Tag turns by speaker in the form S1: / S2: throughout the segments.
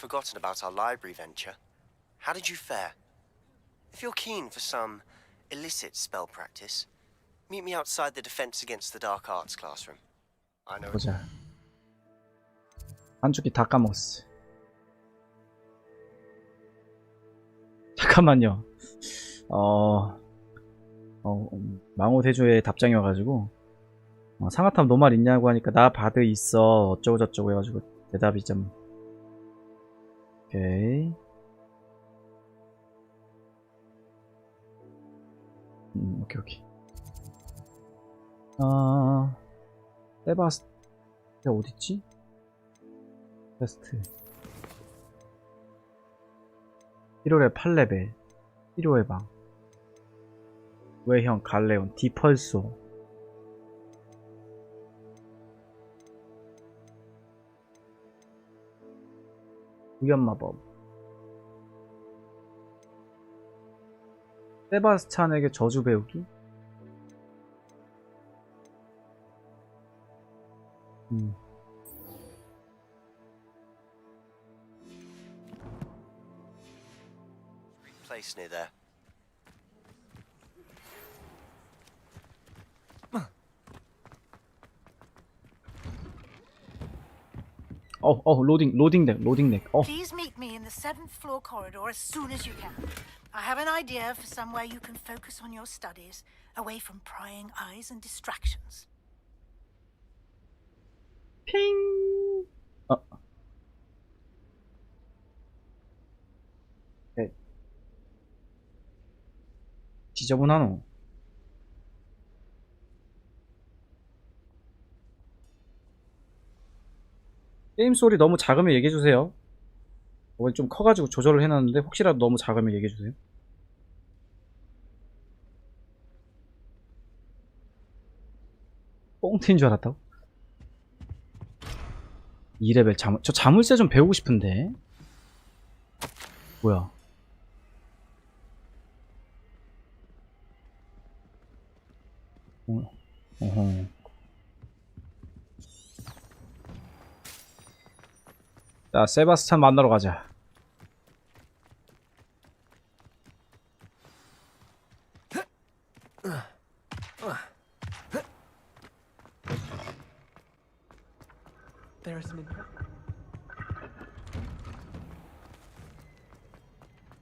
S1: forgotten about our library venture. How did you fare? If you're keen for some illicit spell practice, meet me outside the Defense Against the Dark Arts classroom. I know.
S2: 보자. 한 줄기 다 까먹었어. 잠깐만요. 망호대조의 답장이 와가지고 상아탐 노말 있냐고 하니까 나 바드 있어 어쩌고 저쩌고 해가지고 대답이 좀 오케이. 오케이. 세바스 어딨지? 테스트 1월에 8레벨 1호의 방 외형 갈레온 디펄소 우연마법 세바스찬에게 저주 배우기
S1: Place near there.
S2: 로딩 덱.
S3: Please meet me in the 7th floor corridor as soon as you can. I have an idea for somewhere you can focus on your studies, away from prying eyes and distractions.
S2: 핑. 네. 지저분하노. 게임 소리 너무 작으면 얘기해주세요. 이번에 좀 커가지고 조절을 해놨는데 혹시라도 너무 작으면 얘기해주세요. 뽕트인 줄 알았다고? 2레벨 저 자물쇠 좀 배우고 싶은데. 뭐야? 어허. 자, 세바스찬 만나러 가자.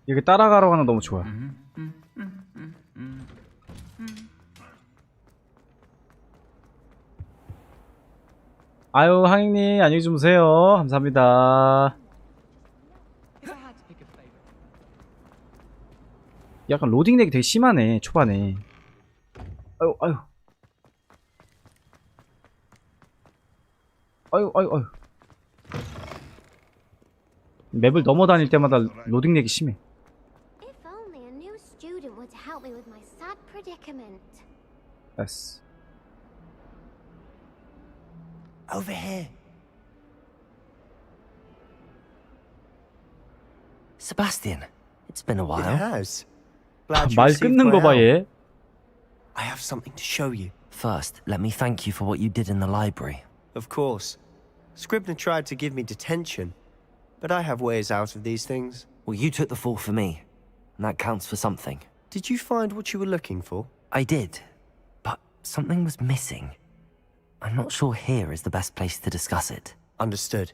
S2: 여기 따라가러 가는 거 너무 좋아. 아유, 하잉님 안녕히 주무세요. 감사합니다. 약간 로딩렉이 되게 심하네 초반에. 아유. 맵을 넘어다닐 때마다 로딩렉이 심해.
S4: If only a new student were to help me with my sad predicament.
S2: 됐어.
S1: Over here.
S5: Sebastian, it's been a while.
S1: It has. Glad you
S2: 말
S1: received
S2: 끊는
S1: my
S2: 거 봐,
S1: help.
S2: 얘.
S1: I have something to show you.
S5: First, let me thank you for what you did in the library.
S1: Of course. Scribner tried to give me detention, but I have ways out of these things.
S5: Well, you took the fall for me, and that counts for something.
S1: Did you find what you were looking for?
S5: I did, but something was missing. I'm not sure here is the best place to discuss it.
S1: Understood.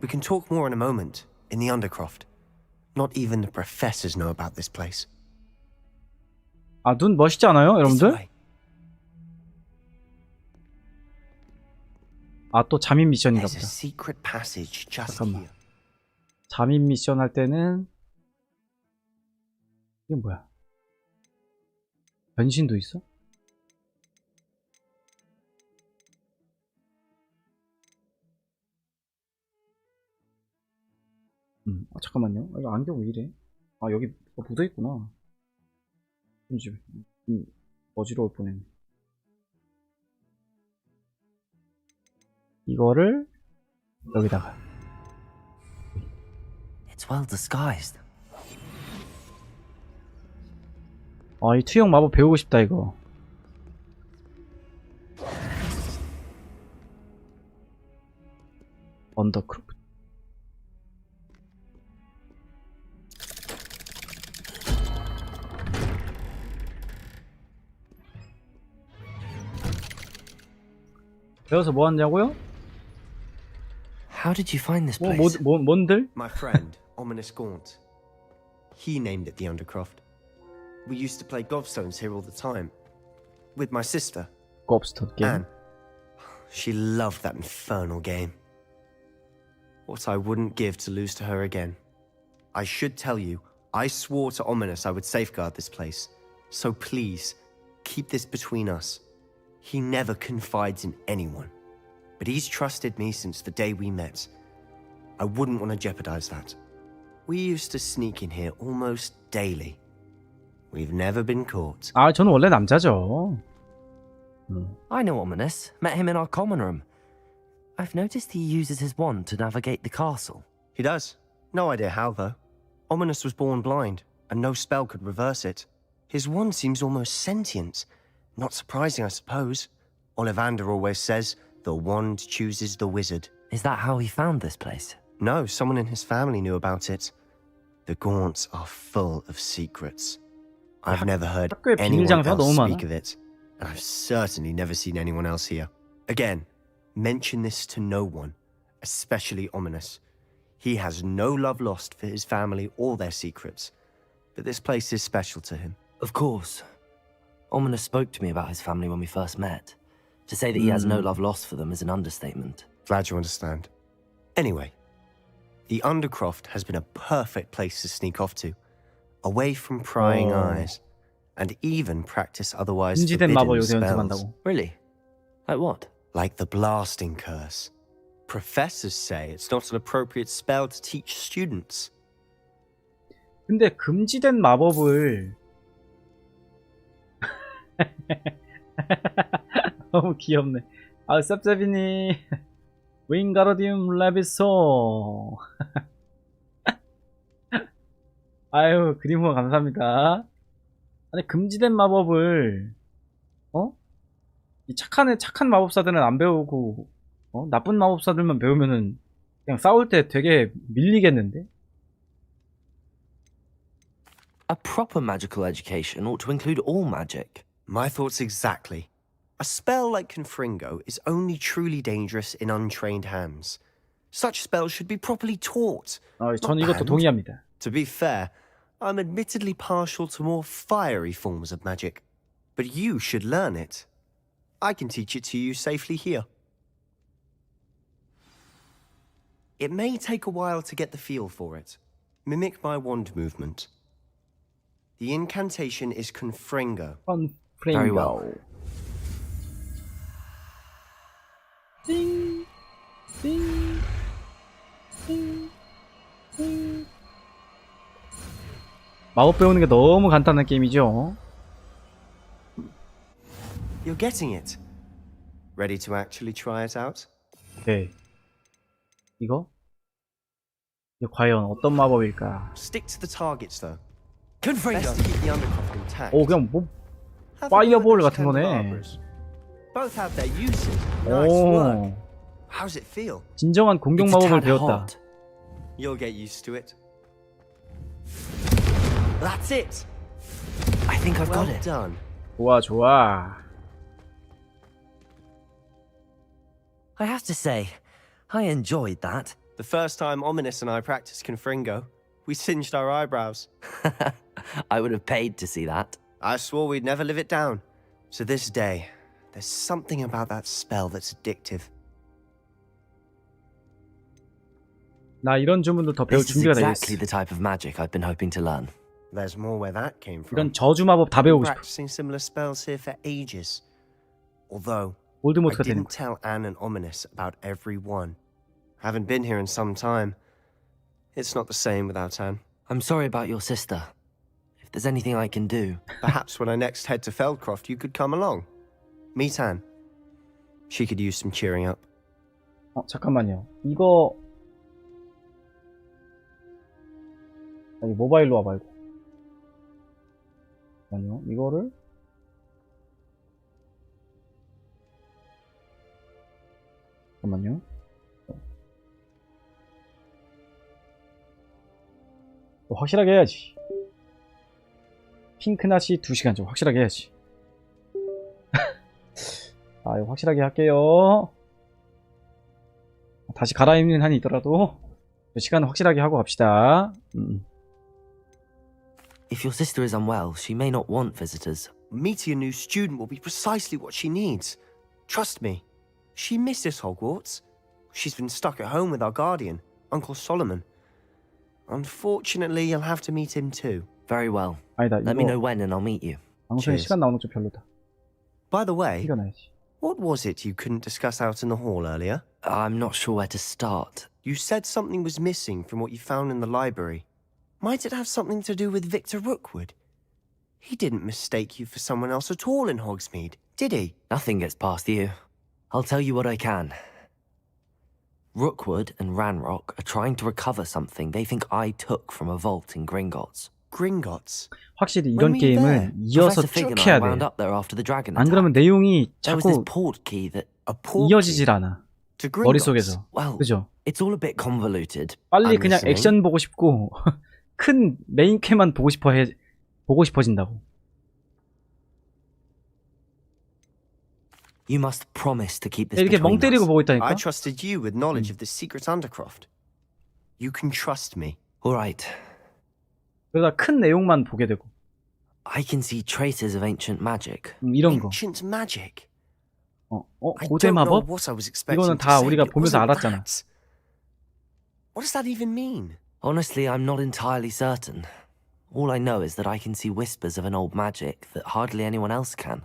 S1: We can talk more in a moment, in the Undercroft. Not even the professors know about this place.
S2: 아, 눈 멋있지 않아요,
S1: This
S2: 여러분들?
S1: way.
S2: 아, 또 잠입 미션인가
S1: There's a
S2: 보다.
S1: secret passage just
S2: 잠깐만.
S1: here.
S2: 잠입 미션 할 때는 이게 뭐야? 변신도 있어? 잠깐만요. 이거 안경 왜 이래? 아, 여기 묻어 있구나. 어지러울 뻔했네. 이거를 여기다가.
S5: It's well disguised.
S2: 아, 이 투영 마법 배우고 싶다 이거. 언더크로프트. 배워서 뭐 하냐고요?
S5: How did you find this place?
S2: 뭔들?
S1: My friend, Ominous Gaunt. He named it the Undercroft. We used to play gobstones here all the time. With my sister,
S2: 곱스톤 게임.
S1: Anne. She loved that infernal game. What I wouldn't give to lose to her again. I should tell you, I swore to Ominous I would safeguard this place. So please, keep this between us. He never confides in anyone. But he's trusted me since the day we met. I wouldn't want to jeopardize that. We used to sneak in here almost daily. We've never been caught.
S2: 아, 저는 원래 남자죠.
S5: I know Ominous. Met him in our common room. I've noticed he uses his wand to navigate the castle.
S1: He does. No idea how, though. Ominous was born blind, and no spell could reverse it. His wand seems almost sentient. Not surprising, I suppose. Ollivander always says, the wand chooses the wizard.
S5: Is that how he found this place?
S1: No, someone in his family knew about it. The Gaunts are full of secrets. I've never heard
S2: 학교에
S1: anyone
S2: 비밀장소가 너무
S1: else
S2: 많아.
S1: speak of it, and I've certainly never seen anyone else here. Again, mention this to no one, especially Ominous. He has no love lost for his family or their secrets, but this place is special to him.
S5: Of course. Ominous spoke to me about his family when we first met. To say that he has no love lost for them is an understatement.
S1: Glad you understand. Anyway, the Undercroft has been a perfect place to sneak off to, away from prying eyes, and even practice otherwise
S2: 금지된
S1: forbidden
S2: 마법 요새
S1: spells,
S2: 연습한다고.
S5: Really? Like what?
S1: like the blasting curse. Professors say it's not an appropriate spell to teach students.
S2: 근데 금지된 마법을 너무 귀엽네. 아, 쌉잡이니 윙가르디움 레비소. 아유, 그림 후원 감사합니다. 아니, 금지된 마법을 이 착한 마법사들은 안 배우고 나쁜 마법사들만 배우면은 그냥 싸울 때 되게 밀리겠는데?
S5: A proper magical education ought to include all magic.
S1: My thoughts exactly. A spell like Confringo is only truly dangerous in untrained hands. Such spells should be properly taught.
S2: 전 이것도
S1: banned.
S2: 동의합니다.
S1: To be fair, I'm admittedly partial to more fiery forms of magic, but you should learn it. I can teach it to you safely here. It may take a while to get the feel for it. Mimic my wand movement. The incantation is Confringo.
S5: Very well.
S2: 띵, 띵, 띵, 띵. 마법 배우는 게 너무 간단한 게임이죠.
S1: You're getting it. Ready to actually try it out?
S2: 네. 이거 과연 어떤 마법일까?
S1: Stick to the targets, though.
S5: Confringo!
S1: Best to keep the undercroft intact.
S2: 오, 그냥 뭐
S1: Have a
S2: 파이어볼
S1: go at
S2: 같은
S1: those
S2: 거네.
S1: candelabras. Both have their uses. Nice
S2: 오,
S1: work. How's it feel?
S2: 진정한 공격
S5: It's a
S2: 마법을
S5: tad
S2: 배웠다.
S5: hot.
S1: You'll get used to it. That's it.
S5: I think I've
S1: Well
S5: got it.
S1: done.
S2: 좋아, 좋아.
S5: I have to say, I enjoyed that.
S1: The first time Ominous and I practiced Confringo, we singed our eyebrows.
S5: I would have paid to see that.
S1: I swore we'd never live it down. To this day, there's something about that spell that's addictive.
S2: 나 이런 주문도 더 배울
S5: This is
S2: 준비가 돼
S5: exactly
S2: 있어.
S5: the type of magic I've been hoping to learn.
S1: There's more where that came from.
S2: 이런 저주 마법 다 배우고 싶어.
S1: Practicing similar spells here for ages. Although, I
S2: 볼드모트가 되는
S1: didn't tell Anne and Ominous about every one. Haven't been here in some time. It's not the same without Anne.
S5: I'm sorry about your sister. If there's anything I can do...
S1: Perhaps when I next head to Feldcroft, you could come along. Meet Anne. She could use some cheering up.
S2: 잠깐만요. 이거 아니 모바일로 와봐 이거. 잠깐만요. 이거를 잠깐만요. 확실하게 해야지. 핑크낫이 2시간 좀 확실하게 해야지. 아, 이거 확실하게 할게요. 다시 갈아입는 한이 있더라도 시간은 확실하게 하고 갑시다.
S5: If your sister is unwell, she may not want visitors.
S1: Meeting a new student will be precisely what she needs. Trust me. She misses Hogwarts. She's been stuck at home with our guardian, Uncle Solomon. Unfortunately, you'll have to meet him too.
S5: Very well.
S2: 아니다,
S5: Let me know
S2: 이거
S5: when and I'll meet you.
S2: 방송에
S1: Cheers.
S2: 시간 나오는 거 좀 별로다.
S1: By the way,
S2: 이겨놔야지.
S1: what was it you couldn't discuss out in the hall earlier?
S5: I'm not sure where to start.
S1: You said something was missing from what you found in the library. Might it have something to do with Victor Rookwood? He didn't mistake you for someone else at all in Hogsmeade, did he?
S5: Nothing gets past you. I'll tell you what I can. Rookwood and Ranrock are trying to recover something they think I took from a vault in Gringotts.
S1: Gringotts.
S2: 확실히 이런
S1: When were you there?
S2: 게임은 이어서
S5: Professor Fig
S2: 쭉
S5: and
S2: 해야
S5: I
S2: 돼.
S5: wound up there after the dragon
S2: 안
S5: attack.
S2: 그러면 내용이
S5: There was this
S2: 자꾸
S5: port key that,
S1: A port
S2: 이어지질 않아.
S1: to Gringotts.
S2: 머릿속에서.
S5: well,
S2: 그죠?
S5: it's all a bit convoluted.
S2: 빨리
S5: I'm
S2: 그냥
S5: listening.
S2: 액션 보고 싶고 큰 메인캐만 보고 싶어진다고.
S5: You must promise to keep this
S2: 이렇게 멍
S5: between
S2: 때리고
S5: us.
S2: 보고
S1: I
S2: 있다니까?
S1: trusted you with knowledge of the secret Undercroft. You can trust me.
S5: All right.
S2: 그러다 큰 내용만 보게 되고.
S5: I can see traces of ancient magic.
S2: 이런 거.
S1: Ancient magic. I
S2: 고대
S1: don't know
S2: 마법?
S1: what I was expecting
S2: 이거는
S1: to
S2: 다
S1: say,
S2: 우리가
S1: but it
S2: 보면서
S1: wasn't
S2: 알았잖아.
S1: that. What does that even mean?
S5: Honestly, I'm not entirely certain. All I know is that I can see whispers of an old magic that hardly anyone else can.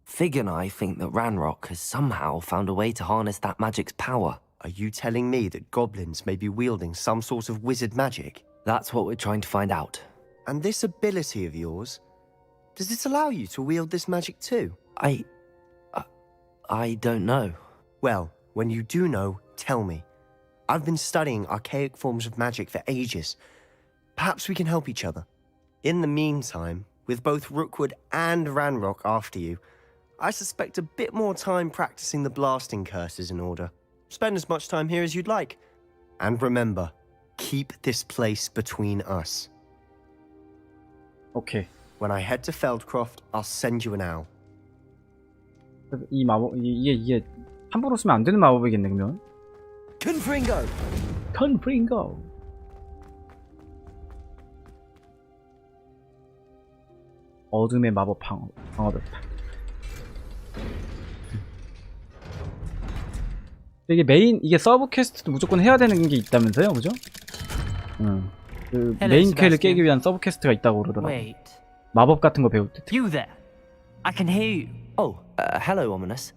S5: Fig and I think that Ranrock has somehow found a way to harness that magic's power.
S1: Are you telling me that goblins may be wielding some sort of wizard magic?
S5: That's what we're trying to find out.
S1: And this ability of yours, does it allow you to wield this magic too?
S5: I don't know.
S1: Well, when you do know, tell me. I've been studying archaic forms of magic for ages. Perhaps we can help each other. In the meantime, with both Rookwood and Ranrock after you, I suspect a bit more time practicing the blasting curse is in order. Spend as much time here as you'd like. And remember, keep this place between us.
S2: 오케이.
S1: When I head to Feldcroft, I'll send you an owl.
S2: 이 마법 이게 함부로 쓰면 안 되는 마법이겠네 그러면.
S5: Confringo!
S2: 컨프링고. 어둠의 마법 방어벽파. 이게 서브 퀘스트도 무조건 해야 되는 게 있다면서요, 그죠? 그 메인 퀘를 깨기 위한 서브 퀘스트가 있다고 그러더라고.
S6: Wait.
S2: 마법 같은 거 배울 때.
S6: You there? I can hear you.
S5: Oh, hello, Ominous.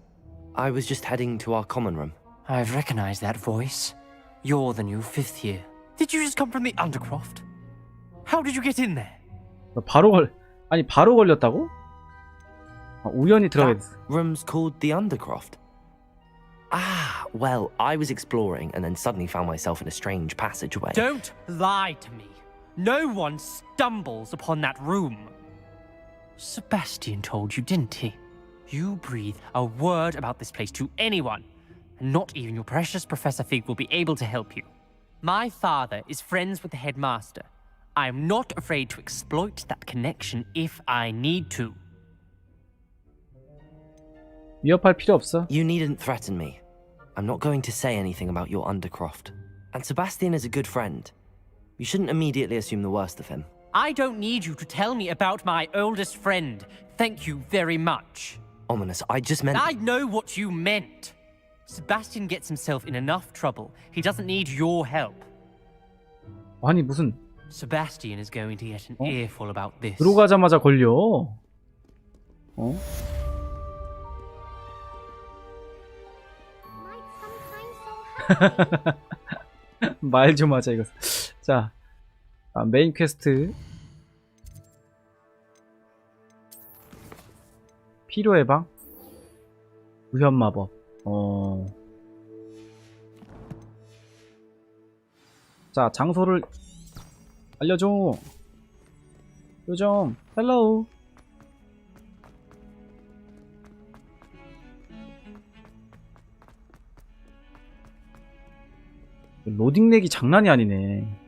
S5: I was just heading to our common room.
S6: I've recognized that voice. You're the new 5th year. Did you just come from the Undercroft? How did you get in there?
S2: 바로 걸렸다고? 우연히 들어가 있어.
S5: Room's called the Undercroft. Ah, well, I was exploring and then suddenly found myself in a strange passageway.
S6: Don't lie to me. No one stumbles upon that room. Sebastian told you, didn't he? You breathe a word about this place to anyone, and not even your precious Professor Fig will be able to help you. My father is friends with the headmaster. I'm not afraid to exploit that connection if I need to.
S2: 위협할 필요 없어.
S5: You needn't threaten me. I'm not going to say anything about your Undercroft. And Sebastian is a good friend. You shouldn't immediately assume the worst of him.
S6: I don't need you to tell me about my oldest friend. Thank you very much.
S5: Ominous, I just meant...
S6: I know what you meant. Sebastian gets himself in enough trouble. He doesn't need your help.
S2: 아니 무슨
S6: Sebastian is going to get an earful about this.
S2: 들어가자마자 걸려.
S4: Might sometimes so happy.
S2: 말 좀 하자 이거. 자, 메인 퀘스트. 필요 해방. 무현 마법. 자, 장소를 알려줘. 요정, 헬로우. 로딩 렉이 장난이 아니네.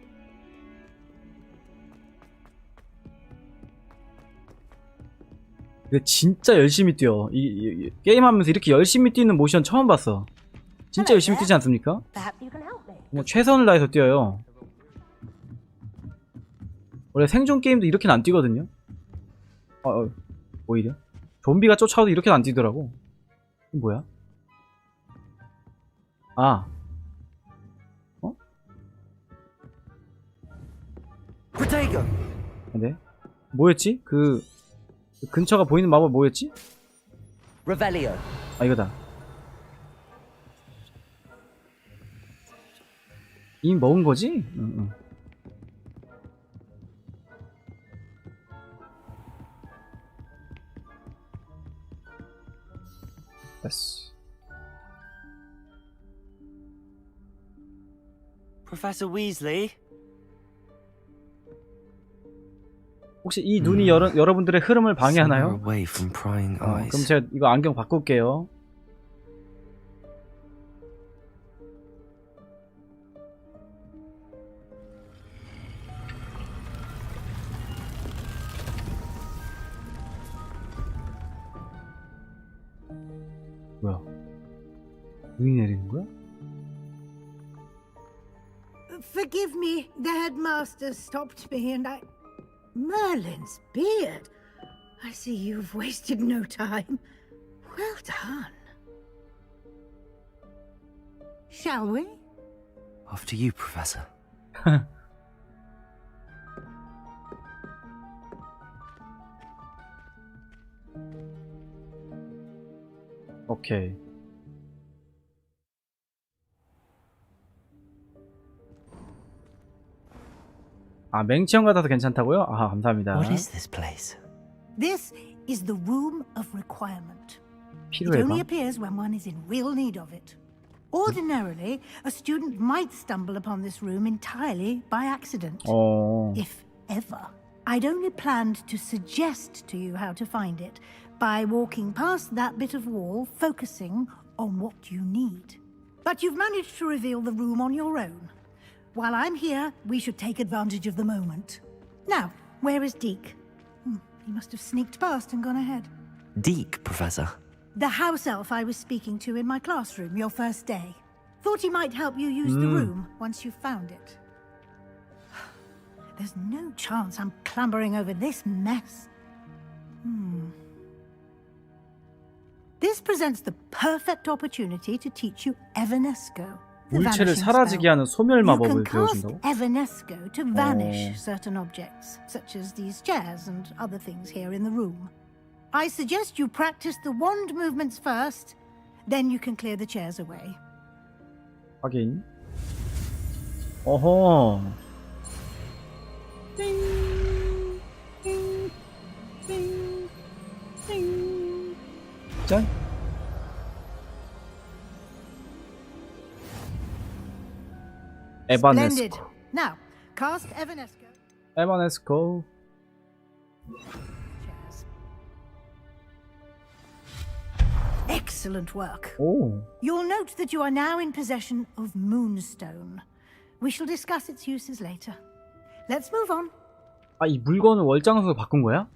S2: 근데 진짜 열심히 뛰어. 게임하면서 이렇게 열심히 뛰는 모션 처음 봤어. 진짜 열심히 뛰지 않습니까?
S4: Perhaps you can help me.
S2: 그냥 최선을 다해서 뛰어요. 원래 생존 게임도 이렇게는 안 뛰거든요. 오히려 좀비가 쫓아와도 이렇게는 안 뛰더라고. 이거 뭐야? 아,
S5: Protego!
S2: 근데 뭐였지? 그 근처가 보이는 마법 뭐였지?
S5: Revelio.
S2: 아, 이거다. 이미 먹은 거지? 응. 됐어.
S5: Professor Weasley?
S2: 혹시 이 눈이 여러분들의 흐름을 방해하나요?
S5: Away from prying eyes.
S2: 그럼 제가 이거 안경 바꿀게요. 뭐야? 눈이 내리는 거야?
S3: Forgive me, the headmaster stopped me and I... Merlin's beard. I see you've wasted no time. Well done. Shall we?
S5: After you, Professor.
S2: 오케이. 아, 맹치형 같아서 괜찮다고요? 아, 감사합니다.
S5: What is this place?
S3: This is the Room of Requirement. It
S2: 필요해
S3: only
S2: 봐.
S3: appears when one is in real need of it. Ordinarily, a student might stumble upon this room entirely by accident. If ever. I'd only planned to suggest to you how to find it by walking past that bit of wall, focusing on what you need. But you've managed to reveal the room on your own. While I'm here, we should take advantage of the moment. Now, where is Deke? He must have sneaked past and gone ahead.
S5: Deke, Professor.
S3: The house elf I was speaking to in my classroom your first day. Thought he might help you use the room once you found it. There's no chance I'm clambering over this mess. This presents the perfect opportunity to teach you Evanesco. the
S2: 물체를
S3: vanishing
S2: 사라지게
S3: spell.
S2: 하는 소멸
S3: You
S2: 마법을
S3: can cast
S2: 배워준다고?
S3: Evanesco to vanish certain objects, such as these chairs and other things here in the room. I suggest you practice the wand movements first, then you can clear the chairs away.
S2: 확인. 어허. 짠.
S3: Splendid.
S2: 에바네스코.
S3: Now, cast Evanesco.
S2: 에바네스코.
S3: Chairs. Excellent work.
S2: 오.
S3: You'll note that you are now in possession of Moonstone. We shall discuss its uses later. Let's move on.
S2: 아, 이 물건을 월장소로 바꾼 거야?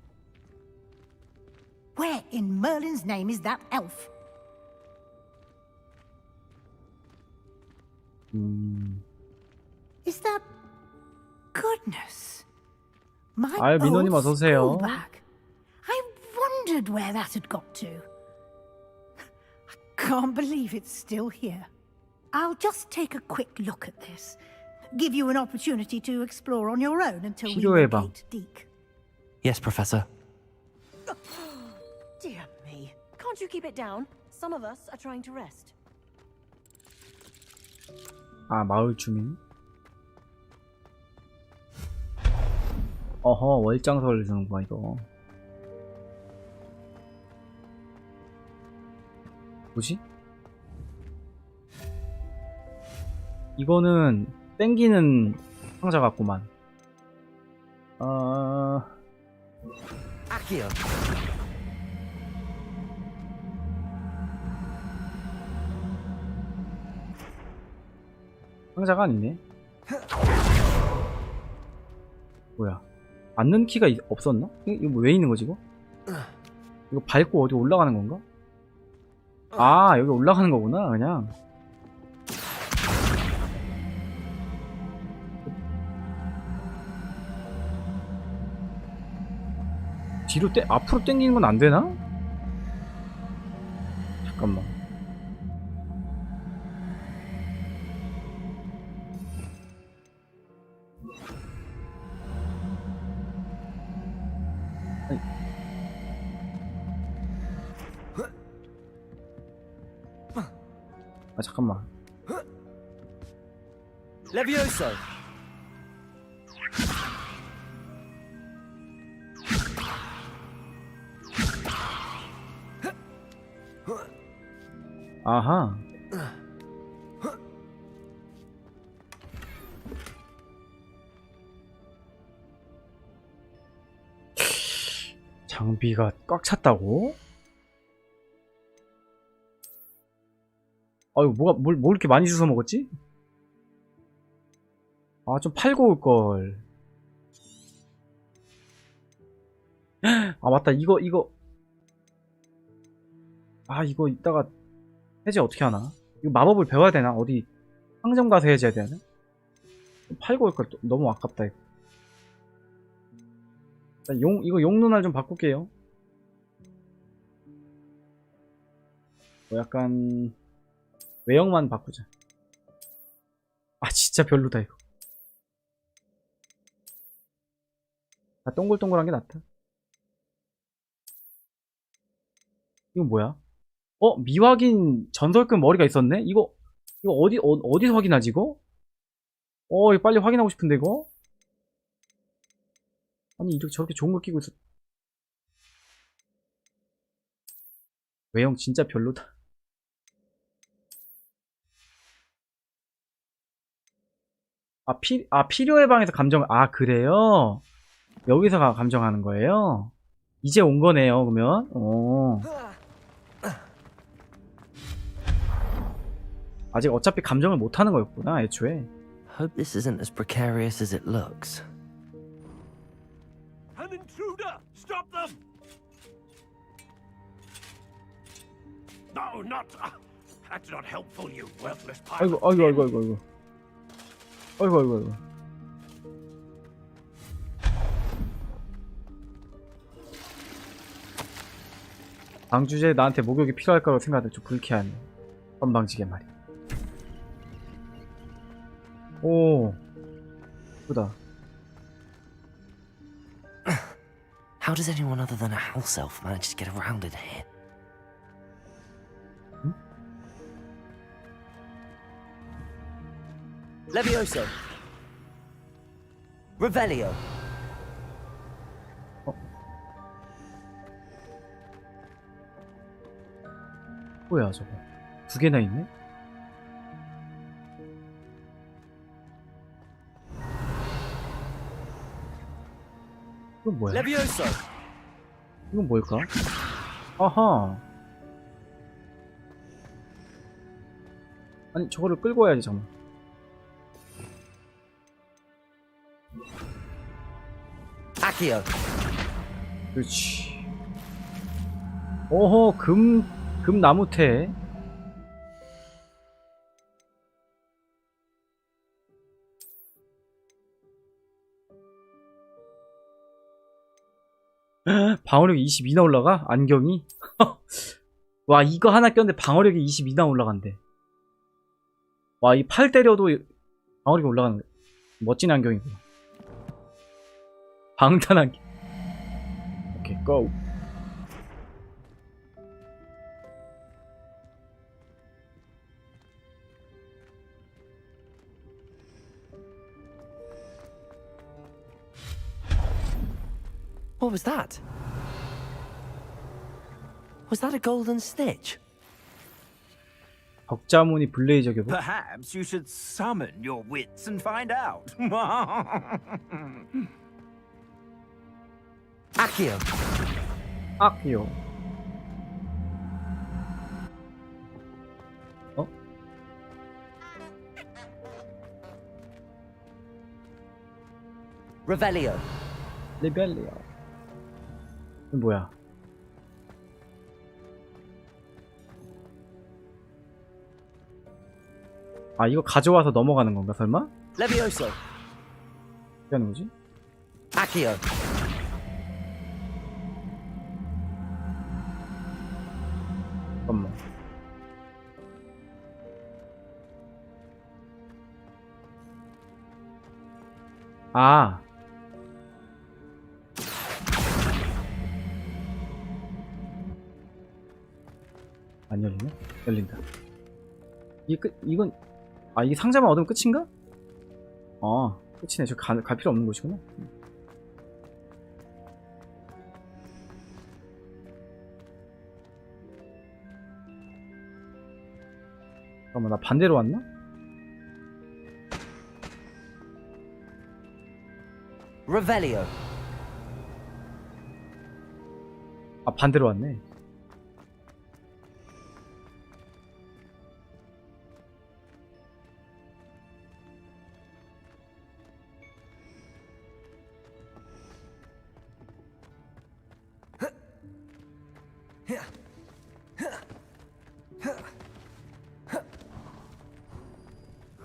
S3: Where in Merlin's name is that elf? Is that... Goodness. My
S2: 아유, 민호님
S3: old
S2: 어서 오세요.
S3: school bag. I wondered where that had got to. I can't believe it's still here. I'll just take a quick look at this. Give you an opportunity to explore on your own until we
S2: 필요해 봐.
S3: locate Deke.
S5: Yes, Professor.
S7: Dear me. Can't you keep it down? Some of us are trying to rest.
S2: 아, 마을 주민. 어허, 월장소를 주는구나, 이거. 뭐지? 이거는 땡기는 상자 같구만.
S5: Accio.
S2: 상자가 아니네. 뭐야? 앉는 키가 없었나? 이거 왜 있는 거지, 이거? 이거 밟고 어디 올라가는 건가? 아, 여기 올라가는 거구나, 그냥. 뒤로 앞으로 당기는 건 안 되나? 잠깐만. 아 잠깐만.
S5: Levioso.
S2: 아하. 장비가 꽉 찼다고? 아유, 뭘 이렇게 많이 주워 먹었지? 아, 좀 팔고 올걸. 아, 맞다. 이거. 아, 이거 이따가 해제 어떻게 하나? 이거 마법을 배워야 되나? 어디 상점 가서 해제해야 되나? 좀 팔고 올걸. 너무 아깝다, 이거. 이거 용 눈알 좀 바꿀게요. 약간 외형만 바꾸자. 아 진짜 별로다 이거. 아, 동글동글한 게 낫다. 이건 뭐야? 미확인 전설급 머리가 있었네? 이거 어디서 확인하지 이거? 이거 빨리 확인하고 싶은데 이거? 아니 이렇게 저렇게 좋은 걸 끼고 있어. 외형 진짜 별로다. 필요의 방에서 감정. 아 그래요? 여기서 감정하는 거예요? 이제 온 거네요 그러면. 아직 어차피 감정을 못 하는 거였구나 애초에.
S5: Hope this isn't as precarious as it looks.
S8: An intruder! Stop them! No, not. That's not helpful, you worthless pirate.
S2: 아이고. 방주제 나한테 목욕이 필요할 거라고 생각하는데 좀 불쾌하네. 건방지게 말이야. 오, 예쁘다.
S5: How does anyone other than a house elf manage to get around in here? Levioso. Revelio.
S2: 뭐야 저거? 두 개나 있네? 이건 뭐야?
S5: Levioso.
S2: 이건 뭘까? 아하. 아니 저거를 끌고 와야지 잠깐.
S5: Accio.
S2: 그렇지. 오호 금나무태. 방어력이 22나 올라가? 안경이? 와 이거 하나 꼈는데 방어력이 22나 올라간대. 와 이 팔 때려도 방어력이 올라가는 거야. 멋진 안경이구나. 방탄 안경. 오케이 고.
S5: What was that? Was that a golden stitch?
S2: 덕자무늬 블레이저 교복.
S8: Perhaps you should summon your wits and find out.
S5: Accio.
S2: 악요.
S5: Revelio.
S2: 리벨리아. 이건 뭐야? 아 이거 가져와서 넘어가는 건가 설마?
S5: Levioso.
S2: 어떻게 하는 거지?
S5: Accio.
S2: 아. 안 열리네? 열린다. 이건, 아, 이게 상자만 얻으면 끝인가? 아, 끝이네. 저 갈 필요 없는 곳이구나. 잠깐만, 나 반대로 왔나?
S5: Revelio.
S2: 아, 반대로 왔네.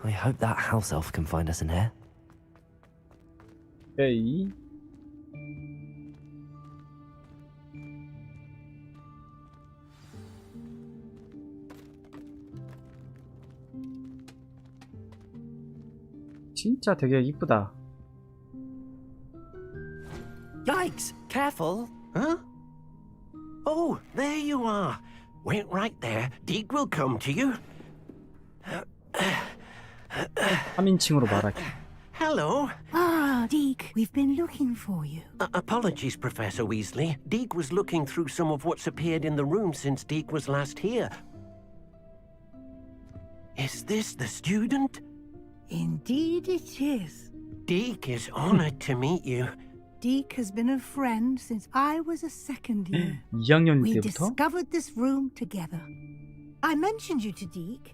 S5: I hope that house elf can find us in here.
S2: 에이. 진짜 되게 이쁘다.
S9: Yikes! Careful! Huh? Oh, there you are. Wait right there. Deke will come to you.
S2: 3인칭으로 말하기.
S9: Hello.
S3: Ah, Deke, we've been looking for you.
S9: Apologies, Professor Weasley. Deke was looking through some of what's appeared in the room since Deke was last here. Is this the student?
S3: Indeed it is.
S9: Deke is honored to meet you.
S3: Deke has been a friend since I was a second year.
S2: 2학년
S3: We
S2: 때부터?
S3: discovered this room together. I mentioned you to Deke.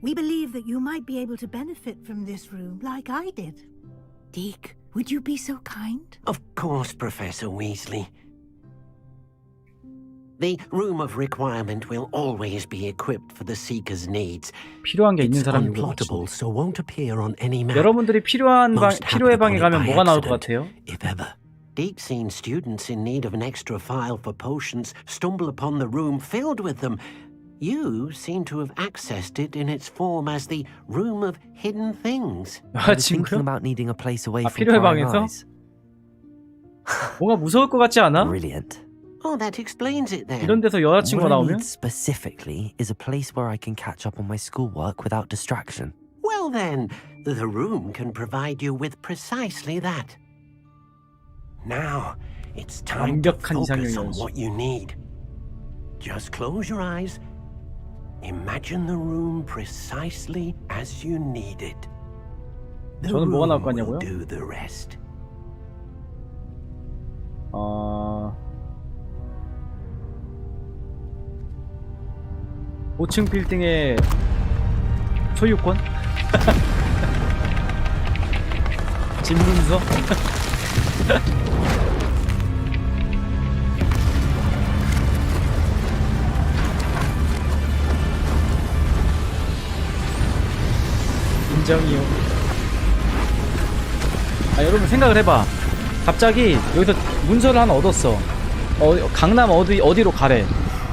S3: We believe that you might be able to benefit from this room like I did. Deke, would you be so kind?
S9: Of course, Professor Weasley. The room of requirement will always be equipped for the seeker's needs.
S2: 필요한 게 있는
S9: It's
S2: 사람이
S9: unplottable, so won't appear on any map.
S2: 여러분들이 필요의 방에 가면 뭐가 나올 것 같아요?
S9: If ever. Deke's seen students in need of an extra file for potions stumble upon the room filled with them. You seem to have accessed it in its form as the room of hidden things.
S5: I
S2: 아,
S5: was thinking
S2: 친구요?
S5: about needing a place away
S2: 아,
S5: from
S2: 필요의
S5: prying
S2: 방에서?
S5: eyes.
S2: 뭔가 무서울 것 같지 않아?
S5: Brilliant.
S9: Oh, that explains it then.
S2: 이런 데서 여자친구가
S5: What I
S2: 나오면?
S5: need specifically is a place where I can catch up on my schoolwork without distraction.
S9: Well then, the room can provide you with precisely that. Now, it's time to
S2: 완벽한
S9: focus on
S2: 이상형이었어.
S9: what you need. Just close your eyes. Imagine the room precisely as you need it. The
S2: 저는 뭐가 나올
S9: room
S2: 거냐고요?
S9: will do the rest.
S2: 5층 빌딩의 소유권? 집문서? 인정이요. 아, 여러분 생각을 해봐. 갑자기 여기서 문서를 하나 얻었어. 강남 어디로 가래.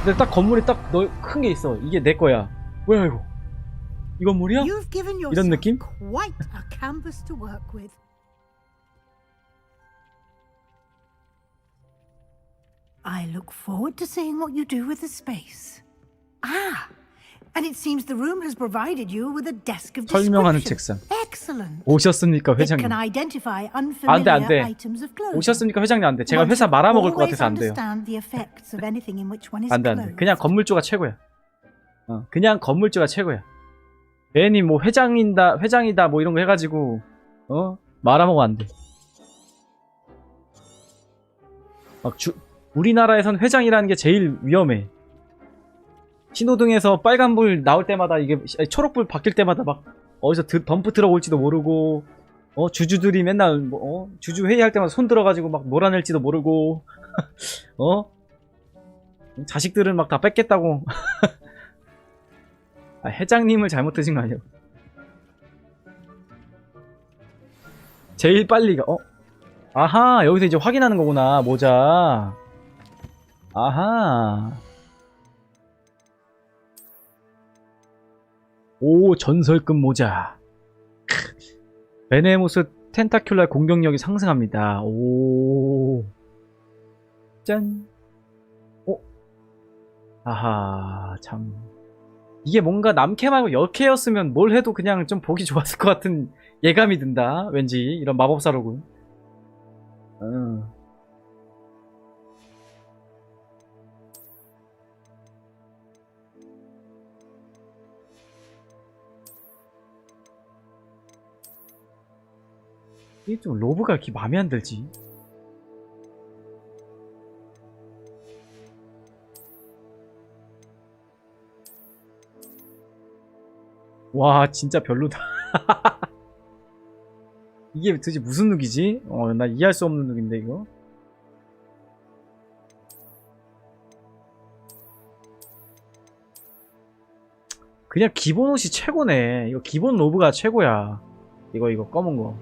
S2: 근데 딱 건물이 딱 큰 게 있어. 이게 내 거야. 뭐야 이거? 이 건물이야?
S3: You've given
S2: 이런
S3: yourself
S2: 느낌?
S3: quite a canvas to work with. I look forward to seeing what you do with the space. Ah, and it seems the room has provided you with a desk of
S2: 설명하는
S3: description.
S2: 책상.
S3: Excellent.
S2: 오셨습니까
S3: It
S2: 회장님?
S3: can identify
S2: 안
S3: unfamiliar
S2: 돼.
S3: items of clothing.
S2: 오셨습니까 회장님? 안 돼. 제가
S3: One
S2: 회사
S3: should
S2: 말아먹을 것
S3: always
S2: 같아서 안 돼요.
S3: understand the effects of anything in which one is
S2: 안 돼, 안 돼.
S3: clothed.
S2: 그냥 건물주가 최고야. 그냥 건물주가 최고야. 괜히 뭐 회장이다 뭐 이런 거 해가지고 말아먹으면 안 돼. 막 우리나라에선 회장이라는 게 제일 위험해. 신호등에서 빨간불 나올 때마다 이게 초록불 바뀔 때마다 막 어디서 덤프 트럭 올지도 모르고 주주들이 맨날 주주 회의할 때마다 손 들어가지고 막 몰아낼지도 모르고 자식들은 막 다 뺏겠다고. 아, 회장님을 잘못 드신 거 아니에요? 제일 빨리가 아하, 여기서 이제 확인하는 거구나. 모자. 아하. 오, 전설급 모자. 베네모스 텐타큘라의 공격력이 상승합니다. 오. 짠. 오. 아하, 참. 이게 뭔가 남캐 말고 여캐였으면 뭘 해도 그냥 좀 보기 좋았을 것 같은 예감이 든다. 왠지 이런 마법사로군. 이게 좀 로브가 이렇게 맘에 안 들지. 와 진짜 별로다. 이게 도대체 무슨 룩이지? 나 이해할 수 없는 룩인데 이거. 그냥 기본 옷이 최고네. 이거 기본 로브가 최고야. 이거 검은 거.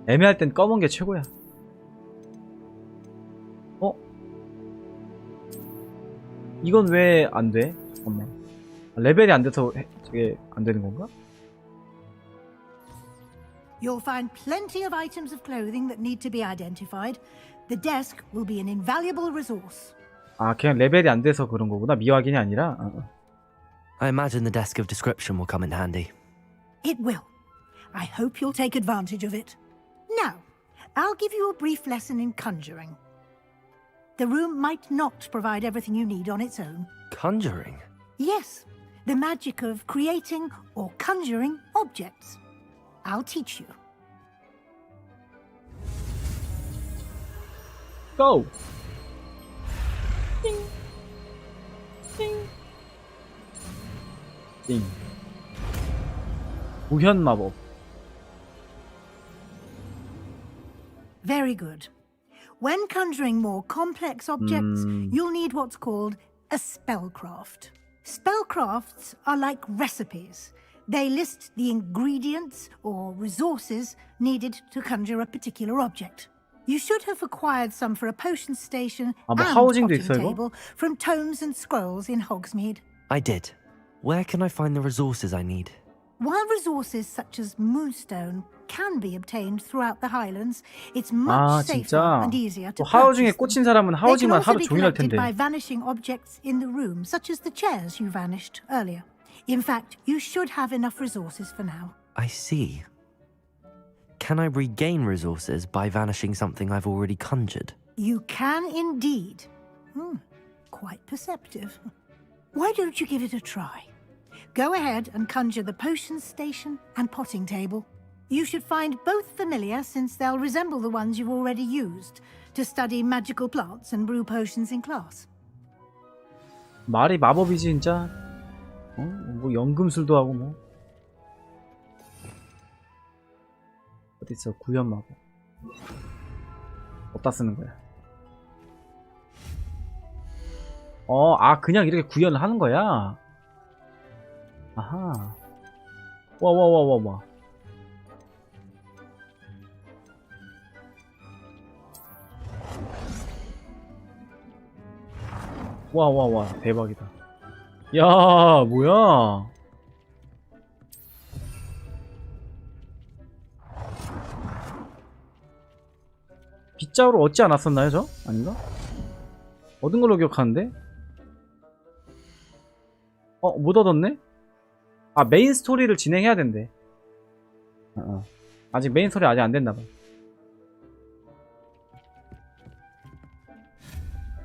S2: 애매할 땐 검은 게 최고야. 이건 왜 안 돼? 잠깐만. 레벨이 안 돼서 저게 안 되는 건가?
S3: You'll find plenty of items of clothing that need to be identified. The desk will be an invaluable resource.
S2: 아, 그냥 레벨이 안 돼서 그런 거구나. 미확인이 아니라.
S5: I imagine the desk of description will come in handy.
S3: It will. I hope you'll take advantage of it. Now, I'll give you a brief lesson in conjuring. The room might not provide everything you need on its own.
S5: Conjuring?
S3: Yes, the magic of creating or conjuring objects. I'll teach you.
S2: Go! 띵. 우현 마법.
S3: Very good. When conjuring more complex objects, you'll need what's called a spellcraft. Spellcrafts are like recipes. They list the ingredients or resources needed to conjure a particular object. You should have acquired some for a potion station and potting table from tomes and scrolls in Hogsmeade.
S5: I did. Where can I find the resources I need?
S3: While resources such as moonstone can be obtained throughout the Highlands, it's much safer and easier to
S2: 하우징에
S3: purchase
S2: 꽂힌 사람은
S3: them. They can
S2: 하우징만
S3: also
S2: 하루
S3: be
S2: 종일 할
S3: collected
S2: 텐데.
S3: by vanishing objects in the room, such as the chairs you vanished earlier. In fact, you should have enough resources for now.
S5: I see. Can I regain resources by vanishing something I've already conjured?
S3: You can indeed. Quite perceptive. Why don't you give it a try? Go ahead and conjure the potion station and potting table. You should find both familiar since they'll resemble the ones you've already used to study magical plants and brew potions in class.
S2: 말이 마법이지 진짜. 뭐 연금술도 하고 뭐. 어딨어 구현 마법. 어디다 쓰는 거야? 아 그냥 이렇게 구현을 하는 거야? 아하. 와. 와 대박이다. 야 뭐야? 빗자루 얻지 않았었나요 저? 아닌가? 얻은 걸로 기억하는데? 못 얻었네? 아 메인 스토리를 진행해야 된대. 아직 메인 스토리 아직 안 됐나봐.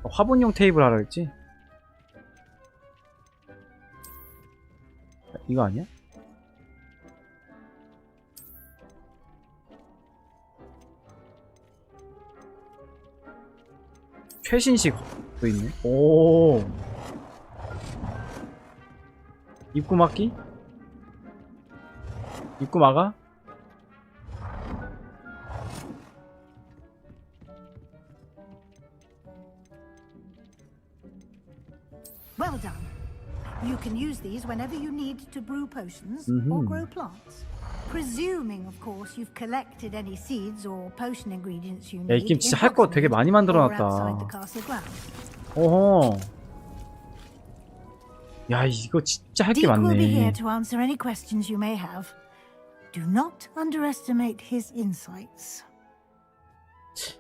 S2: 화분용 테이블 하라 했지? 이거 아니야? 최신식도 있네. 오. 입구 막기? 입구 막아?
S3: Well done. You can use these whenever you need to brew potions or grow plants. Presuming, of course, you've collected any seeds or potion ingredients you need.
S2: 야, 이 게임 진짜 할 거 되게 많이 만들어놨다. 어허. 야, 이거 진짜 할 게
S3: Deek will be here
S2: 많네.
S3: to answer any questions you may have. Do not underestimate his insights.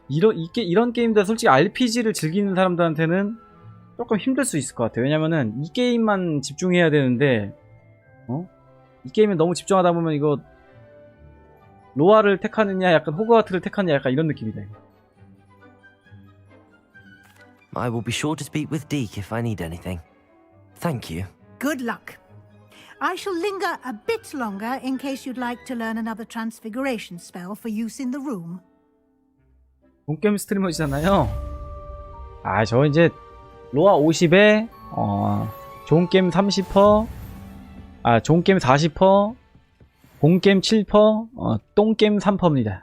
S2: 이런 게임들 솔직히 RPG를 즐기는 사람들한테는 조금 힘들 수 있을 것 같아요. 왜냐면은 이 게임만 집중해야 되는데 이 게임에 너무 집중하다 보면 이거 로아를 택하느냐 약간 호그와트를 택하느냐 약간 이런 느낌이다.
S5: I will be sure to speak with Deke if I need anything. Thank you.
S3: Good luck. I shall linger a bit longer in case you'd like to learn another transfiguration spell for use in the room.
S2: 본게임 스트리머시잖아요. 아, 저 이제 로아 50에 좋은 게임 30%, 좋은 게임 40%, 본게임 7%, 똥게임 3%입니다.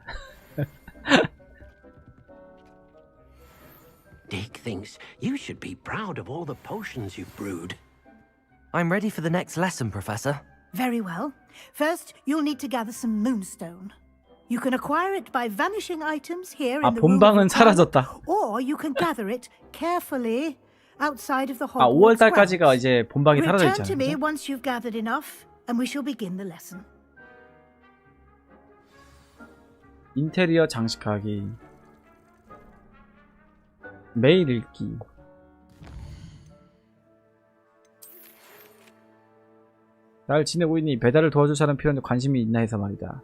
S9: Dick thinks you should be proud of all the potions you've brewed.
S5: I'm ready for the next lesson, Professor.
S3: Very well. First, you'll need to gather some moonstone. You can acquire it by vanishing items here in the room,
S2: 본방은 사라졌다.
S3: or you can gather it carefully outside of the
S2: 아,
S3: Hogwarts
S2: 5월달까지가 이제 본방이 사라져
S3: Return to me
S2: 있잖아요.
S3: once you've gathered enough, and we shall begin the lesson.
S2: 인테리어 장식하기, 매일 읽기. 날 지내고 있니? 배달을 도와줄 사람 필요한데 관심이 있나 해서 말이다.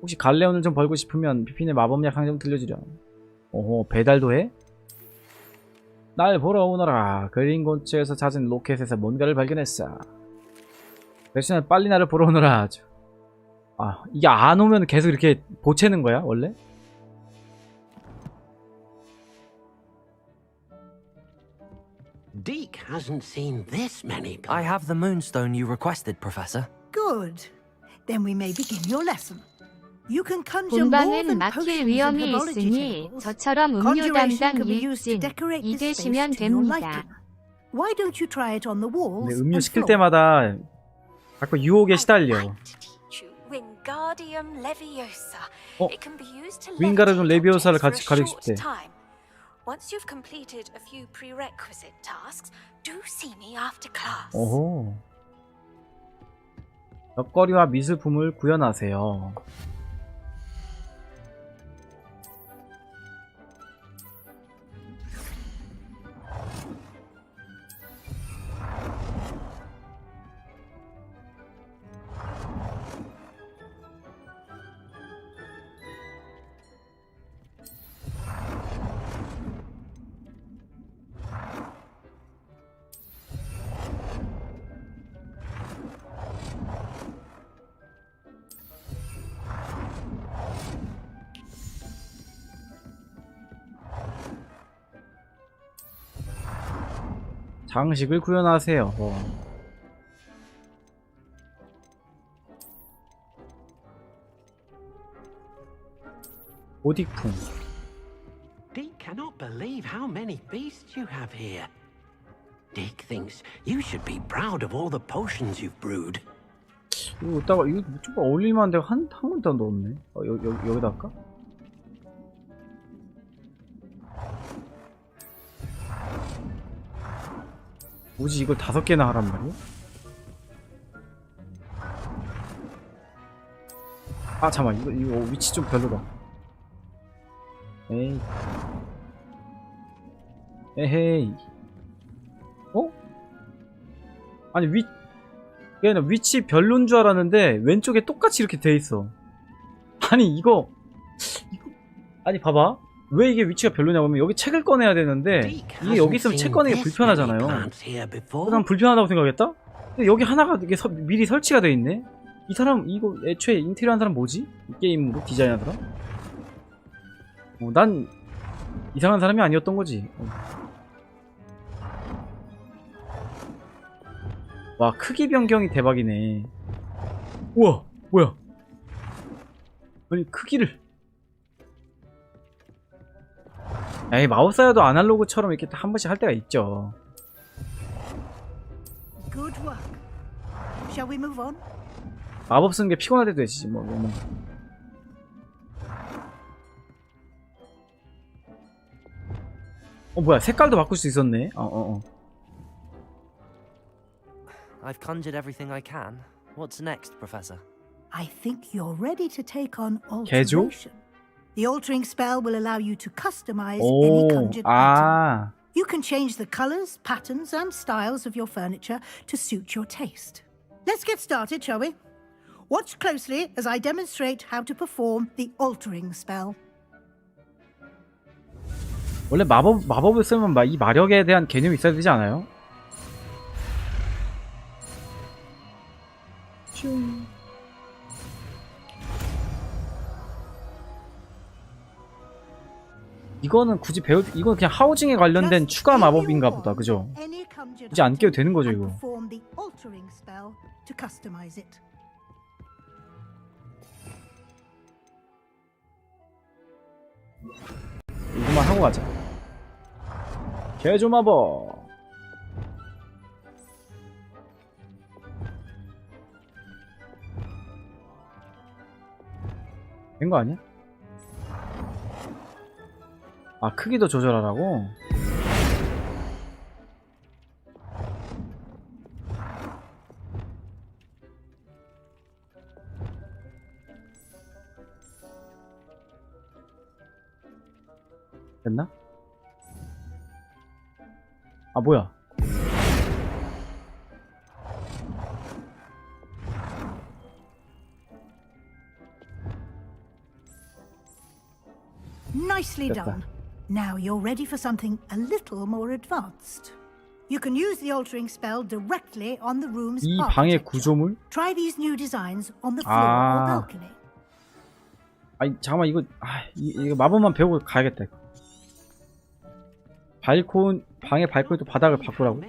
S2: 혹시 갈레온을 좀 벌고 싶으면 피핀의 마법약 한 점 들려주렴. 오호, 배달도 해? 날 보러 오너라. 그린 근처에서 찾은 로켓에서 뭔가를 발견했어. 대신에 빨리 나를 보러 오너라. 아, 이게 안 오면 계속 이렇게 보채는 거야, 원래?
S9: Deke hasn't seen this many.
S5: I have the moonstone you requested, Professor.
S3: Good. Then we may begin your lesson. You can conjure more
S10: 본방은
S3: than
S10: 막힐
S3: potions and
S10: 위험이
S3: herbology
S10: 있으니
S3: tables.
S10: 저처럼 음료
S3: Conjuration
S10: 담당
S3: can be used to
S10: 일진
S3: decorate this space
S10: 잊으시면
S3: to your
S10: 됩니다.
S3: liking. Why don't you try it on the walls
S2: 근데 음료
S3: and
S2: 시킬
S3: floor?
S2: 때마다 자꾸 유혹에 시달려.
S7: Wingardium Leviosa.
S2: 어?
S7: It can be used to
S2: 윙가르좀
S7: levitate
S2: 레비오사를
S7: objects
S2: 같이
S7: for a
S2: 가리고
S7: short
S2: 싶대.
S7: time. Once you've completed a few prerequisite tasks, do see me after class.
S2: 오호. 먹거리와 미술품을 구현하세요. 장식을 구현하세요. 오딕풍.
S9: Deke cannot believe how many beasts you have here. Deke thinks you should be proud of all the potions you've brewed.
S2: 이거 좀 어울릴만한데 한 번도 안 넣었네. 여기다 할까? 굳이 이걸 5개나 하란 말이야? 아, 잠깐만. 이거 위치 좀 별로다. 에이. 에헤이. 아니, 얘는 위치 별론 줄 알았는데 왼쪽에 똑같이 이렇게 돼 있어. 아니, 이거 아니, 봐봐. 왜 이게 위치가 별로냐고 하면 여기 책을 꺼내야 되는데 이게 여기 있으면 책 꺼내기 불편하잖아요. 난 불편하다고 생각했다? 근데 여기 하나가 이게 미리 설치가 돼 있네? 이 사람 이거 애초에 인테리어 한 사람 뭐지? 이 게임으로 디자인한 사람? 난 이상한 사람이 아니었던 거지. 와, 크기 변경이 대박이네. 우와, 뭐야? 아니, 크기를. 에이, 마우스여도 아날로그처럼 이렇게 한 번씩 할 때가 있죠.
S3: Good work. Shall we move on?
S2: 마법 쓰는 게 피곤할 때도 되지, 뭐. 뭐야, 색깔도 바꿀 수 있었네.
S5: I've conjured everything I can. What's next, Professor?
S3: I think you're ready to take on
S2: 개조?
S3: alteration. The altering spell will allow you to customize any
S2: 오,
S3: conjured item.
S2: 아,
S3: You can change the colors, patterns, and styles of your furniture to suit your taste. Let's get started, shall we? Watch closely as I demonstrate how to perform the altering spell.
S2: 원래 마법을 쓰면 이 마력에 대한 개념이 있어야 되지 않아요? 슝. 이거는 굳이 이건 그냥 하우징에 관련된 추가 마법인가 보다, 그죠? 굳이 안 깨도 되는 거죠, 이거. 이거만 하고 가자. 개조 마법. 된 거 아니야? 아, 크기도 조절하라고? 됐나? 아, 뭐야?
S3: Nicely done. Now you're ready for something a little more advanced. You can use the altering spell directly on the room's
S2: 이 방의
S3: architecture.
S2: 구조물?
S3: Try these new designs on the floor or
S2: 아.
S3: balcony.
S2: 아니, 잠깐만, 이거 마법만 배우고 가야겠다, 이거. 방의 발코니 또 바닥을 바꾸라고?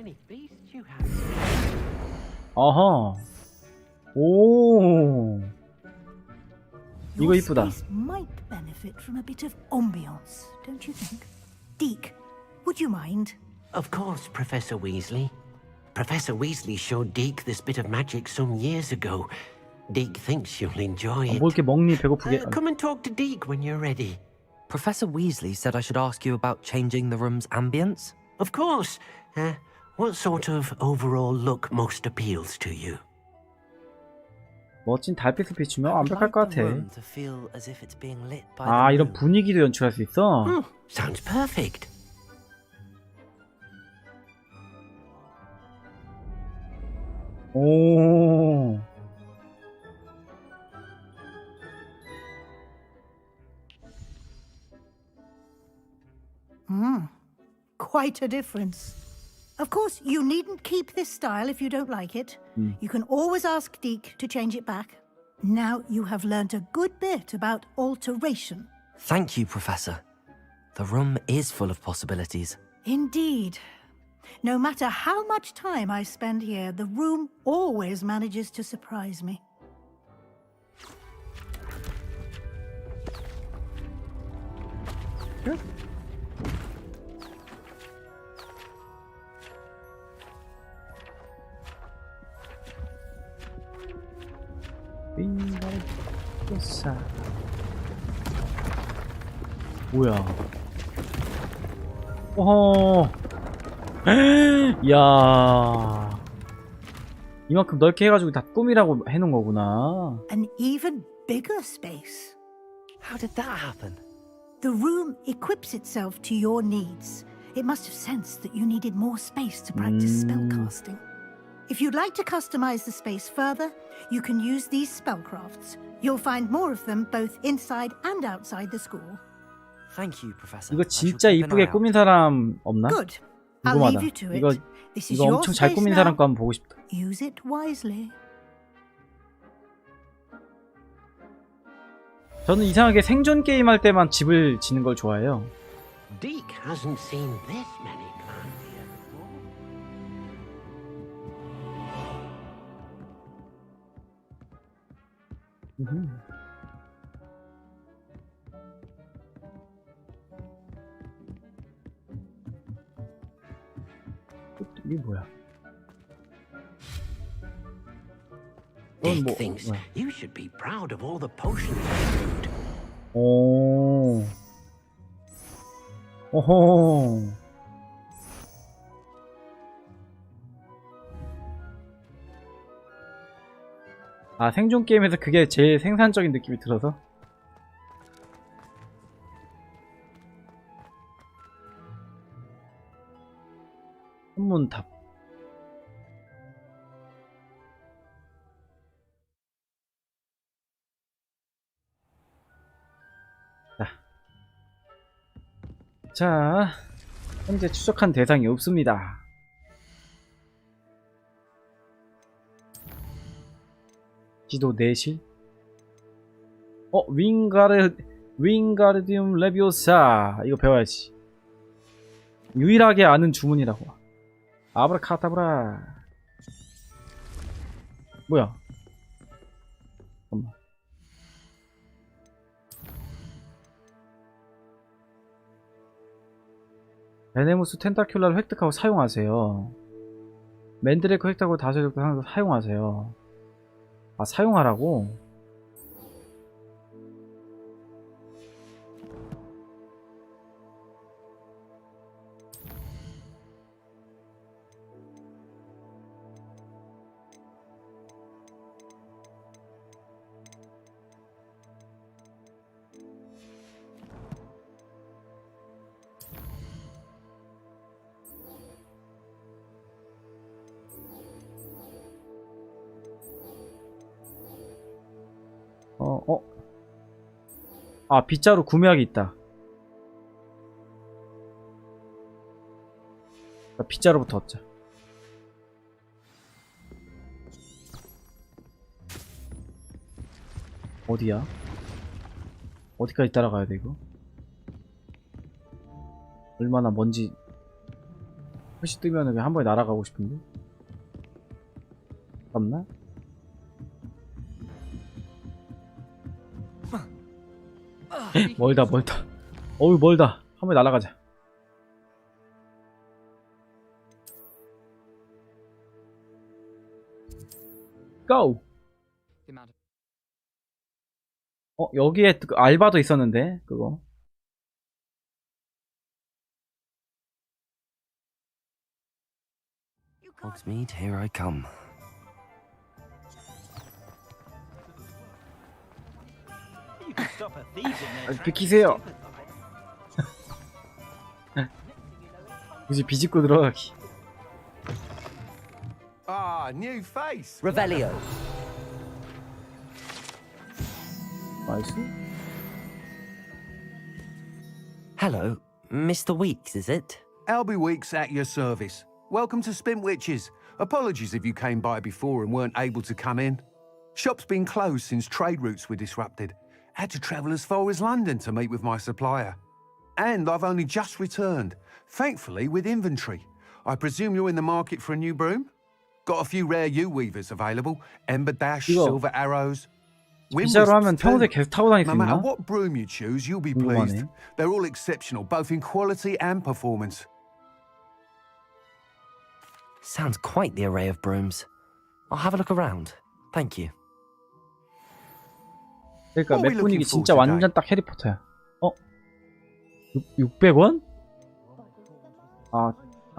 S2: 어허. 오. 이거
S3: Your
S2: 이쁘다.
S3: space might benefit from a bit of ambiance, don't you think? Deke, would you mind?
S9: Of course, Professor Weasley. Professor Weasley showed Deke this bit of magic some years ago. Deke thinks you'll enjoy it.
S2: 뭐 이렇게 먹니 배고프게.
S9: Come and talk to Deke when you're ready.
S5: Professor Weasley said I should ask you about changing the room's ambience.
S9: Of course. What sort of overall look most appeals to you?
S2: 멋진 달빛을 비추면 완벽할 것 같아.
S5: room to feel as if it's being lit by
S2: 아,
S5: the
S2: 이런
S5: moon.
S2: 분위기도 연출할 수 있어?
S9: Sounds perfect.
S2: 오.
S3: Quite a difference. Of course, you needn't keep this style if you don't like it. You can always ask Deke to change it back. Now you have learnt a good bit about alteration.
S5: Thank you, Professor. The room is full of possibilities.
S3: Indeed. No matter how much time I spend here, the room always manages to surprise me.
S2: Good. 뭐야? 어허. 이야. 이만큼 넓게 해가지고 다 꾸미라고 해놓은 거구나.
S3: An even bigger space.
S5: How did that happen?
S3: The room equips itself to your needs. It must have sensed that you needed more space to practice spellcasting. If you'd like to customize the space further, you can use these spellcrafts. You'll find more of them both inside and outside the school.
S5: Thank you, Professor.
S2: 이거 진짜 이쁘게 꾸민 사람 없나?
S3: Good. I'll leave
S2: 궁금하다.
S3: you to it.
S2: 이거
S3: This is
S2: 이거
S3: your
S2: 엄청 잘
S3: space
S2: 꾸민
S3: now.
S2: 사람 거 한번 보고 싶다.
S3: Use it wisely.
S2: 저는 이상하게 생존 게임 할 때만 집을 지는 걸 좋아해요.
S9: Deke hasn't seen this many plants here before.
S2: 이게 뭐야?
S9: Deke thinks you should be proud of all the potions you brewed.
S2: 오. 오호. 아, 생존 게임에서 그게 제일 생산적인 느낌이 들어서. 천문탑. 자, 현재 추적한 대상이 없습니다. 지도 내실? 윙가르디움 레비오사. 이거 배워야지. 유일하게 아는 주문이라고. 아브라카타브라. 뭐야? 잠깐만. 베네무스 텐타큘라를 획득하고 사용하세요. 맨드레이크 획득하고 다수적도 사용하세요. 아, 사용하라고? 아, 빗자루 구매하기 있다. 빗자루부터 얻자. 어디야? 어디까지 따라가야 돼, 이거? 얼마나 먼지 표시 뜨면은 그냥 한 번에 날아가고 싶은데? 없나? 멀다. 어우, 멀다. 한 번에 날아가자. 고! 여기에 알바도 있었는데, 그거.
S5: Hogsmeade, here I come.
S8: You can stop a thief in their tracks.
S2: 비키세요. 굳이 비집고 들어가기.
S10: Ah, new face.
S5: Revelio.
S2: 나이스.
S5: Hello, Mr. Weeks, is it?
S10: Albie Weeks at your service. Welcome to ㅅtwich's. Apologies if you came by before and weren't able to come in. Shop's been closed since trade routes were disrupted. Had to travel as far as London to meet with my supplier. And I've only just returned, thankfully with inventory. I presume you're in the market for a new broom? Got a few rare U-weavers available. Ember Dash,
S2: 이거
S10: Silver Arrows.
S2: 빗자루 하면 평소에 계속 타고 다닐 수
S10: No matter
S2: 있나?
S10: what broom you choose, you'll be pleased.
S2: 궁금하네.
S10: They're all exceptional, both in quality and performance.
S5: Sounds quite the array of brooms. I'll have a look around. Thank you.
S2: 그러니까
S10: What are we
S2: 맵 분위기
S10: looking for
S2: 진짜
S10: today?
S2: 완전 딱 해리포터야. 600원? 아,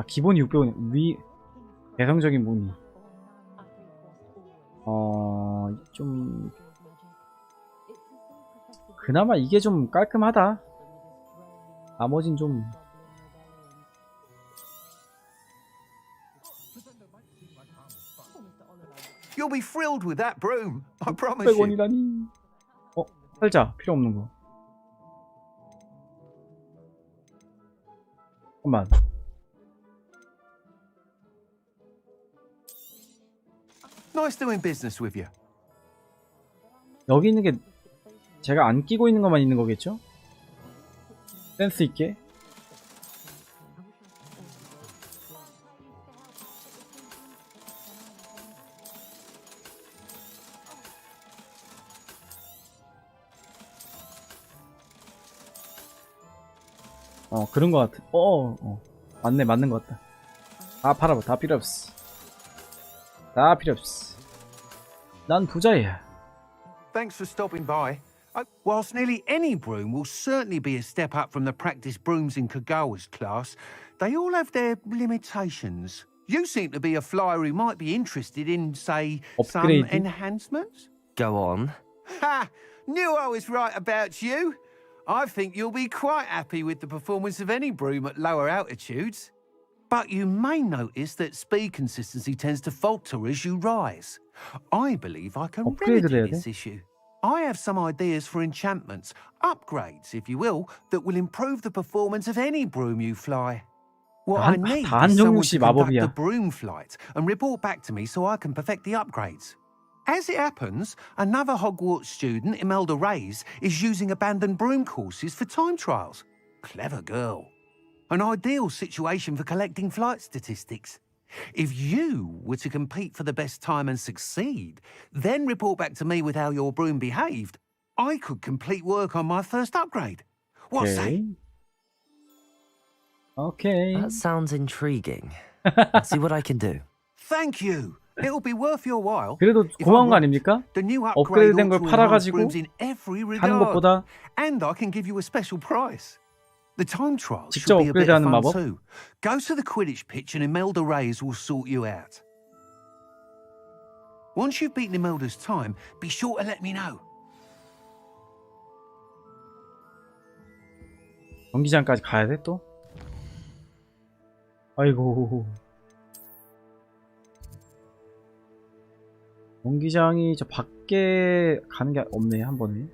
S2: 기본이 600원. 개성적인 무늬. 좀 그나마 이게 좀 깔끔하다. 나머진 좀
S10: You'll be thrilled with that broom, I promise you.
S2: 600원이라니. 살자. 필요 없는 거. 잠깐만.
S10: Nice doing business with you.
S2: 여기 있는 게 제가 안 끼고 있는 것만 있는 거겠죠? 센스 있게. 그런 것 같아. 맞네, 맞는 것 같다. 다 팔아봐. 다 필요 없어. 다 필요 없어. 난 부자야.
S10: Thanks for stopping by. Whilst nearly any broom will certainly be a step up from the practice brooms in Kagawa's class, they all have their limitations. You seem to be a flyer who might be interested in, say, some
S2: Upgrading?
S10: enhancements?
S5: Go on.
S10: Ha! Knew I was right about you. I think you'll be quite happy with the performance of any broom at lower altitudes. But you may notice that speed consistency tends to falter as you rise. I believe I can remedy this issue. I have some ideas for enchantments, upgrades, if you will, that will improve the performance of any broom you fly. What I need is someone to conduct the broom flight and report back to me so I can perfect the upgrades. As it happens, another Hogwarts student, Imelda Reyes, is using abandoned broom courses for time trials. Clever girl. An ideal situation for collecting flight statistics. If you were to compete for the best time and succeed, then report back to me with how your broom behaved, I could complete work on my first upgrade. What say?
S2: Okay.
S5: That sounds intriguing. I'll see what I can do.
S10: Thank you. It'll be worth your while.
S2: 그래도 고마운 거 아닙니까? 업그레이드된 걸 팔아가지고 하는 것보다
S10: And I can give you a special price. The time trial
S2: 직접
S10: should be a bit of
S2: 업그레이드하는
S10: fun
S2: 마법?
S10: too. Go to the Quidditch pitch and Imelda Reyes will sort you out. Once you've beaten Imelda's time, be sure to let me know.
S2: 경기장까지 가야 돼 또? 아이고. 경기장이 저 밖에 가는 게 없네 한 번에.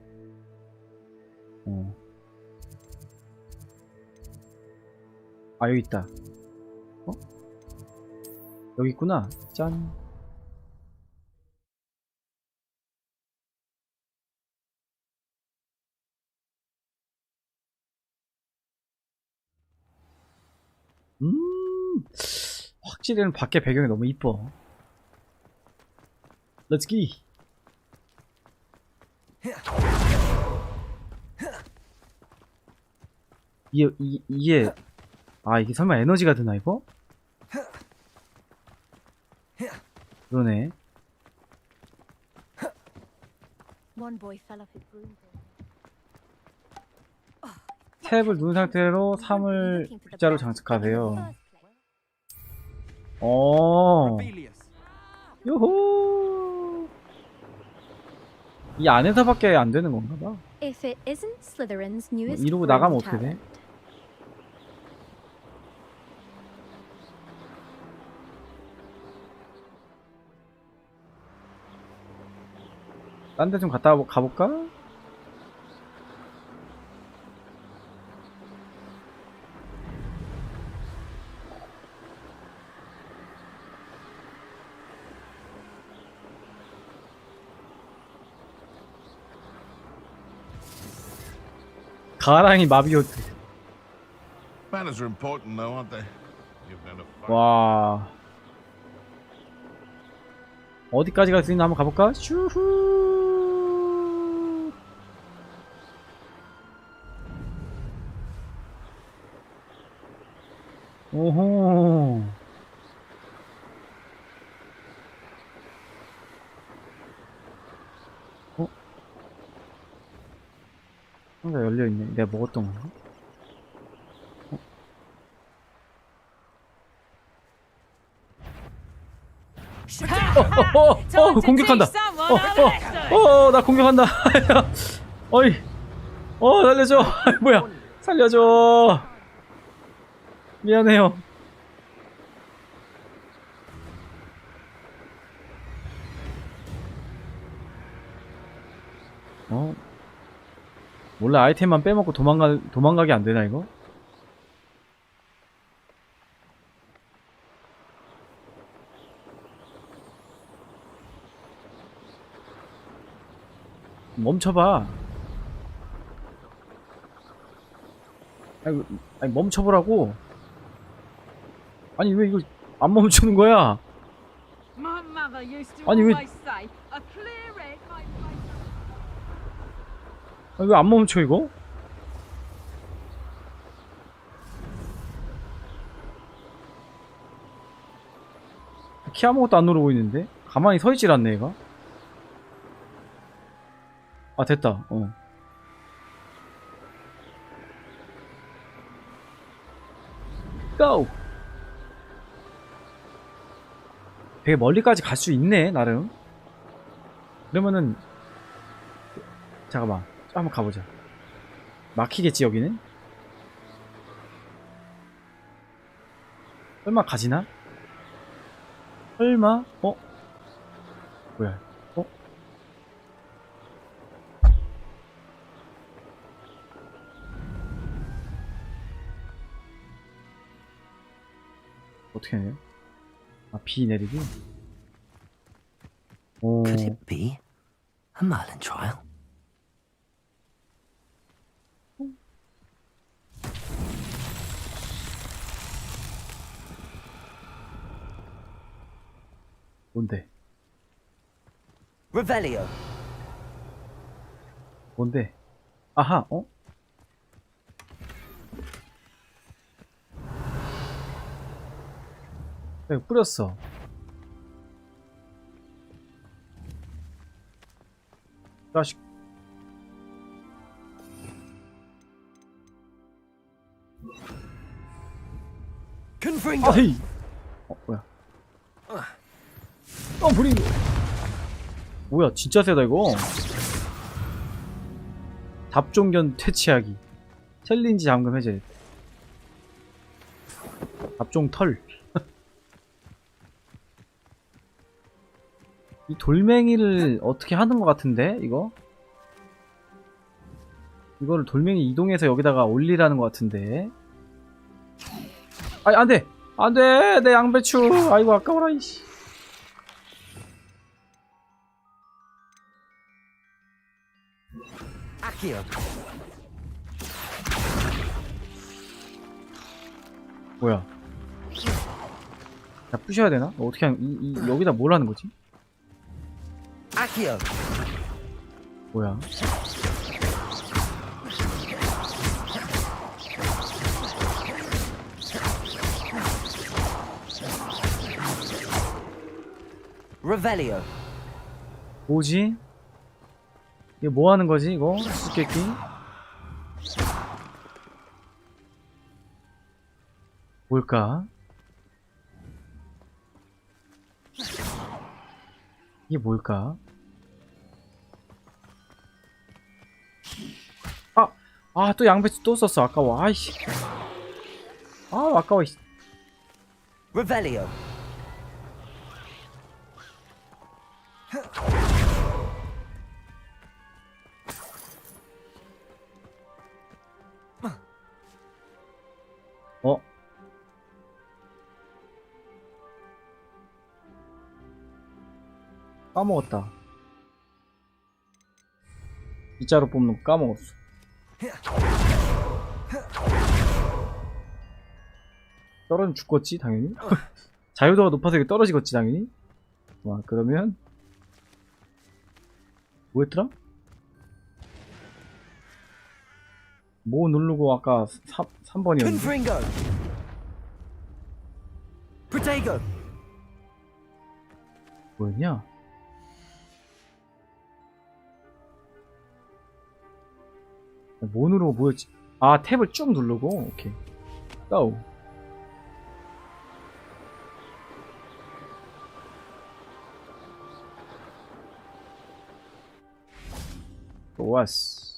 S2: 아 여기 있다. 여기 있구나. 짠. 확실히 밖에 배경이 너무 이뻐. Let's go. 이게 이게 설마 에너지가 드나 이거? 그러네. 탭을 누른 상태로 3을 글자로 장착하세요. 요호. 이 안에서밖에 안 되는 건가 봐. 이러고 나가면 어떻게 돼? 딴 데 좀 갔다 가볼까? 가랑이 마비오트.
S11: Manners are important though, aren't they?
S2: 와. 어디까지 갈 수 있나 한번 가볼까? 슈후. 오호. 상자 열려있네. 내가 먹었던 건가? 공격한다. 나 공격한다. 어이. 살려줘. 뭐야. 살려줘. 미안해요. 원래 아이템만 빼먹고 도망가게 안 되나 이거? 멈춰봐. 아니 멈춰보라고. 아니 왜 이거 안 멈추는 거야? 아니 왜? 왜 안 멈춰 이거? 키 아무것도 안 누르고 있는데? 가만히 서있질 않네 얘가. 아 됐다. 고! 되게 멀리까지 갈 수 있네 나름. 그러면은 잠깐만 한번 가보자. 막히겠지 여기는? 설마 가지나? 설마? 뭐야? 어떻게 해요? 아, 비 내리기? 오.
S5: Could it be a Merlin trial?
S2: 뭔데?
S5: Revelio.
S2: 뭔데? 아하, 내가 뿌렸어. 자식.
S5: Confringo.
S2: 아이. 뭐야? 브링고. 뭐야, 진짜 세다 이거. 답종견 퇴치하기. 챌린지 잠금 해제. 답종 털. 이 돌멩이를 어떻게 하는 것 같은데 이거? 이거를 돌멩이 이동해서 여기다가 올리라는 것 같은데. 아이 안돼! 안돼! 내 양배추! 아이고 아까워라 이씨.
S5: Accio.
S2: 뭐야? 야 부셔야 되나? 어떻게 여기다 뭘 하는 거지?
S5: Accio.
S2: 뭐야?
S5: Revelio.
S2: 뭐지? 이게 뭐 하는 거지 이거? 수수께끼? 뭘까? 이게 뭘까? 또 양배추 또 썼어. 아까워. 아이씨. 아까워.
S5: Revelio.
S2: 까먹었다. 이자로 뽑는 거 까먹었어. 떨어지면 죽겠지 당연히. 자유도가 높아서 이게 떨어지겠지 당연히. 와 그러면 뭐였더라? 뭐 누르고 아까 3번이었는데
S5: Confringo. Protego.
S2: 뭐였냐? 뭐 누르고 뭐였지? 탭을 쭉 누르고 오케이 고. 좋았어.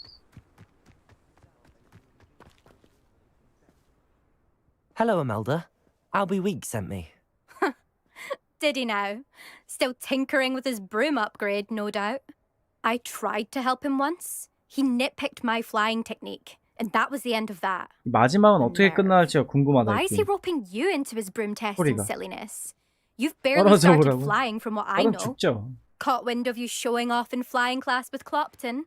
S5: Hello, Imelda. Albie Week sent me.
S12: Did he now? Still tinkering with his broom upgrade, no doubt. I tried to help him once. He nitpicked my flying technique, and that was the end of that.
S2: 마지막은 어떻게 끝날지가 궁금하다.
S12: Why is he roping you into his broom testing
S2: 소리가.
S12: silliness? You've barely started flying from what I know.
S2: 죽죠.
S12: Caught wind of you showing off in flying class with Clopton.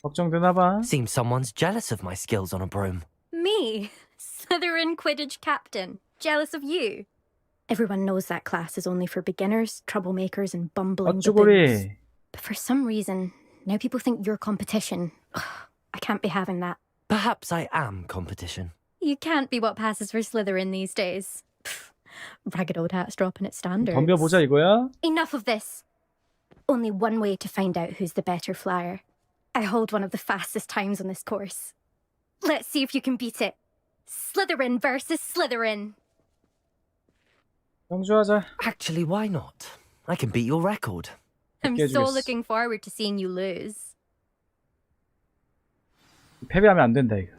S2: 걱정되나봐.
S5: Seems someone's jealous of my skills on a broom.
S12: Me? Slytherin Quidditch captain. Jealous of you? Everyone knows that class is only for beginners, troublemakers, and bumbling baboons. But for some reason, now people think you're competition. I can't be having that.
S5: Perhaps I am competition.
S12: You can't be what passes for Slytherin these days. Ragged old hat's dropping its standards.
S2: 덤벼보자 이거야?
S12: Enough of this. Only one way to find out who's the better flyer. I hold one of the fastest times on this course. Let's see if you can beat it. Slytherin versus Slytherin.
S2: 경주하자.
S5: Actually, why not? I can beat your record.
S12: I'm so looking forward to seeing you lose.
S2: 패배하면 안 된다 이거.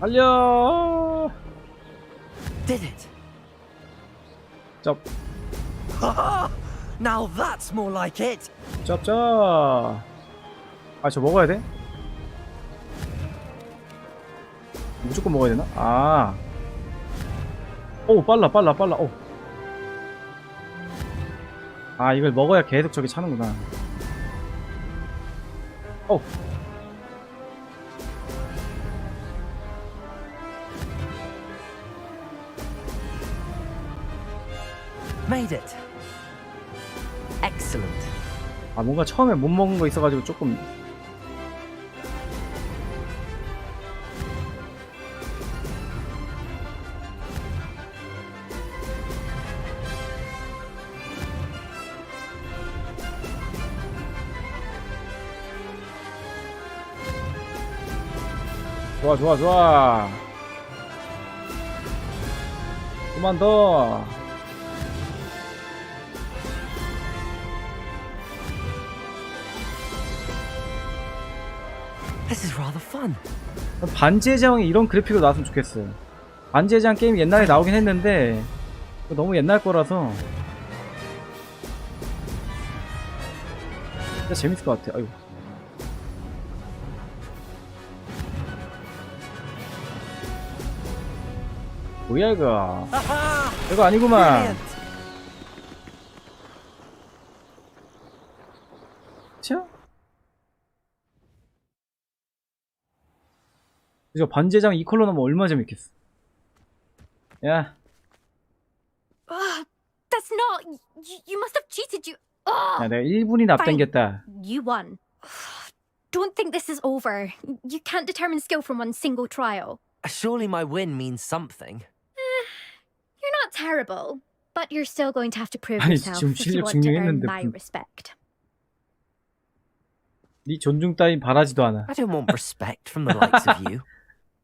S2: 달려.
S5: Did it?
S2: 쩝.
S5: Now that's more like it.
S2: 쩝쩝. 아, 저 먹어야 돼? 무조건 먹어야 되나? 아. 오, 빨라. 오. 아, 이걸 먹어야 계속 저기 차는구나. 오.
S5: Made it. Excellent.
S2: 아, 뭔가 처음에 못 먹은 거 있어가지고 조금. 좋아. 좀만 더.
S5: This is rather fun.
S2: 반지의 제왕이 이런 그래픽으로 나왔으면 좋겠어. 반지의 제왕 게임이 옛날에 나오긴 했는데 너무 옛날 거라서 진짜 재밌을 것 같아. 아이고. 뭐야 이거? 이거 아니구만. 자. 이거 반지의 제왕 이 컬러 나면 얼마나 재밌겠어. 야.
S12: That's not. You must have cheated.
S2: 야, 내가 1분이나 앞당겼다.
S12: You won. Don't think this is over. You can't determine skill from one single trial.
S5: Surely my win means something.
S12: You're not terrible, but you're still going to have to prove
S2: 아니,
S12: yourself
S2: 지금
S12: if you
S2: 실력
S12: want to earn
S2: 증명했는데
S12: my respect.
S2: 네 존중 따윈 바라지도 않아.
S5: I don't want respect from the likes of you.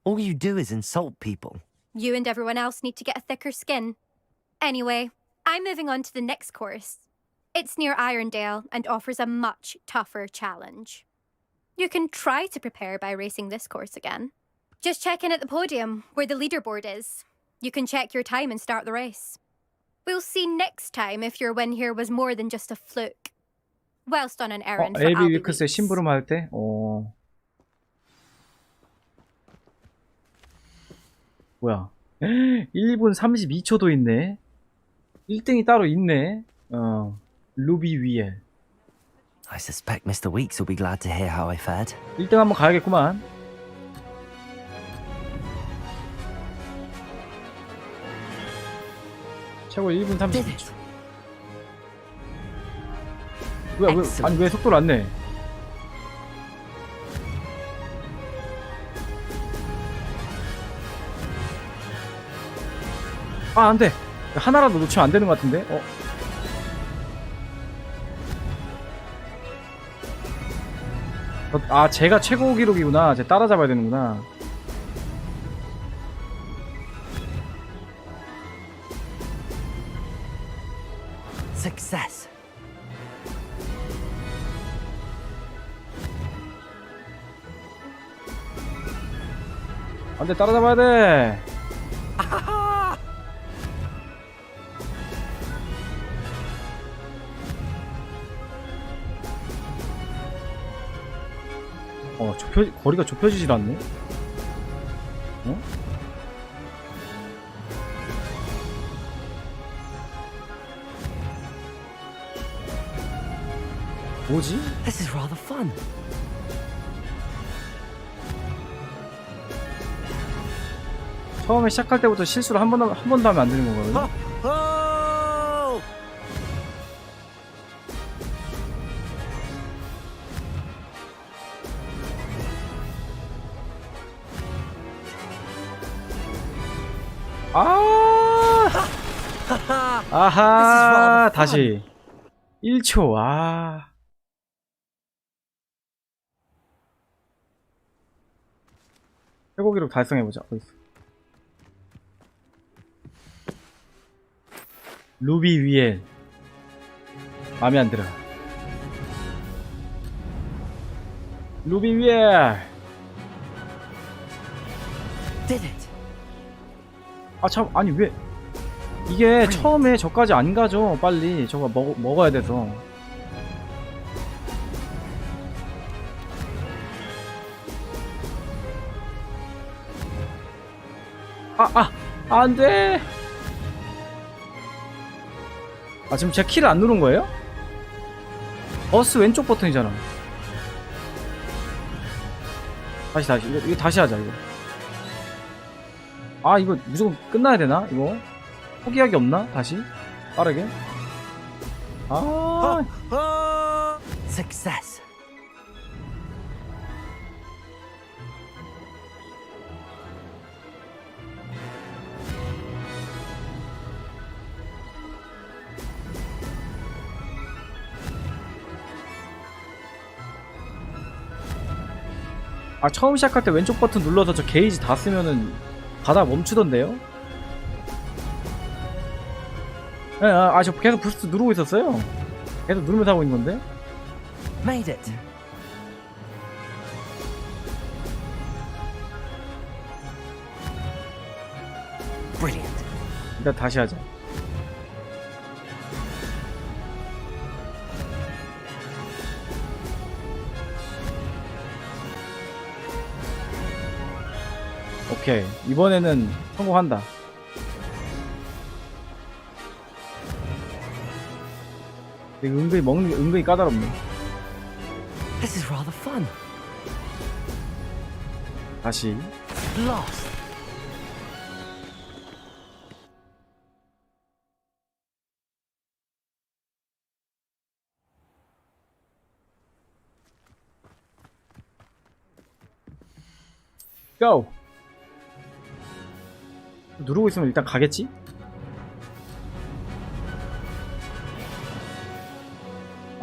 S5: All you do is insult people.
S12: You and everyone else need to get a thicker skin. Anyway, I'm moving on to the next course. It's near Irondale and offers a much tougher challenge. You can try to prepare by racing this course again. Just check in at the podium, where the leaderboard is. You can check your time and start the race. We'll see next time if your win here was more than just a fluke. Whilst on an errand for
S2: AV
S12: Albie
S2: 위크스의
S12: Weeks.
S2: 심부름 할 때? 뭐야? 1분 32초도 있네. 1등이 따로 있네. 루비 위에.
S5: I suspect Mr. Weeks will be glad to hear how I fared.
S2: 1등 한번 가야겠구만. 최고 1분 32초. 아니 왜 속도를 안 내? 아, 안 돼. 하나라도 놓치면 안 되는 것 같은데? 아, 제가 최고 기록이구나. 제가 따라잡아야 되는구나.
S5: Success.
S2: 안 돼, 따라잡아야 돼. 거리가 좁혀지질 않네? 뭐지?
S5: This is rather fun.
S2: 처음에 시작할 때부터 실수를 한 번도 하면 안 되는 거거든요? 아하, 다시 1초. 최고 기록 달성해보자. 어딨어? 루비 위에 맘에 안 들어. 루비 위에. 아 참, 아니 왜 이게 처음에 저까지 안 가죠. 빨리 저거 먹어야 돼서. 안돼. 아 지금 제가 키를 안 누른 거예요? 버스 왼쪽 버튼이잖아. 다시 이거 다시 하자. 이거 이거 무조건 끝나야 되나? 이거 포기하기 없나? 다시 빠르게.
S5: Success.
S2: 처음 시작할 때 왼쪽 버튼 눌러서 저 게이지 다 쓰면은 가다가 멈추던데요? 저 계속 부스트 누르고 있었어요. 계속 누르면서 하고 있는 건데?
S5: Made it. Brilliant.
S2: 일단 다시 하자. 오케이, 이번에는 성공한다. 이거 은근히 먹는 게 은근히 까다롭네.
S5: This is rather fun.
S2: 다시.
S5: Lost.
S2: Go. 누르고 있으면 일단 가겠지?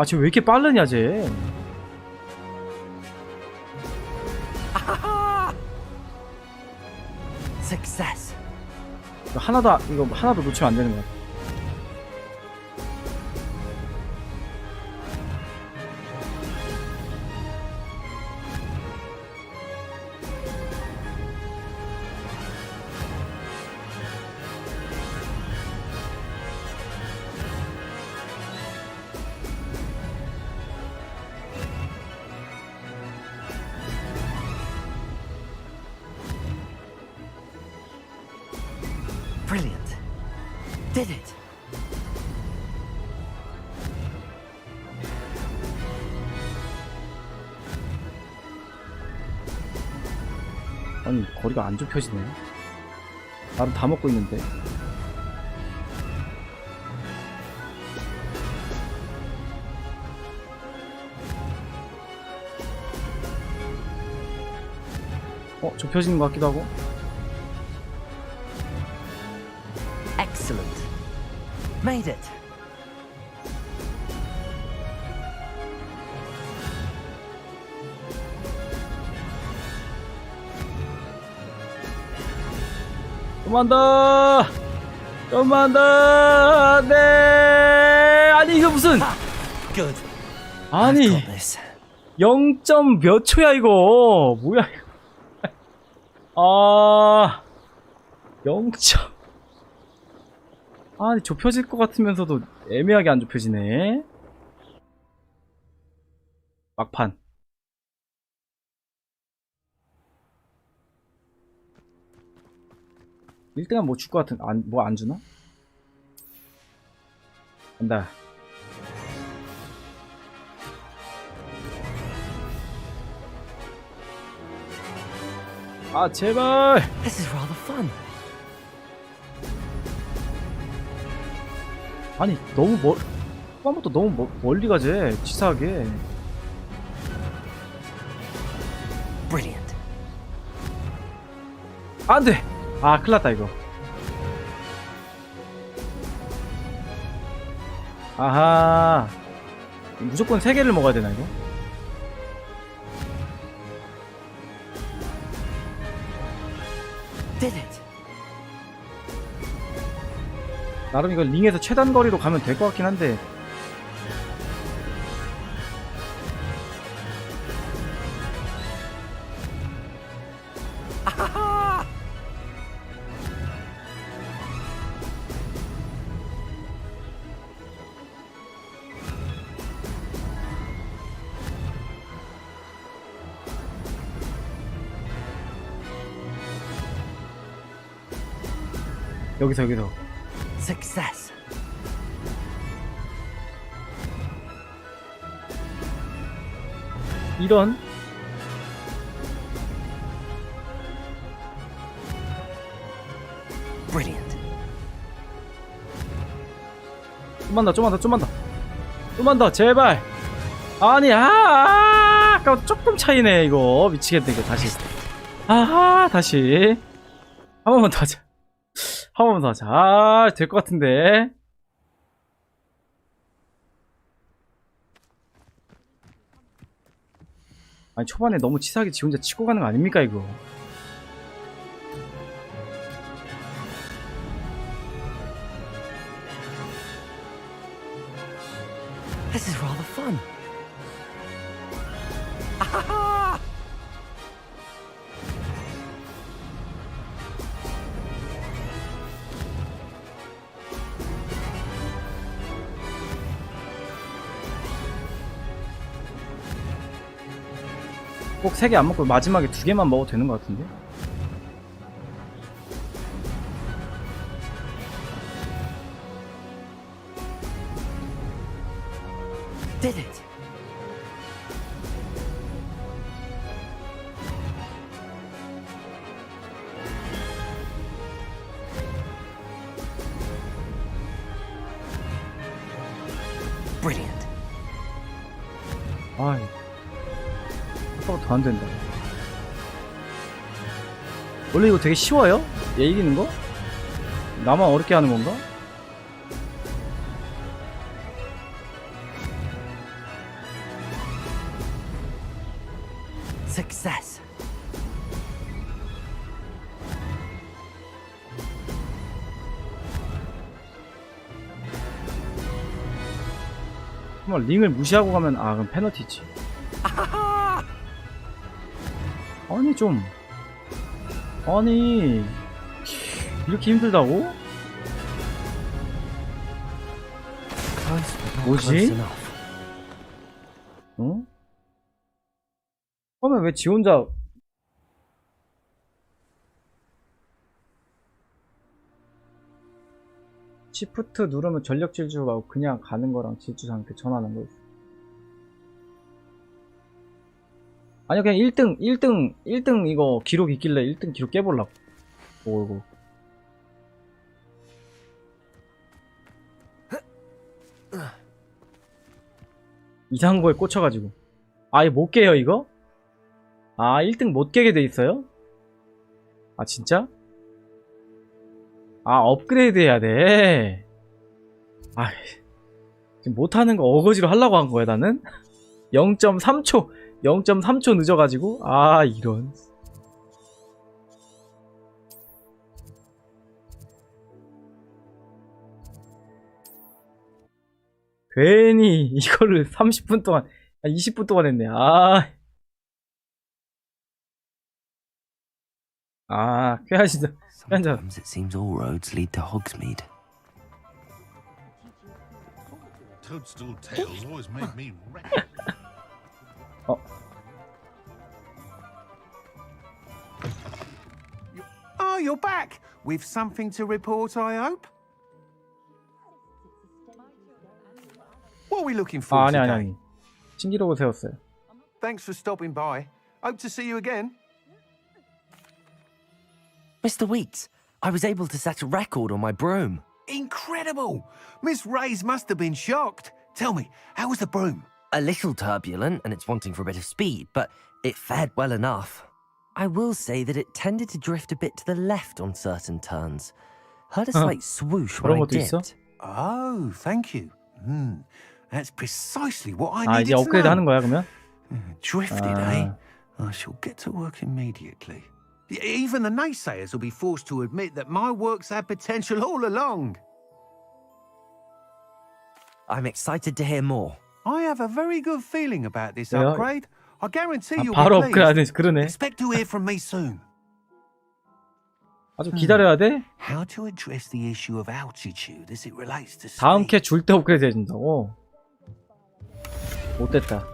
S2: 쟤 왜 이렇게 빠르냐 쟤.
S5: Success.
S2: 이거 하나도 놓치면 안 되는 것 같아.
S5: Brilliant. Did it.
S2: 아니 거리가 안 좁혀지네. 나름 다 먹고 있는데. 좁혀지는 것 같기도 하고.
S5: Excellent. Made it.
S2: 좀만 더. 네. 아니 이거 무슨?
S5: Good.
S2: 아니 0점 몇 초야 이거? 뭐야 이거? 0점. 아니 좁혀질 것 같으면서도 애매하게 안 좁혀지네. 막판. (1등은) 뭐 줄 것 같은. 뭐 안 주나? 간다. 제발.
S5: This is rather fun.
S2: 아니 너무 초반부터 너무 멀리 가지. 치사하게.
S5: Brilliant.
S2: 안돼. 큰일났다 이거. 아하. 무조건 3개를 먹어야 되나 이거?
S5: Did it.
S2: 나름 이거 링에서 최단 거리로 가면 될 것 같긴 한데. 여기서.
S5: Success.
S2: 이런.
S5: Brilliant. 좀만 더,
S2: 제발. 아니, 아까 조금 차이네, 이거. 미치겠네, 이거 다시. 다시. 한 번만 더 하자. 될 것 같은데. 아니, 초반에 너무 치사하게 지 혼자 치고 가는 거 아닙니까, 이거?
S5: This is rather fun.
S2: 꼭 3개 안 먹고 마지막에 2개만 먹어도 되는 것 같은데?
S5: Did it. Brilliant.
S2: 아이, 아까부터 안 된다. 원래 이거 되게 쉬워요? 얘 이기는 거? 나만 어렵게 하는 건가?
S5: Success.
S2: 정말 링을 무시하고 가면 그럼 페널티지. 아니 이렇게 힘들다고? 뭐지? 어? 처음에 왜 지 혼자 시프트 누르면 전력 질주 하고 그냥 가는 거랑 질주 상태 전환하는 거 있어. 아니요, 그냥 1등 이거 기록 있길래 1등 기록 깨보려고. 오고. 이상한 거에 꽂혀가지고. 아예 못 깨요, 이거? 1등 못 깨게 돼 있어요? 진짜? 업그레이드 해야 돼. 지금 못하는 거 어거지로 하려고 한 거야, 나는? 0.3초 늦어가지고. 이런. 괜히 이거를 30분 동안, 20분 동안 했네. 쾌하시다.
S5: Sometimes it seems all roads lead to Hogsmeade.
S11: Toadstool tales always made me
S10: Oh, you're back! With something to report, I hope? What are we looking for today?
S2: 아니. 신기록을 세웠어요.
S10: Thanks for stopping by. Hope to see you again.
S5: Mr. Weeks, I was able to set a record on my broom.
S10: Incredible! Miss Ray's must have been shocked. Tell me, how was the broom?
S5: A little turbulent and it's wanting for a bit of speed, but it fared well enough. I will say that it tended to drift a bit to the left on certain turns. Heard a slight swoosh when I dipped.
S10: Oh, thank you. That's precisely what I needed
S2: 이제 업그레이드
S10: to know.
S2: 하는 거야, 그러면?
S10: Drifted, eh? I shall get to work immediately. Even the naysayers will be forced to admit that my work's had potential all along.
S5: I'm excited to hear more.
S10: I have a very good feeling about this
S2: Yeah.
S10: upgrade. I guarantee you'll
S2: 바로
S10: be pleased.
S2: 업그레이드 그러네.
S10: Expect to hear from me soon.
S2: 아주 기다려야 돼.
S10: How to address the issue of altitude as it relates to
S2: 다음
S10: speed.
S2: 캐 줄 때 업그레이드 해준다고. 못됐다.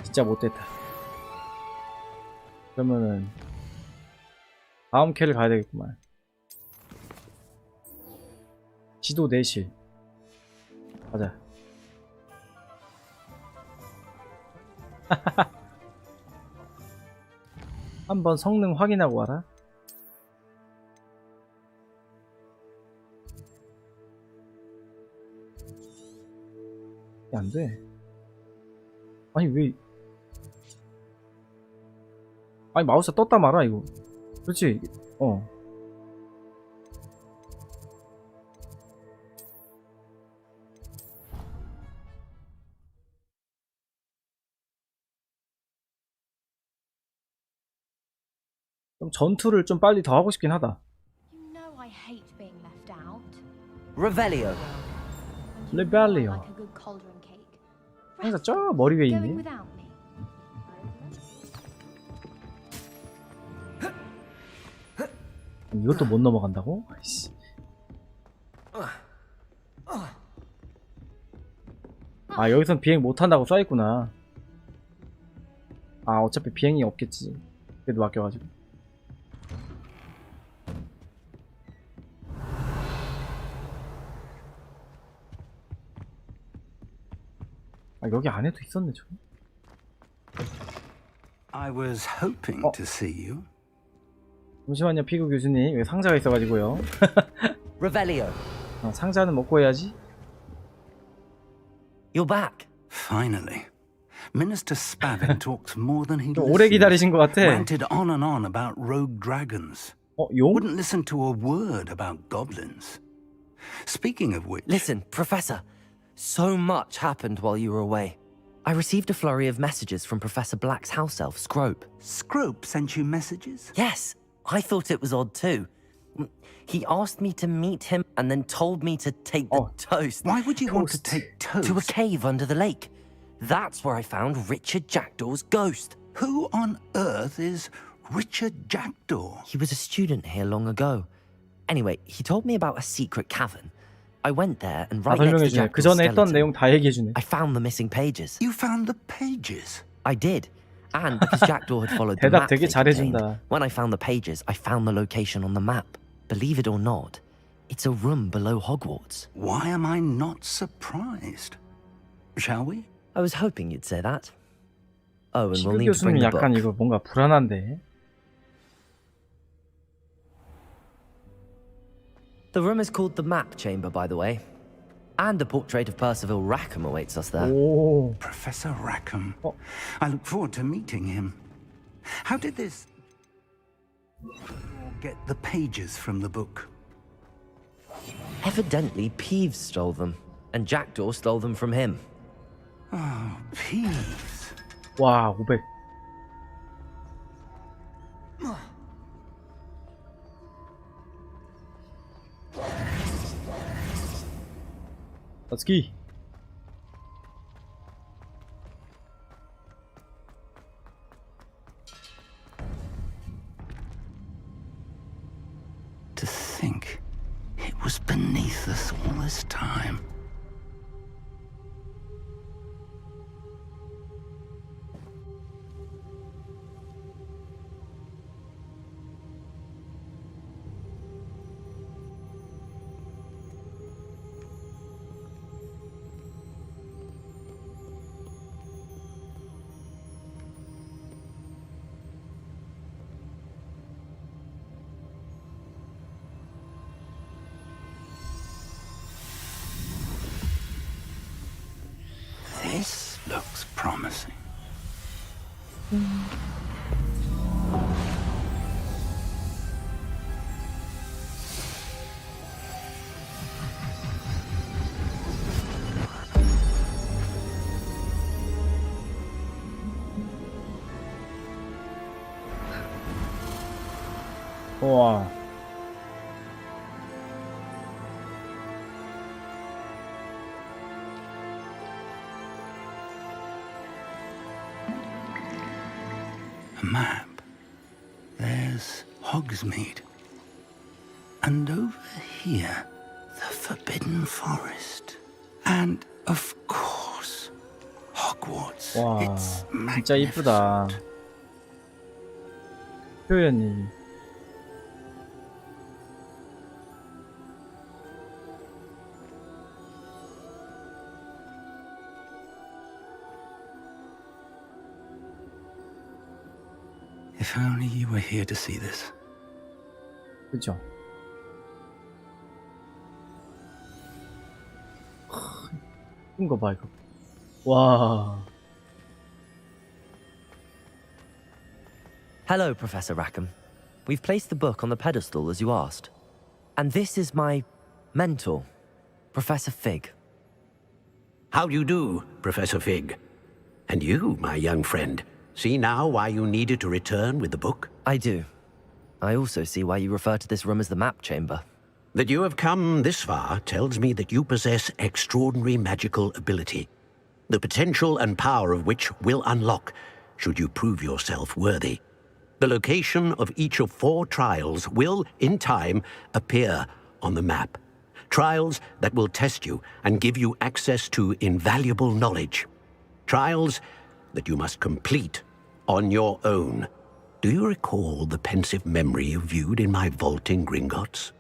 S2: 진짜 못됐다. 그러면은 다음 캐를 가야 되겠구만. 지도 내실. 가자. 한번 성능 확인하고 와라. 안 돼. 아니 왜? 아니 마우스 떴다 말아 이거. 그렇지. 좀 전투를 좀 빨리 더 하고 싶긴 하다.
S7: You know I hate being left out.
S5: Revelio.
S7: And you
S2: Revelio.
S7: like a good cauldron cake.
S2: 항상 저 머리 위에
S7: Going
S2: 있네.
S7: without me.
S2: 이것도 못 넘어간다고? 아이씨. 아 여기선 비행 못한다고 써있구나. 아 어차피 비행이 없겠지. 그래도 맡겨가지고. 아 여기 안에도 있었네 저기.
S8: I was hoping to see you.
S2: 잠시만요 피구 교수님. 여기 상자가 있어가지고요.
S5: Revelio.
S2: 상자는 먹고 해야지.
S5: You're back.
S8: Finally. Minister Spavin talked more than he
S2: 좀 오래 기다리신 것 같아.
S8: ranted on and on about rogue dragons.
S2: 용?
S8: Wouldn't listen to a word about goblins. Speaking of which...
S5: Listen, Professor. So much happened while you were away. I received a flurry of messages from Professor Black's house elf, Scrope.
S8: Scrope sent you messages?
S5: Yes, I thought it was odd too. He asked me to meet him and then told me to take the toast.
S8: Why would you want to take toast?
S5: To a cave under the lake. That's where I found Richard Jackdaw's ghost.
S8: Who on earth is Richard Jackdaw?
S5: He was a student here long ago. Anyway, he told me about a secret cavern. I went there and right next to
S2: 설명해주네. 그
S5: Jackdaw's
S2: 전에 했던
S5: skeleton,
S2: 내용 다 얘기해주네.
S5: I found the missing pages.
S8: You found the pages?
S5: I did. And because Jackdaw had followed the
S2: 대답
S5: map
S2: 되게
S5: they contained,
S2: 잘해준다.
S5: when I found the pages, I found the location on the map. Believe it or not, it's a room below Hogwarts.
S8: Why am I not surprised? Shall we?
S5: I was hoping you'd say that. Oh, and we'll
S2: 피구
S5: need to bring
S2: 교수님
S5: the
S2: 약간
S5: book.
S2: 이거 뭔가 불안한데.
S5: The room is called the Map Chamber, by the way. And a portrait of Percival Rackham awaits us there.
S2: 오.
S8: Professor Rackham. I look forward to meeting him. How did this... get the pages from the book?
S5: Evidently, Peeves stole them, and Jackdaw stole them from him.
S8: Oh, Peeves.
S2: 와 500. Let's go.
S8: To think it was beneath us all this time. This looks promising.
S2: 와.
S8: A map. There's Hogsmeade. And over here, the Forbidden Forest. And, of course, Hogwarts.
S2: 와,
S8: It's
S2: 진짜 이쁘다. 표현이.
S8: If only you were here to see this.
S2: 그죠? 이쁜 거 봐, 이거. 와.
S5: Hello, Professor Rackham. We've placed the book on the pedestal as you asked. And this is my mentor, Professor Fig.
S9: How do you do, Professor Fig? And you, my young friend, see now why you needed to return with the book?
S5: I do. I also see why you refer to this room as the map chamber.
S9: That you have come this far tells me that you possess extraordinary magical ability, the potential and power of which will unlock should you prove yourself worthy. The location of each of 4 trials will, in time, appear on the map. Trials that will test you and give you access to invaluable knowledge. Trials that you must complete on your own. Do you recall the pensive memory you viewed in my vault in Gringotts?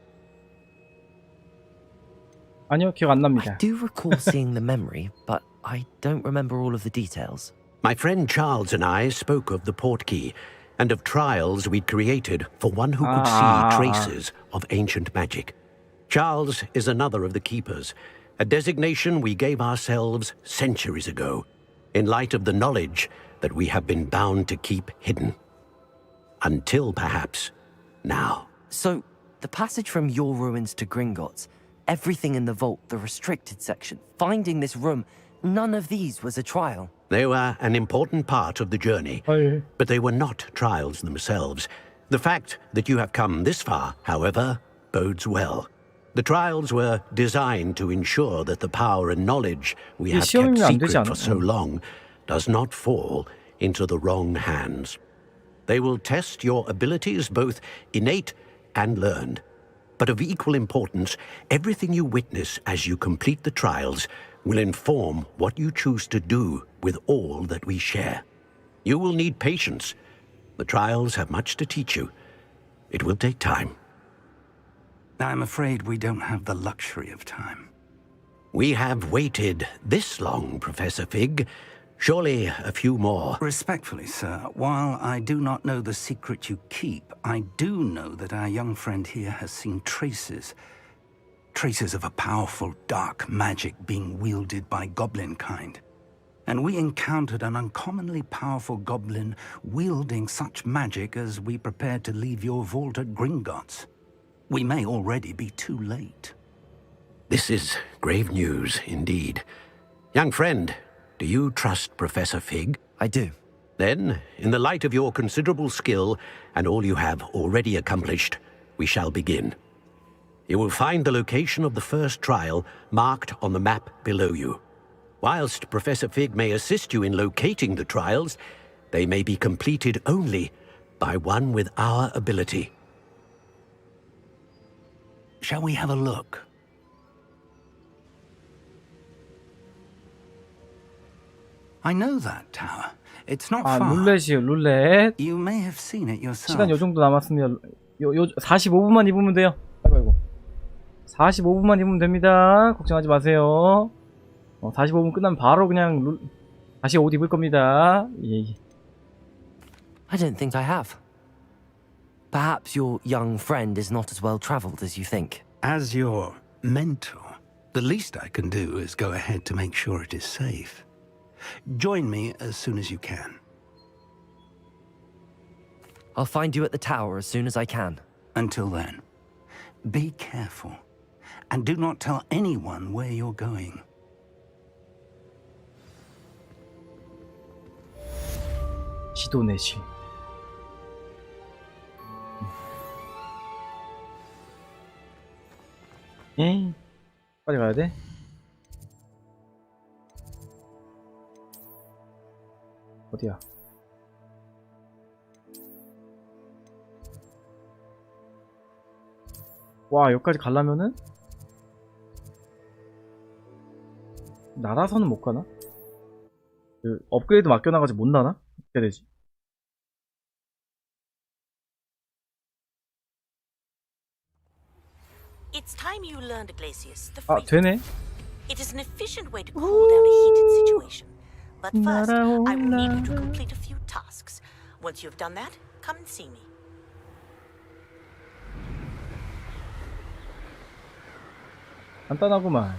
S2: 아니요, 기억 안 납니다.
S5: I do recall seeing the memory, but I don't remember all of the details.
S9: My friend Charles and I spoke of the portkey and of trials we'd created for one who could see traces of ancient magic. Charles is another of the keepers, a designation we gave ourselves centuries ago, in light of the knowledge that we have been bound to keep hidden. Until perhaps now.
S5: So, the passage from your ruins to Gringotts, everything in the vault, the restricted section, finding this room, none of these was a trial.
S9: They were an important part of the journey, but they were not trials themselves. The fact that you have come this far, however, bodes well. The trials were designed to ensure that the power and knowledge we have kept secret for so long does not fall into the wrong hands. They will test your abilities, both innate and learned. But of equal importance, everything you witness as you complete the trials will inform what you choose to do with all that we share. You will need patience. The trials have much to teach you. It will take time.
S8: I'm afraid we don't have the luxury of time.
S9: We have waited this long, Professor Fig. Surely a few more.
S8: Respectfully, sir, while I do not know the secret you keep, I do know that our young friend here has seen traces of a powerful dark magic being wielded by goblin kind. And we encountered an uncommonly powerful goblin wielding such magic as we prepared to leave your vault at Gringotts. We may already be too late.
S9: This is grave news indeed. Young friend, do you trust Professor Fig?
S5: I do.
S9: Then, in the light of your considerable skill and all you have already accomplished, we shall begin. You will find the location of the first trial marked on the map below you. Whilst Professor Fig may assist you in locating the trials, they may be completed only by one with our ability.
S8: Shall we have a look? I know that tower. It's not far.
S2: 룰렛이요, 룰렛.
S8: You may have seen it yourself.
S2: 시간 요 정도 남았습니다. 요 45분만 입으면 돼요. 아이고. 45분만 입으면 됩니다. 걱정하지 마세요. 45분 끝나면 바로 그냥 다시 옷 입을 겁니다. 예.
S5: I don't think I have. Perhaps your young friend is not as well traveled as you think.
S8: As your mentor, the least I can do is go ahead to make sure it is safe. Join me as soon as you can.
S5: I'll find you at the tower as soon as I can.
S8: Until then, be careful, and do not tell anyone where you're going.
S2: 지도 내실. 에이, 빨리 가야 돼. 어디야? 와, 여기까지 가려면은 날아서는 못 가나? 그 업그레이드 맡겨놔가지고 못 나나? 어떻게 되지?
S13: It's time you learned Glacius, the
S2: 아,
S13: freeze.
S2: 되네.
S13: It is an efficient way to cool down a heated situation. But first, I will need you to complete a few tasks. Once you've done that, come and see me.
S2: 간단하구만.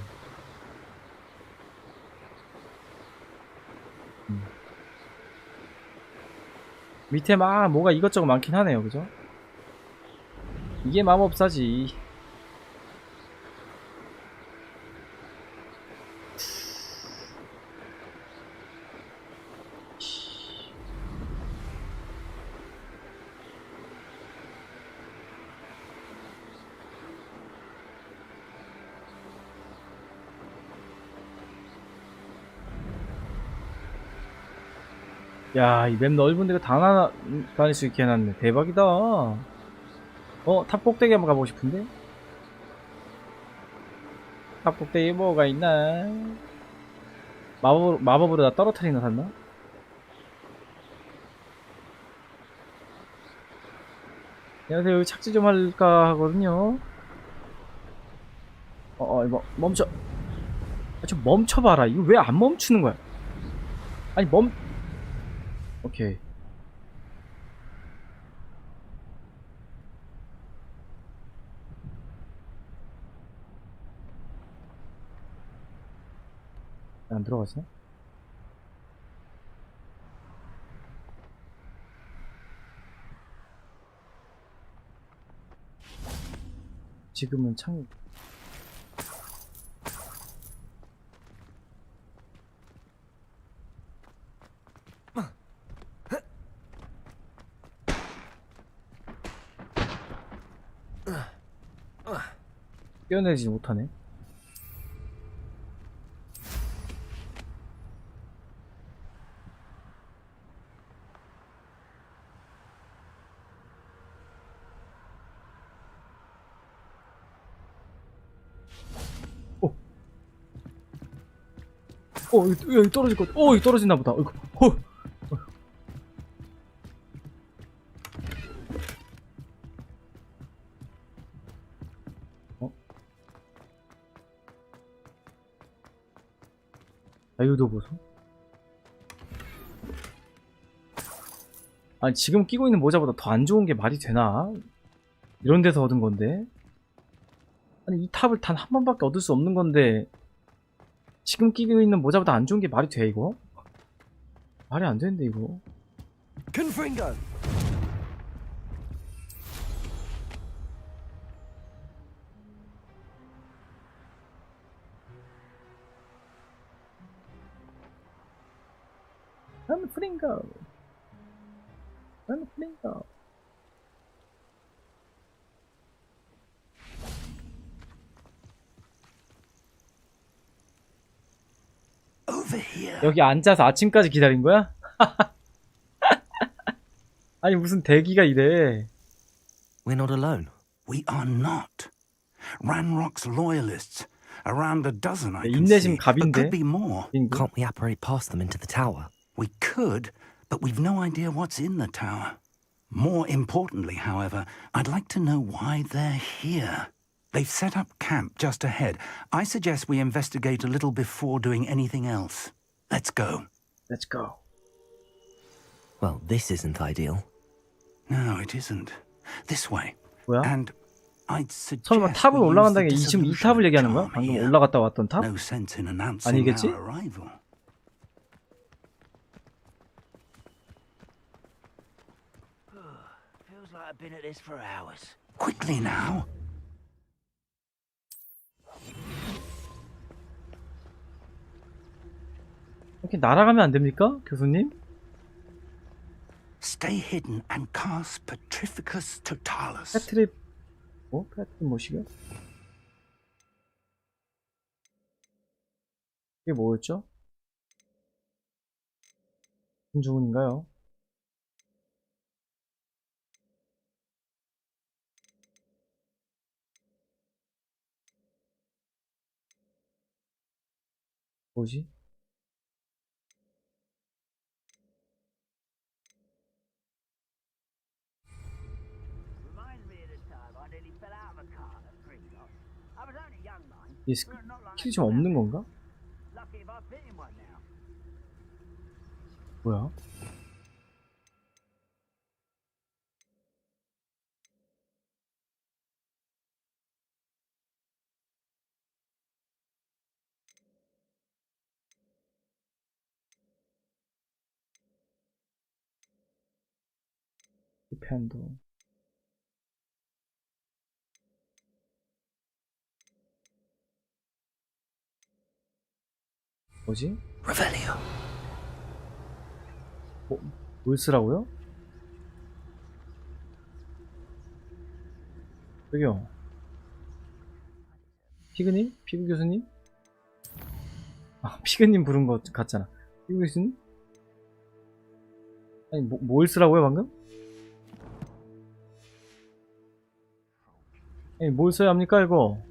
S2: 밑에 막 뭐가 이것저것 많긴 하네요, 그죠? 이게 마법사지. 야, 이 맵 넓은 데가 다 다닐 수 있게 해놨네. 대박이다. 탑 꼭대기 한번 가보고 싶은데? 탑 꼭대기에 뭐가 있나? 마법으로 나 떨어뜨리나 샀나? 안녕하세요. 여기 착지 좀 할까 하거든요. 이거 멈춰. 좀 멈춰봐라. 이거 왜 안 멈추는 거야? 아니, 오케이. 안 들어가지나? 지금은 창 뛰어내지 못하네. 여기 떨어질 것. 여기 떨어진나 보다. 자유도 보소? 아니, 지금 끼고 있는 모자보다 더 안 좋은 게 말이 되나? 이런 데서 얻은 건데. 아니, 이 탑을 단 한 번밖에 얻을 수 없는 건데 지금 끼고 있는 모자보다 안 좋은 게 말이 돼, 이거? 말이 안 되는데, 이거.
S5: Confringo.
S2: Confringo. Confringo. 여기 앉아서 아침까지 기다린 거야? 아니, 무슨 대기가 이래.
S5: We're not alone.
S8: We are not. Ranrock's loyalists. Around a dozen, I can
S2: 인내심
S8: see. But
S2: 갑인데.
S8: could be more.
S5: Can't we apparate past them into the tower?
S8: We could, but we've no idea what's in the tower. More importantly, however, I'd like to know why they're here. They've set up camp just ahead. I suggest we investigate a little before doing anything else. Let's go.
S2: Let's go.
S5: Well, this isn't ideal.
S8: No, it isn't. This way.
S2: 뭐야?
S8: And I'd suggest
S2: 설마 탑을
S8: we use
S2: 올라간다는
S8: the
S2: 게 지금 이
S8: dissolution
S2: 탑을 얘기하는 거야?
S8: charm
S2: 방금
S8: here.
S2: 올라갔다 왔던 탑?
S8: No sense in announcing
S2: 아니겠지?
S8: our arrival.
S9: Feels like I've been at this for hours.
S8: Quickly now.
S2: 이렇게 날아가면 안 됩니까? 교수님?
S8: Stay hidden and cast Petrificus Totalis.
S2: 패트립, 패트립 뭐시게? 이게 뭐였죠? 김주훈인가요? 뭐지? 이 스킬이 좀 없는 건가? 뭐야? 펜도 뭐지?
S5: Revelio.
S2: 뭘 쓰라고요? 저기요. 피그님? 피그 교수님? 아, 피그님 부른 거 같잖아. 피그 교수님? 아니, 뭘 쓰라고요, 방금? 아니, 뭘 써야 합니까, 이거?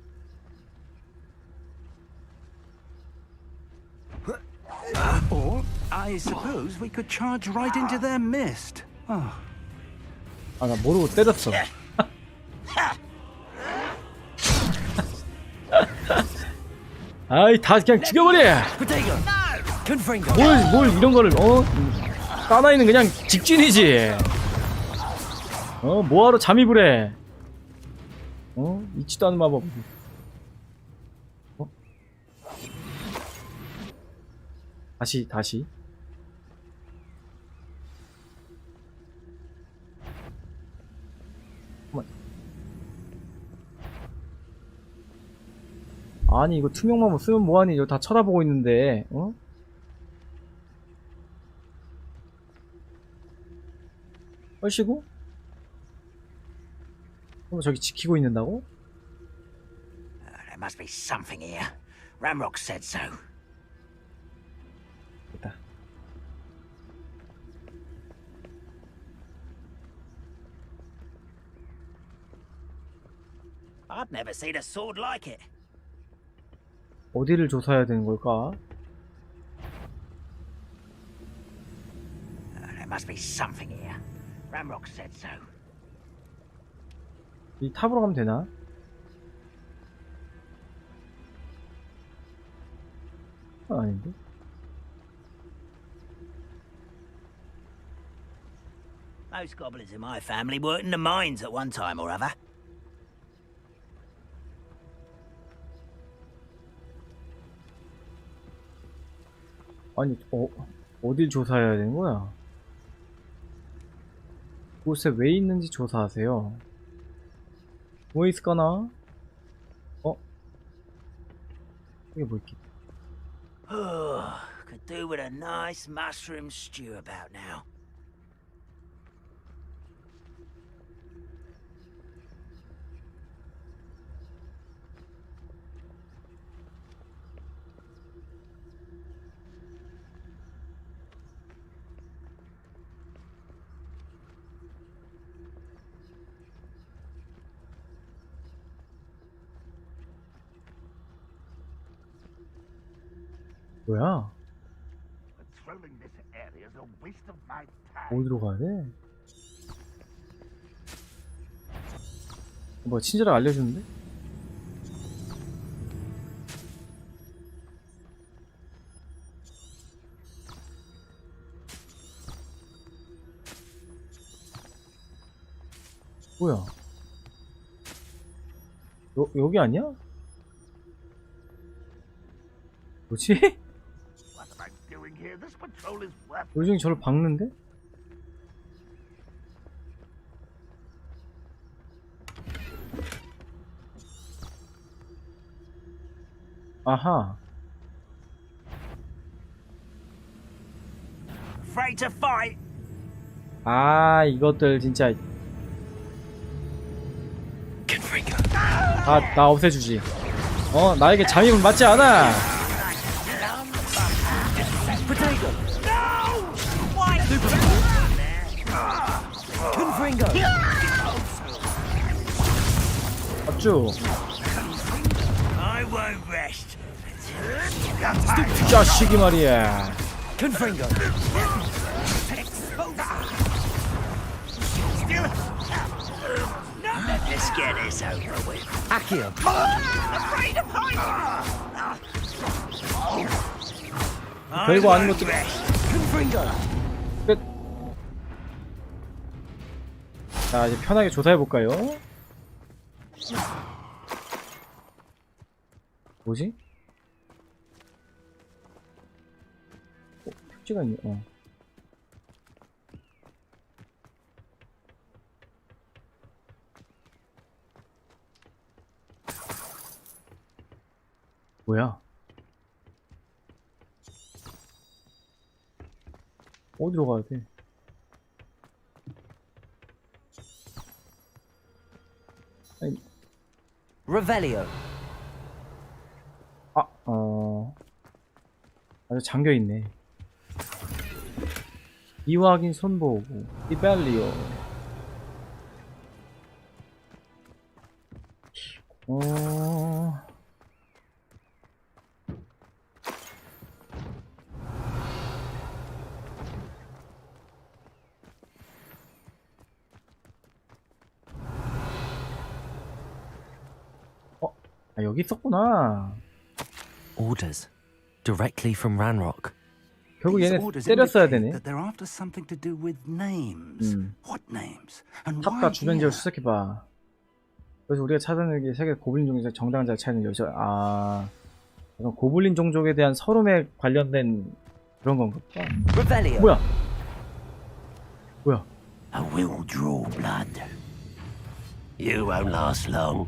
S8: Or, I suppose we could charge right into their mist. Oh.
S2: 아, 나 모르고 때렸어. 아이, 다 그냥 죽여버려! 뭘 이런 거를, 까나이는 그냥 직진이지. 뭐하러 잠입을 해. 잊지도 않은 마법. 다시. 아니, 이거 투명마법 쓰면 뭐하니? 이거 다 쳐다보고 있는데, 얼씨구? 저기 지키고 있는다고?
S9: There must be something here. Ramrock said so.
S2: 됐다.
S9: I've never seen a sword like it.
S2: 어디를 조사해야 되는 걸까?
S9: There must be something here. Ramrock said so.
S2: 이 탑으로 가면 되나? 아닌데?
S9: Most goblins in my family worked in the mines at one time or other.
S2: 아니, 어딜 조사해야 되는 거야? 곳에 왜 있는지 조사하세요. 뭐 있을까나? 이게 뭐 있겠지?
S9: Could do with a nice mushroom stew about now.
S2: 뭐야? 어디로 가야 돼? 뭐 친절하게 알려주는데? 뭐야? 여기 아니야? 뭐지? 요정이 저를 박는데? 아하.
S9: Afraid to fight.
S2: 아, 이것들 진짜. 나 없애주지. 나에게 잠입은 맞지 않아. 맞죠? 이 자식이 말이야. 별거 아닌 것들. 끝. 자, 이제 편하게 조사해볼까요? 뭐지? 표지가 있네. 뭐야? 어디로 가야 돼? 아니.
S5: Revelio.
S2: 아주 잠겨있네. 이확인 손보고 리벨리오. 아, 여기 있었구나.
S5: Orders directly from Ranrock.
S2: 결국 얘네 때렸어야 되네. 탑과 주변 지역을 수색해봐. 그래서 우리가 찾아내기 세계 고블린 종족의 정당자를 찾는 여자. 이건 고블린 종족에 대한 서름에 관련된 그런 건가 봐. 뭐야? 뭐야?
S9: I will draw blood. You won't last long.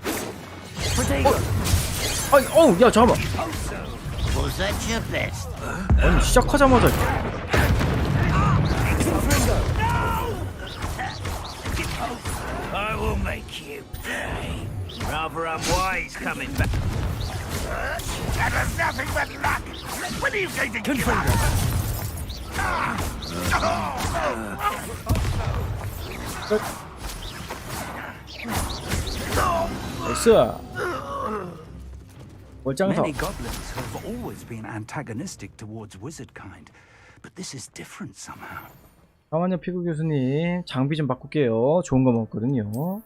S2: 아니, 야, 잠깐만.
S9: Was that your best?
S2: 아니, 시작하자마자.
S14: I will make you pay. Rather unwise coming back. That was nothing but luck. When are you going to give up?
S8: Many goblins have always been antagonistic towards wizard kind, but this is different somehow.
S2: 잠깐만요, 피구 교수님. 장비 좀 바꿀게요. 좋은 거 먹었거든요.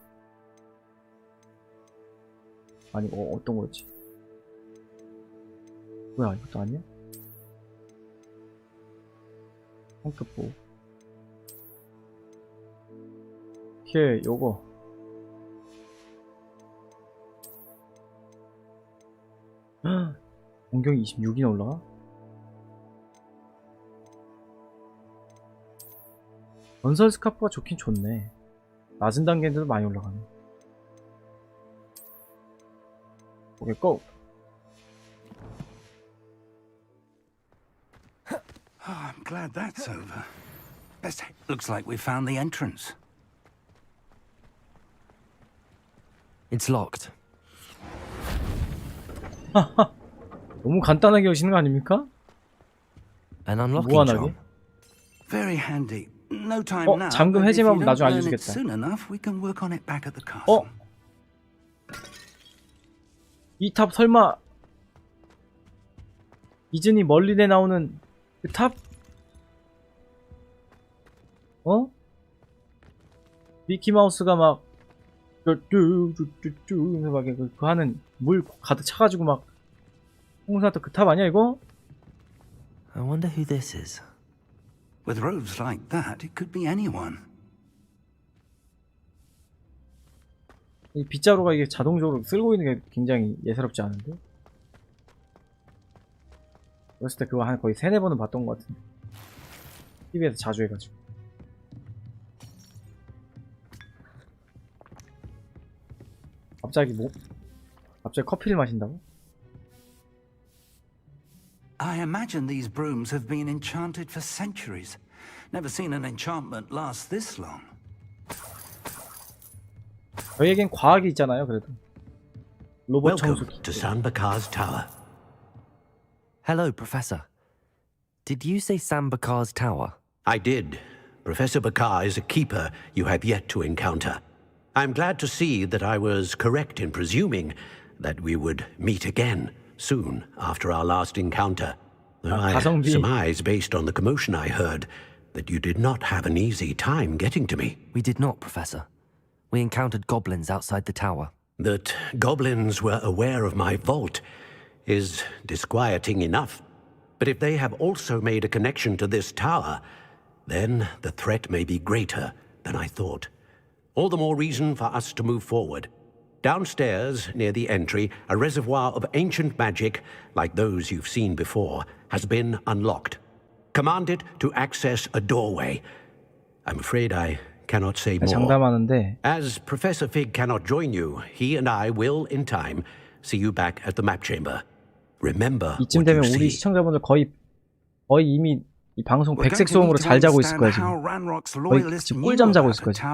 S2: 아니, 어떤 거였지? 뭐야, 이것도 아니야? 성급보. 오케이, 요거. 공격이 26이나 올라가? 건설 스카프가 좋긴 좋네. 낮은 단계인데도 많이 올라가네. 오케이, 고!
S8: I'm glad that's over. Looks like we found the entrance.
S5: It's locked.
S2: 너무 간단하게 여시는 거 아닙니까?
S5: An unlocking job.
S8: Very handy. No time now.
S2: 잠금 해제만 나중에 알려주겠다.
S8: Soon enough, we can work on it back at the castle.
S2: 이 탑 설마 이즈니 멀리내 나오는 그 탑? 미키마우스가 막 쭈쭈쭈쭈쭈 막 그 하는 물 가득 차가지고 막 홍사도 그 탑 아니야 이거?
S5: I wonder who this is.
S8: With robes like that, it could be anyone.
S2: 이 빗자루가 이게 자동적으로 쓸고 있는 게 굉장히 예사롭지 않은데? 어렸을 때 그거 한 거의 3-4번은 봤던 것 같은데. TV에서 자주 해가지고. 갑자기 커피를 마신다고?
S8: I imagine these brooms have been enchanted for centuries. Never seen an enchantment last this long.
S2: 저희에겐 과학이 있잖아요, 그래도. 로봇 청소기.
S9: To San Bakar's tower.
S5: Hello, Professor. Did you say Sam Bakar's tower?
S9: I did. Professor Bakar is a keeper you have yet to encounter. I'm glad to see that I was correct in presuming that we would meet again soon after our last encounter. Though I surmise, based on the commotion I heard, that you did not have an easy time getting to me.
S5: We did not, Professor. We encountered goblins outside the tower.
S9: That goblins were aware of my vault is disquieting enough. But if they have also made a connection to this tower, then the threat may be greater than I thought. All the more reason for us to move forward. Downstairs, near the entry, a reservoir of ancient magic, like those you've seen before, has been unlocked. Command it to access a doorway. I'm afraid I cannot say more.
S2: 장담하는데.
S9: As Professor Fig cannot join you, he and I will, in time, see you back at the map chamber. Remember
S2: 이쯤 되면 우리 시청자분들 거의 이미 이 방송 백색 소음으로 잘 자고 있을 거야 지금. 거의 지금 꿀잠 자고 있을 거야 지금.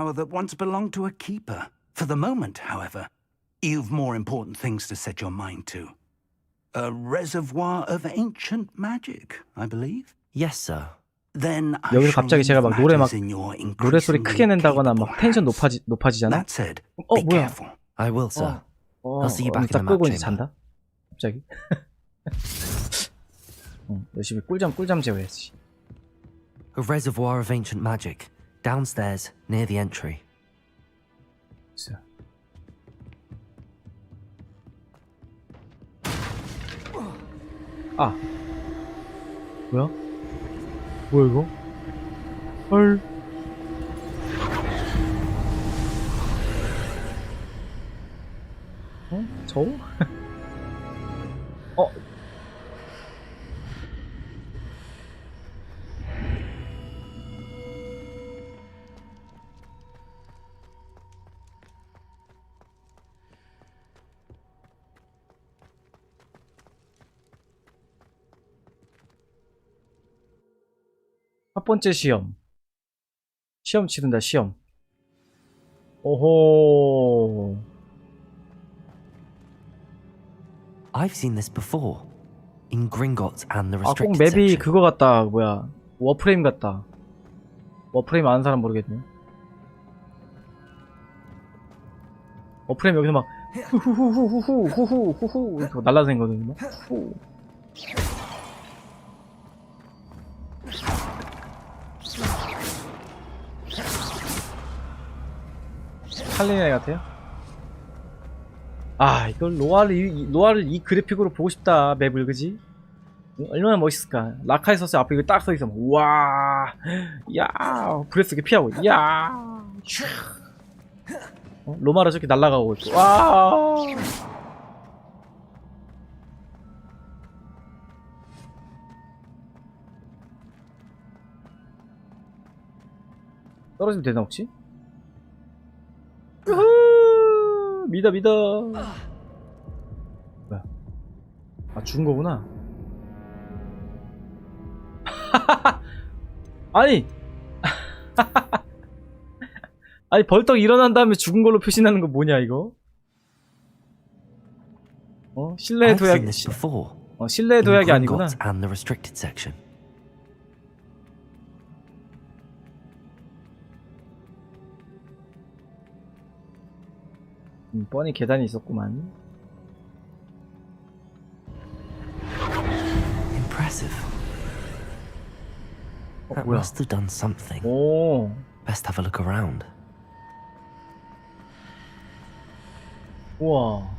S8: For the moment, however, you've more important things to set your mind to. A reservoir of ancient magic, I believe.
S5: Yes, sir.
S8: Then
S2: 여기서 갑자기 제가 막 노래 소리 크게 낸다거나 막 텐션 높아지잖아. 뭐야?
S5: I will, sir. I'll see you back in
S2: 딱
S5: the
S2: 끄고
S5: map
S2: 이제
S5: chamber.
S2: 잔다. 갑자기. 열심히 꿀잠 재워야지.
S5: A reservoir of ancient magic, downstairs near the entry.
S2: 아, 뭐야 이거? 헐. 저거? 첫 번째 시험 치른다. 시험. 오호.
S5: I've seen this before. In Gringotts and the
S2: 꼭
S5: restricted
S2: 맵이
S5: section.
S2: 그거 같다. 뭐야? 워프레임 같다. 워프레임 아는 사람 모르겠네. 워프레임 여기서 막 후후후후후후후후 이렇게 날라다니거든요. 후. 칼리네 같아요? 아, 이걸 로아를 이 그래픽으로 보고 싶다. 맵을, 그지? 얼마나 멋있을까? 라카이서스 앞에 이거 딱 서있어. 와, 야, 브레스 이렇게 피하고, 야, 로마로 저렇게 날아가고 있고, 와. 떨어지면 되나 혹시? 믿어. 뭐야? 아, 죽은 거구나. 아니! 아니, 벌떡 일어난 다음에 죽은 걸로 표시나는 거 뭐냐, 이거? 실내의 도약. 실내의 도약이 아니구나.
S5: And the restricted section.
S2: 뻔히 계단이 있었구만.
S5: Impressive. That
S2: 뭐야?
S5: must have done something.
S2: 오.
S5: Best have a look around.
S2: 우와.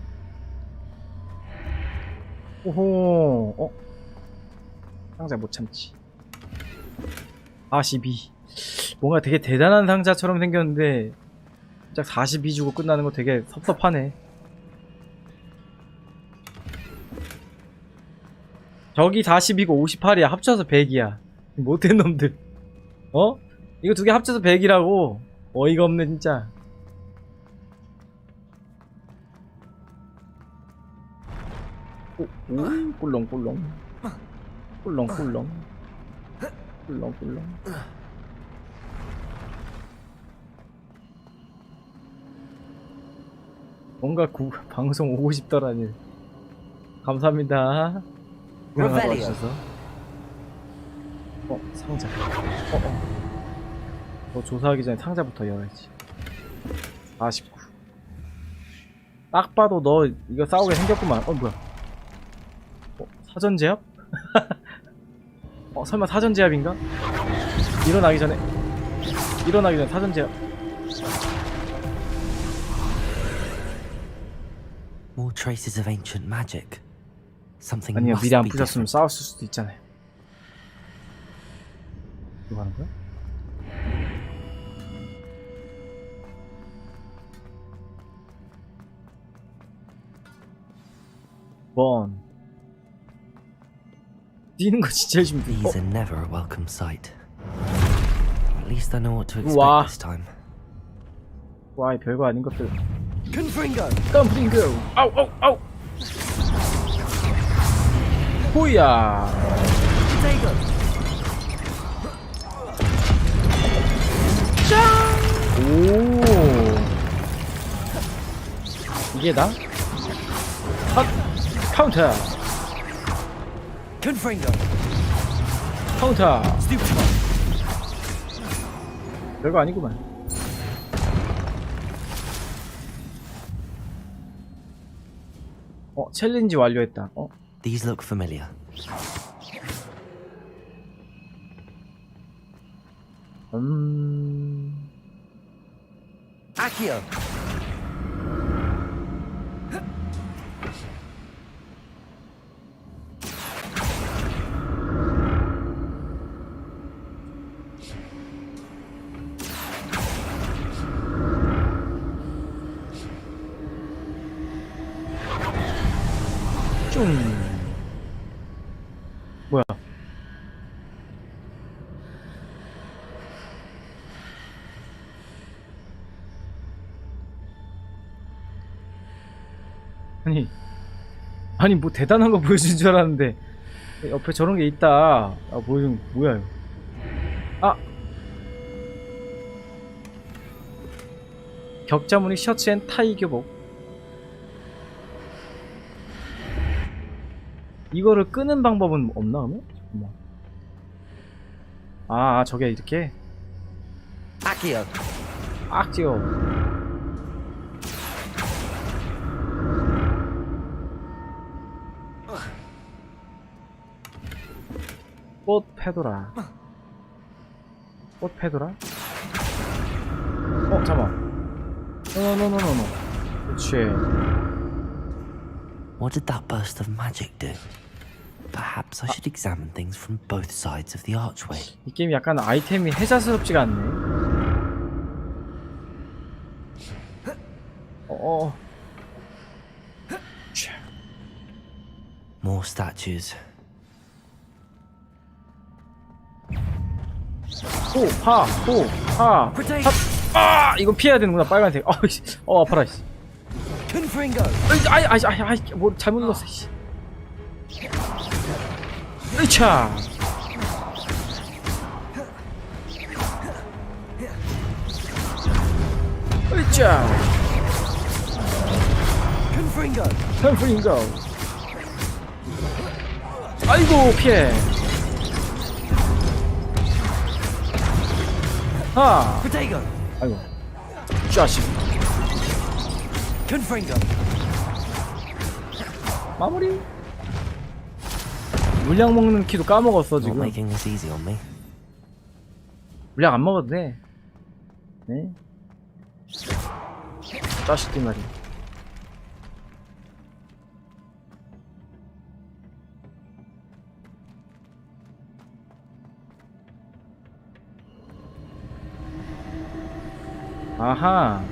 S2: 오호. 상자 못 참지. 42. 뭔가 되게 대단한 상자처럼 생겼는데 딱 42 주고 끝나는 거 되게 섭섭하네. 저기 40이고 58이야. 합쳐서 100이야. 못된 놈들. 이거 두 개 합쳐서 100이라고. 어이가 없네 진짜. 꿀렁꿀렁. 뭔가 방송 오고 싶더라니. 감사합니다. 구경하러 와주셔서. 상자. 너 조사하기 전에 상자부터 열어야지. 49. 딱 봐도 너 이거 싸우게 생겼구만. 뭐야? 사전 제압? 설마 사전 제압인가? 일어나기 전에 사전 제압.
S5: More traces of ancient magic. Something
S2: 아니요,
S5: must
S2: 미리 안
S5: be
S2: 부셨으면
S5: different.
S2: 싸웠을 수도 있잖아요. 이거 하는 거야? 뛰는 거 진짜 열심히 뛰.
S5: These are never a welcome sight. At least I know what to expect
S2: 우와.
S5: this time.
S2: 와, 별거 아닌 것들.
S5: Confringo!
S2: 깜프링고! 아우! 호야! 짠! 오! 이게 나? 카운터!
S5: Confringo!
S2: 카운터! 별거 아니구만. 챌린지 완료했다.
S5: These look familiar. Accio!
S2: 뭐야? 아니 뭐 대단한 거 보여준 줄 알았는데 옆에 저런 게 있다. 보여준 뭐야 이거? 격자무늬 셔츠엔 타이 교복. 이거를 끄는 방법은 없나 그러면? 잠깐만. 저게 이렇게? 악지요. 꽃 페도라. 잠깐만. 노. 그렇지.
S5: What did that burst of magic do? Perhaps I should examine things from both sides of the archway.
S2: 이 게임이 약간 아이템이 해자스럽지가 않네.
S5: More statues.
S2: 이거 피해야 되는구나. 빨간색. 아파라.
S5: Confringo.
S2: 뭐 잘못 눌렀어. 으차. Confringo. 아이고 피해. 아이고 자식. 마무리. 물약 먹는 키도 까먹었어 지금.
S5: Making this easy on me.
S2: 물약 안 먹어도 돼. 네. 자식들 말이야. 아하.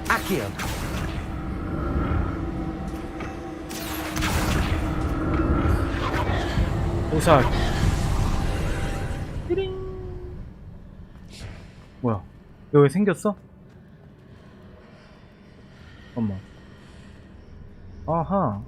S5: Accio.
S2: 보살. 띠링. 뭐야? 여기 생겼어? 엄마. 아하.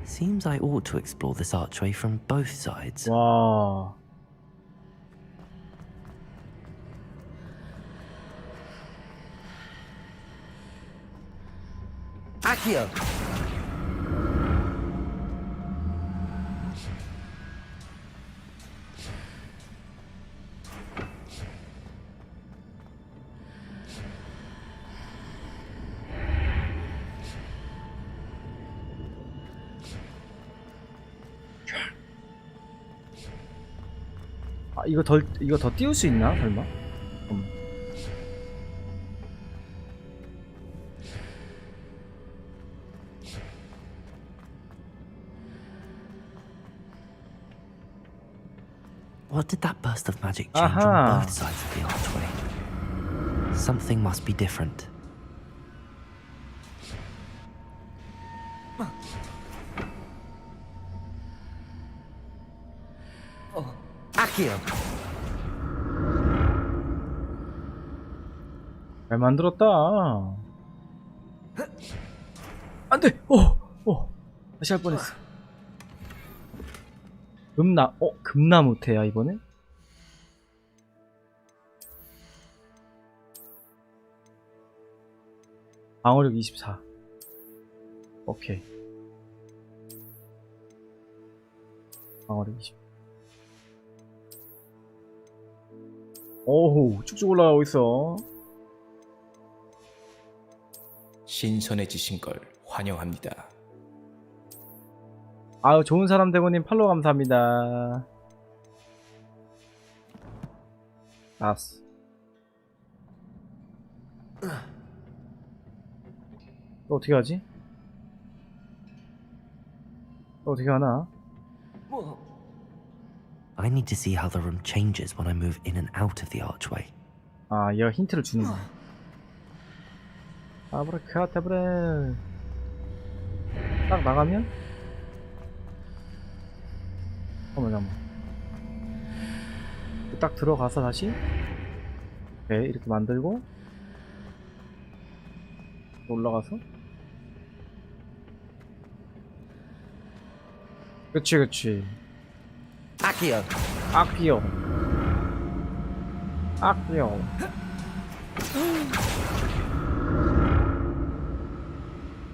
S5: Seems I ought to explore this archway from both sides.
S2: 와.
S5: Accio.
S2: 아, 이거 더 띄울 수 있나? 설마?
S5: What did that burst of magic change on both sides of the archway? Something must be different. Accio.
S2: 잘 만들었다. 안돼. 다시 할 뻔했어. 금나무태야 이번에? 방어력 24. 오케이. 방어력 20. 오우, 쭉쭉 올라가고 있어.
S15: 신선해지신 걸 환영합니다.
S2: 아유, 좋은 사람 대고님 팔로우 감사합니다. 알았어. 어떻게 하지? 어떻게 하나?
S5: I need to see how the room changes when I move in and out of the archway.
S2: 아, 얘가 힌트를 주는 거야. 아브라카다브라. 딱 나가면? 잠깐만. 딱 들어가서 다시 네, 이렇게 만들고 올라가서 그치.
S5: Accio.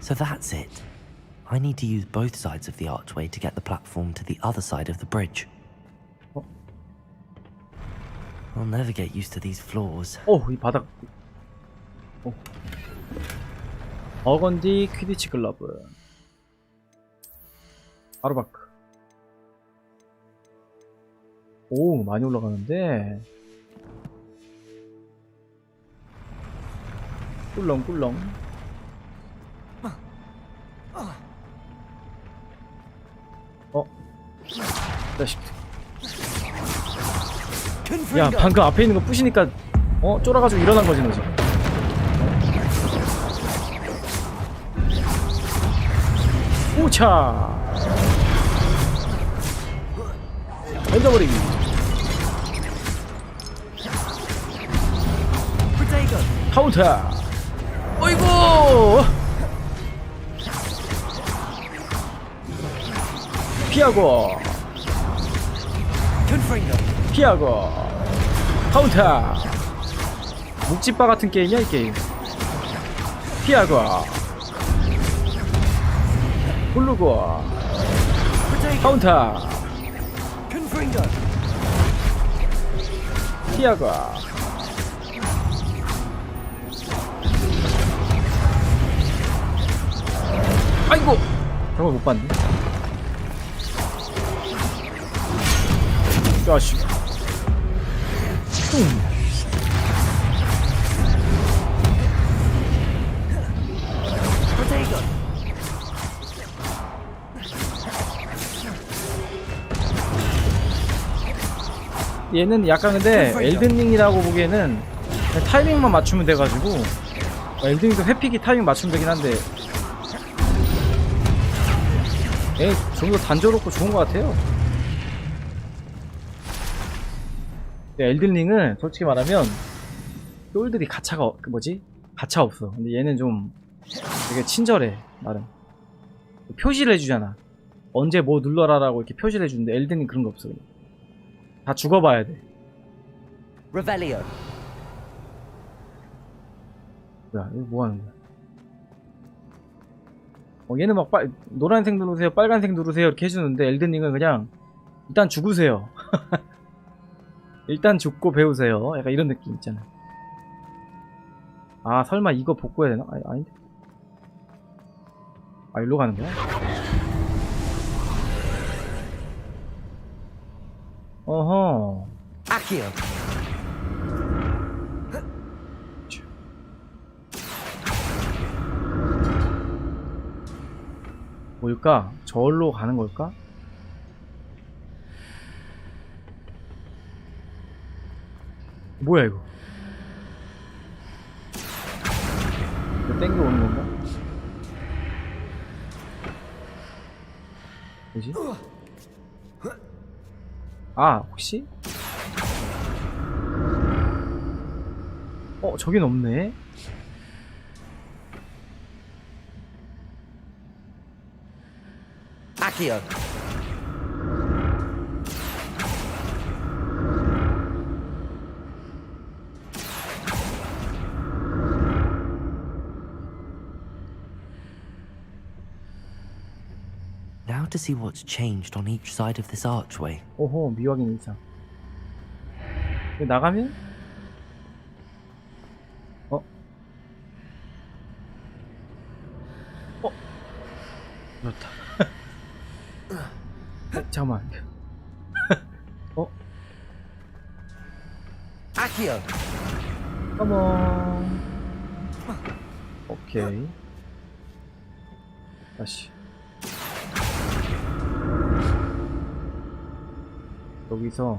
S5: So that's it. I need to use both sides of the archway to get the platform to the other side of the bridge. I'll never get used to these floors.
S2: 이 바닥. 버건디 퀴디치 글러브. 아르바크. 오, 많이 올라가는데. 꿀렁꿀렁. 자식. 야, 방금 앞에 있는 거 부시니까 쫄아가지고 일어난 거지 너 지금. 오차. 던져버리기. 카운터. 어이구. 피하고 카운터. 묵찌빠 같은 게임이야 이 게임. 피하고 부르고 카운터. 피하고 아이고 저걸 못 봤네. 야씨. 얘는 약간 근데 엘든링이라고 보기에는 타이밍만 맞추면 돼가지고 엘든링도 회피기 타이밍 맞추면 되긴 한데 얘 좀 더 단조롭고 좋은 것 같아요. 엘든링은 솔직히 말하면 똘들이 가차가 가차 없어. 근데 얘는 좀 되게 친절해. 나름 표시를 해주잖아. 언제 뭐 눌러라라고 이렇게 표시를 해주는데 엘든링 그런 거 없어. 다 죽어봐야 돼.
S5: Revelio.
S2: 뭐야, 이거 뭐 하는 거야? 얘는 막 노란색 누르세요, 빨간색 누르세요 이렇게 해주는데 엘든링은 그냥 일단 죽으세요. 일단 죽고 배우세요. 약간 이런 느낌 있잖아. 아 설마 이거 복구해야 되나? 아닌데. 아 일로 가는 거야? 어허.
S5: 아키요.
S2: 뭘까? 저울로 가는 걸까? 뭐야 이거? 이거 땡겨 오는 건가? 뭐지? 아 혹시? 저긴 없네.
S5: 아키요. Now to see what's changed on each side of this archway.
S2: 오호 미확인 이상. 여기 나가면? 그렇다. 잠깐만.
S5: 아키요.
S2: 컴온. 오케이. 다시. 여기서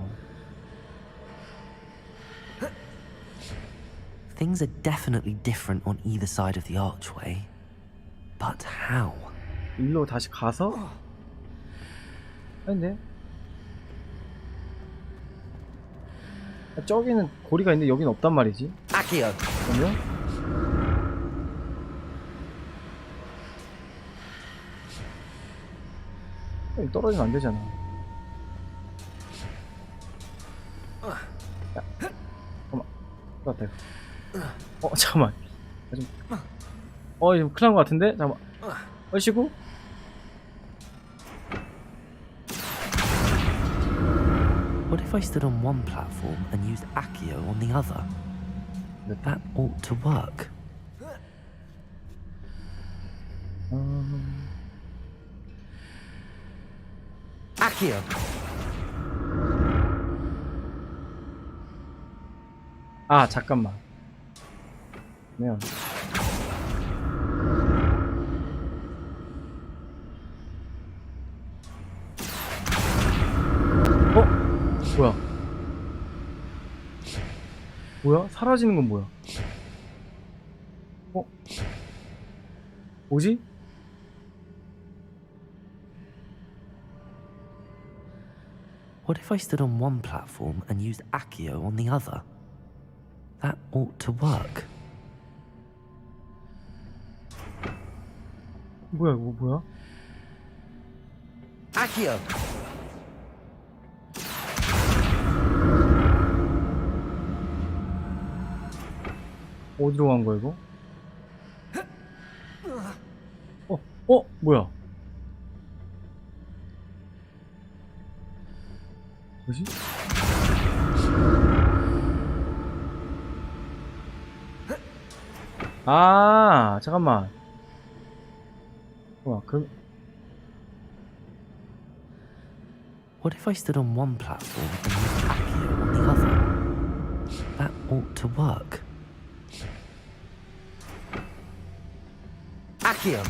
S5: Things are definitely different on either side of the archway. But how?
S2: 일로 다시 가서? 아닌데? 저기는 고리가 있는데 여긴 없단 말이지.
S5: 아키요.
S2: 그러면? 여기 떨어지면 안 되잖아. 야, 잠깐만. 맞다 이거. 잠깐만. 지금 큰일 난 것 같은데? 잠깐만. 얼씨구?
S5: What if I stood on one platform and used Accio on the other? That ought to work. Accio!
S2: 아 잠깐만. 그러면 뭐야? 뭐야? 사라지는 건 뭐야? 뭐지?
S5: What if I stood on one platform and used Accio on the other? That ought to work.
S2: 뭐야 이거 뭐야?
S5: Accio!
S2: 어디로 간 거야 이거? 뭐야? 뭐지? 아 잠깐만.
S5: What if I stood on one platform and used Accio on the other? That ought to work. Accio!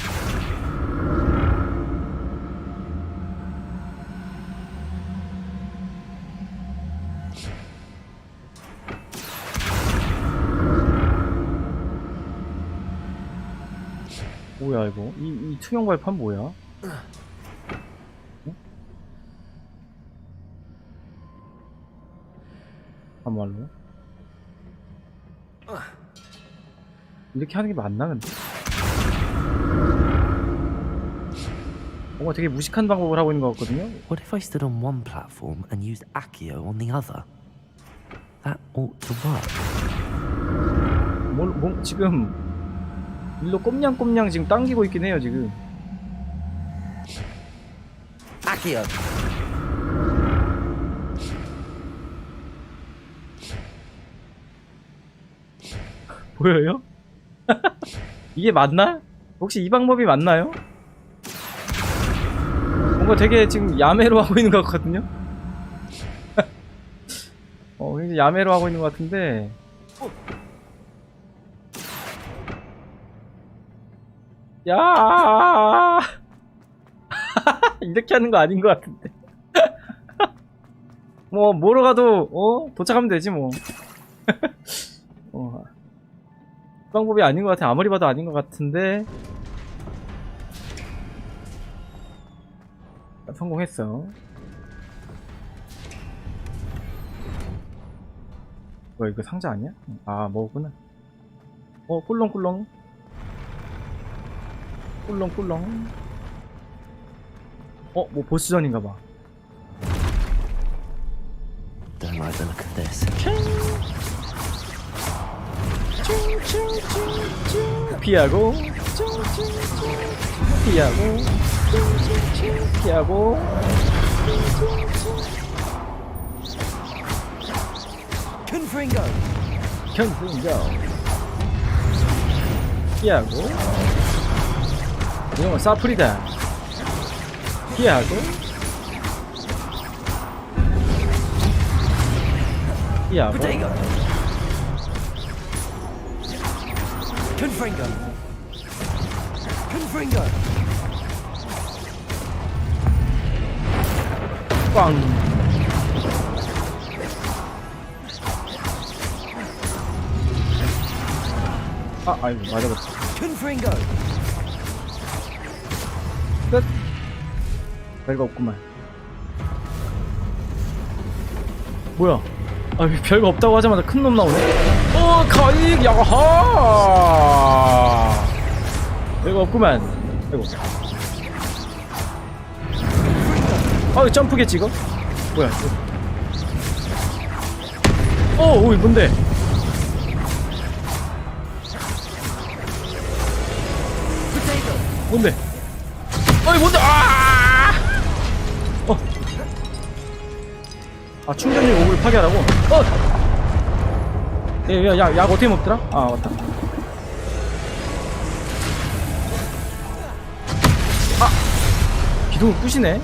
S2: 뭐야 이거? 이 투명 발판 뭐야? 정말로? 이렇게 하는 게 맞나 근데? 뭔가 되게 무식한 방법을 하고 있는 것 같거든요?
S5: What if I stood on one platform and used Accio on the other? That ought to work.
S2: 지금 일로 꼼냥꼼냥 지금 당기고 있긴 해요 지금.
S5: Accio.
S2: 보여요? 이게 맞나? 혹시 이 방법이 맞나요? 뭔가 되게 지금 야매로 하고 있는 것 같거든요? 굉장히 야매로 하고 있는 것 같은데. 야! 이렇게 하는 거 아닌 것 같은데. 뭐로 가도, 도착하면 되지, 뭐. 방법이 아닌 것 같아. 아무리 봐도 아닌 것 같은데. 성공했어. 뭐야, 이거 상자 아니야? 아, 먹었구나. 꿀렁꿀렁. 꿀렁꿀렁. 뭐 보스전인가봐.
S5: Don't like the look of this.
S2: 피하고 피하고 피하고
S5: Confringo.
S2: 피하고 이건 사프리다. 피하고 피하고
S5: Confringo. Confringo.
S2: 꽝. 아이고 맞아봤어.
S5: Confringo.
S2: 끝. 별거 없구만. 뭐야? 별거 없다고 하자마자 큰 놈 나오네. 가익 야하. 별거 없구만. 아이고. 점프겠지 이거? 뭐야? 오이 뭔데? 뭔데? 뭔데? 충전용 오브를 파괴하라고? 약 어떻게 먹더라? 맞다. 기둥을 부시네?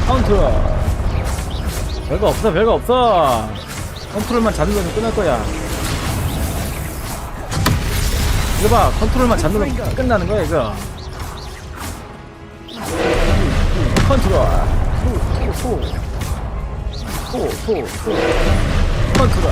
S2: 카운터. 별거 없어, 별거 없어. 컨트롤만 잡는 거면 끝날 거야. 이거 봐, 컨트롤만 잡는 거면 끝나는 거야, 이거. 컨트롤. 컨트롤.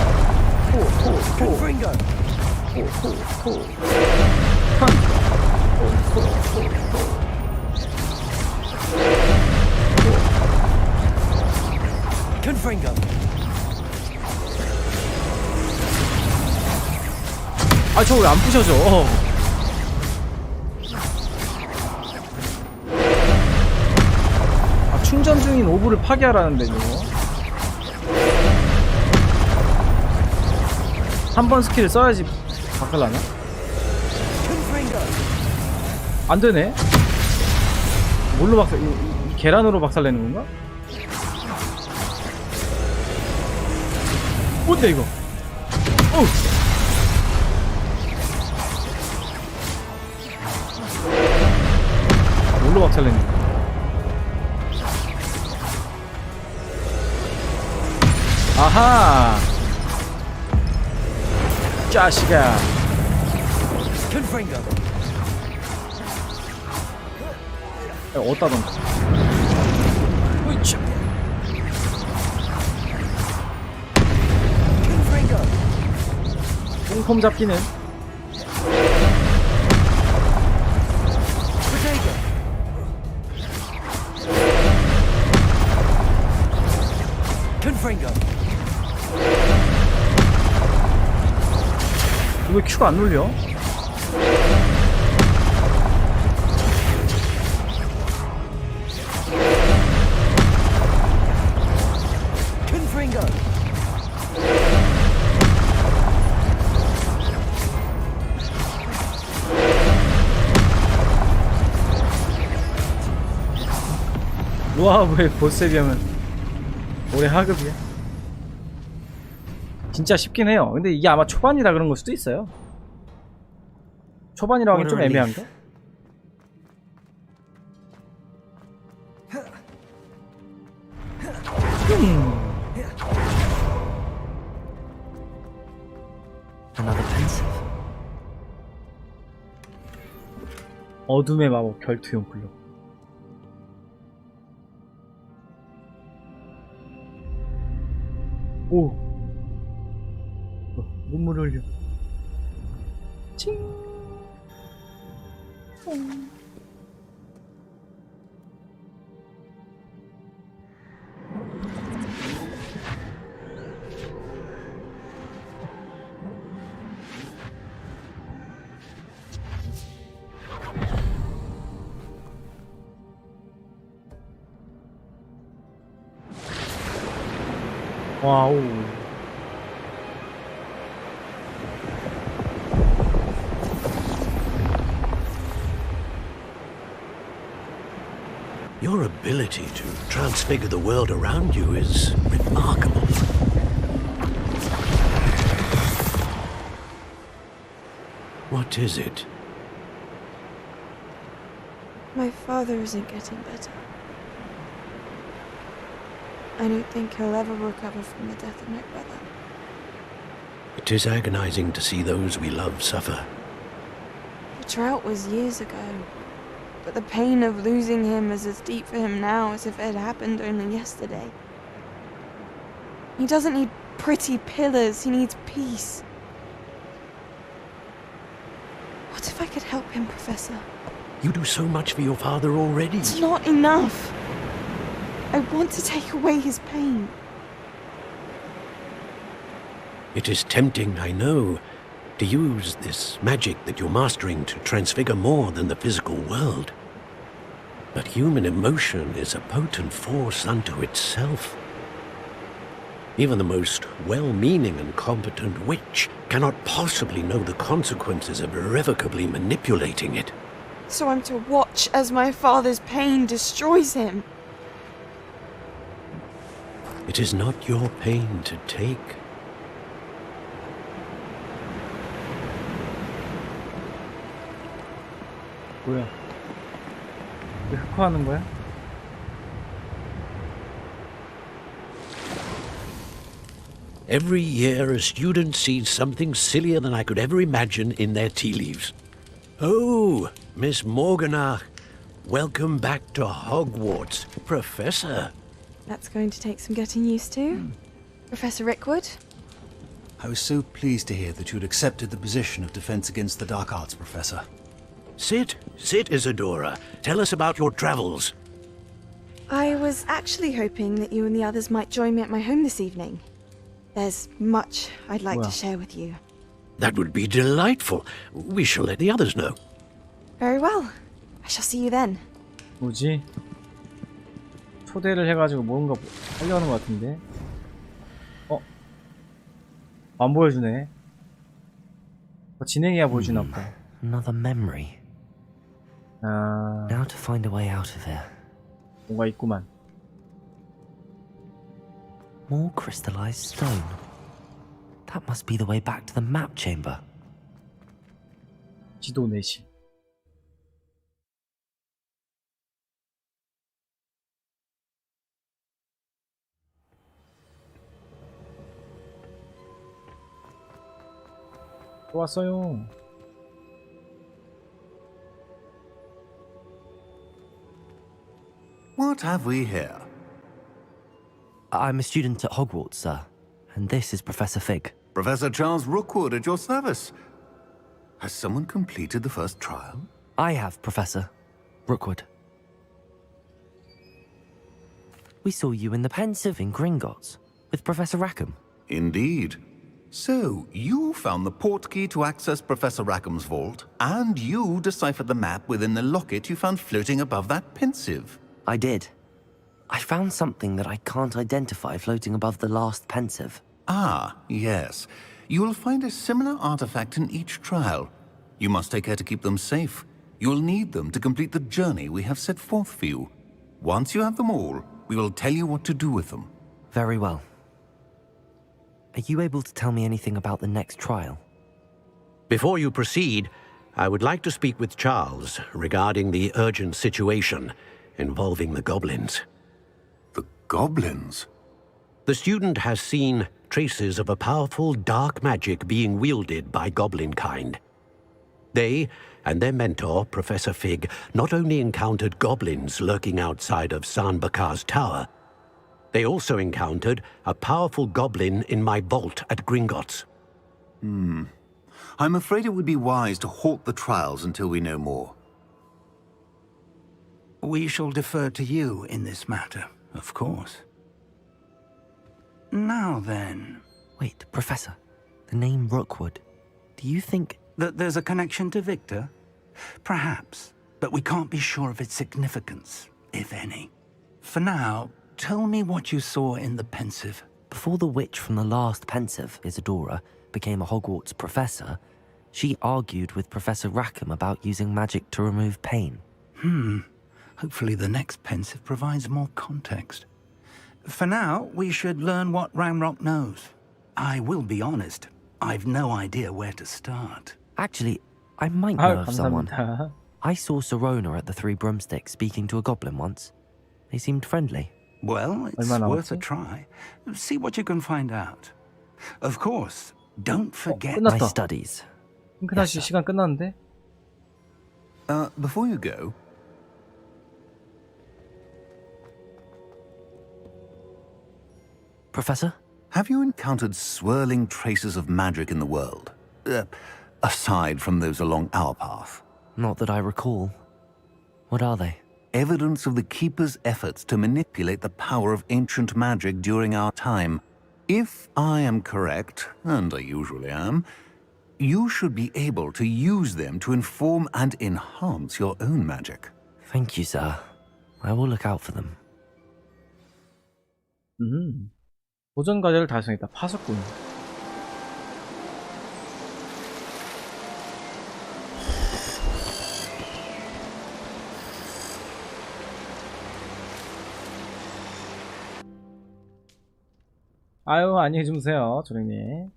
S5: Confringo.
S2: 저거 왜 안 부셔져? 충전 중인 오브를 파괴하라는데 이거. 한 번 스킬을 써야지 박살나나? 안 되네. 뭘로 박살? 이 계란으로 박살내는 건가? 뭔데 이거? 뭘로 박살내는 거야? 아하! 자식아! 어디다 던져? 으이차! 뽕폼 잡기는 왜 큐가 안 눌려? 노하우의 보스에 비하면 올해 하급이야. 진짜 쉽긴 해요. 근데 이게 아마 초반이라 그런 걸 수도 있어요. 초반이라고 하긴 좀 애매한가?
S5: Another pensive.
S2: 어둠의 마법 결투용 블록. 오. 눈물 흘려. 칭. 와우.
S9: Your ability to transfigure the world around you is remarkable. What is it?
S15: My father isn't getting better. I don't think he'll ever recover from the death of my brother.
S9: It is agonizing to see those we love suffer.
S15: The drought was years ago, but the pain of losing him is as deep for him now as if it had happened only yesterday. He doesn't need pretty pillars, he needs peace. What if I could help him, Professor?
S9: You do so much for your father already.
S15: It's not enough. I want to take away his pain.
S9: It is tempting, I know, to use this magic that you're mastering to transfigure more than the physical world. But human emotion is a potent force unto itself. Even the most well-meaning and competent witch cannot possibly know the consequences of irrevocably manipulating it.
S15: So I'm to watch as my father's pain destroys him.
S9: It is not your pain to take.
S2: 뭐야? 왜 흑화하는 거야?
S9: Every year a student sees something sillier than I could ever imagine in their tea leaves. Oh, Miss Morganach, welcome back to Hogwarts, Professor.
S15: That's going to take some getting used to. Professor Rickwood?
S16: I was so pleased to hear that you'd accepted the position of Defense Against the Dark Arts, Professor.
S9: Sit, Isadora. Tell us about your travels.
S15: I was actually hoping that you and the others might join me at my home this evening. There's much I'd like to share with you.
S9: That would be delightful. We shall let the others know.
S15: Very well. I shall see you then.
S2: 뭐지? 초대를 해가지고 뭔가 하려는 것 같은데. 안 보여주네. 진행해야 보여주나 보다.
S5: Another memory. Now to find a way out of here.
S2: 뭔가 있구만.
S5: More crystallized stone. That must be the way back to the map chamber.
S2: 지도 내시. 또 왔어요.
S17: What have we here?
S5: I'm a student at Hogwarts, sir. And this is Professor Fig.
S17: Professor Charles Rookwood at your service. Has someone completed the first trial?
S5: I have, Professor Rookwood. We saw you in the Pensive in Gringotts with Professor Rackham.
S17: Indeed. So, you found the portkey to access Professor Rackham's vault, and you deciphered the map within the locket you found floating above that Pensive.
S5: I did. I found something that I can't identify floating above the last Pensive.
S17: Ah, yes. You will find a similar artifact in each trial. You must take care to keep them safe. You will need them to complete the journey we have set forth for you. Once you have them all, we will tell you what to do with them.
S5: Very well. Are you able to tell me anything about the next trial?
S9: Before you proceed, I would like to speak with Charles regarding the urgent situation involving the goblins.
S17: The goblins?
S9: The student has seen traces of a powerful dark magic being wielded by goblin kind. They and their mentor, Professor Fig, not only encountered goblins lurking outside of Sanbakar's tower, they also encountered a powerful goblin in my vault at Gringotts.
S17: I'm afraid it would be wise to halt the trials until we know more.
S8: We shall defer to you in this matter, of course. Now then...
S5: Wait, Professor. The name Rookwood. Do you think...
S8: that there's a connection to Victor? Perhaps, but we can't be sure of its significance, if any. For now, tell me what you saw in the pensive.
S5: Before the witch from the last pensive, Isadora, became a Hogwarts professor, she argued with Professor Rackham about using magic to remove pain.
S8: Hopefully the next pensive provides more context. For now, we should learn what Ranrock knows. I will be honest, I've no idea where to start.
S5: Actually, I might know of someone. I saw Serona at the Three Broomsticks speaking to a goblin once. They seemed friendly.
S8: Well, it's worth a try. See what you can find out. Of course, don't forget
S5: my studies.
S2: 핑크다시 시간 끝났는데?
S17: Before you go...
S5: Professor?
S17: Have you encountered swirling traces of magic in the world? Aside from those along our path?
S5: Not that I recall. What are they?
S17: Evidence of the Keeper's efforts to manipulate the power of ancient magic during our time. If I am correct, and I usually am, you should be able to use them to inform and enhance your own magic.
S5: Thank you, sir. I will look out for them.
S2: 도전 과제를 달성했다. 파수꾼. 아유, 안녕히 주무세요, 조령님.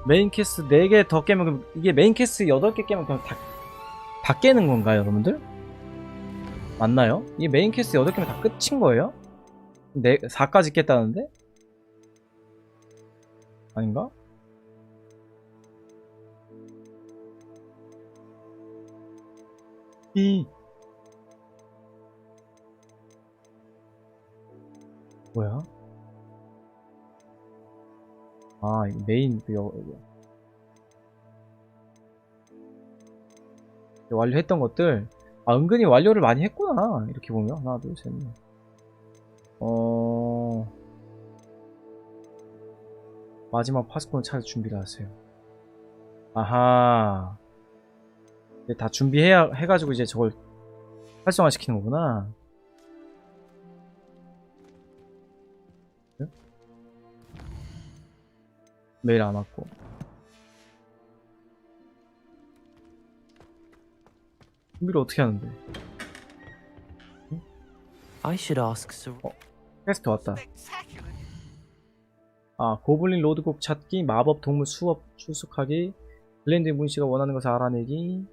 S2: 메인 캐스 4개 더 깨면, 그럼 이게 메인 캐스 8개 깨면 그냥 다 깨는 건가요, 여러분들? 맞나요? 이게 메인 캐스 8개면 다 끝인 거예요? 4까지 깼다는데? 아닌가? 뭐야? 아, 메인 완료했던 것들. 아, 은근히 완료를 많이 했구나. 이렇게 보면 하나, 둘, 셋, 넷. 마지막 파수꾼을 찾을 준비를 하세요. 아하. 다 해가지고 이제 저걸 활성화 시키는 거구나. 메일 안 왔고. 준비를 어떻게 하는데?
S5: I should ask Sir.
S2: 퀘스트 왔다. 아, 고블린 로드곡 찾기, 마법 동물 수업 출석하기, 블렌드의 문씨가 원하는 것을 알아내기.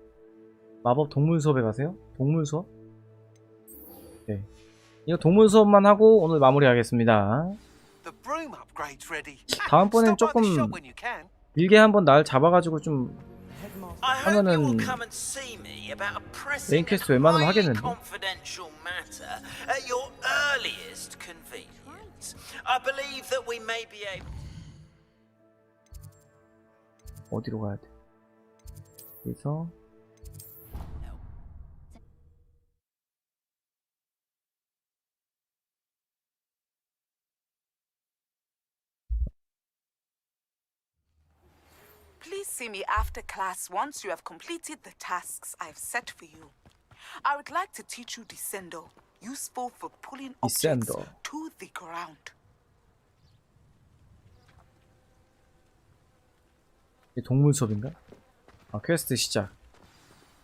S2: 마법 동물 수업에 가세요? 동물 수업? 네. 이거 동물 수업만 하고 오늘 마무리하겠습니다. 다음번엔 조금 길게 한번 날 잡아가지고 좀 하면은 메인 퀘스트 웬만하면 하겠는데. 어디로 가야 돼? 여기서
S18: Please see me after class once you have completed the tasks I've set for you. I would like to teach you Descendo, useful for pulling objects to the ground.
S2: 이게 동물 수업인가? 아, 퀘스트 시작.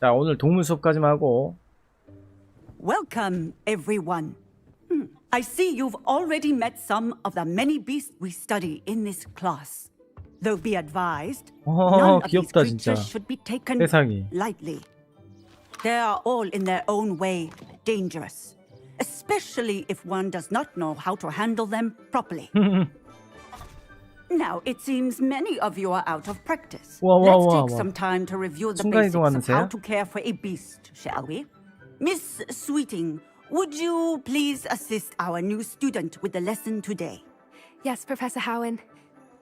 S2: 자, 오늘 동물 수업까지만 하고.
S19: Welcome, everyone. I see you've already met some of the many beasts we study in this class. Though be advised, none of these
S2: 귀엽다, 진짜.
S19: creatures should be taken
S2: 세상에.
S19: lightly. They are all in their own way dangerous, especially if one does not know how to handle them properly. Now, it seems many of you are out of practice. Let's take some time to review the basics of how to care for a beast, shall we? Miss Sweeting, would you please assist our new student with the lesson today?
S20: Yes, Professor Howen.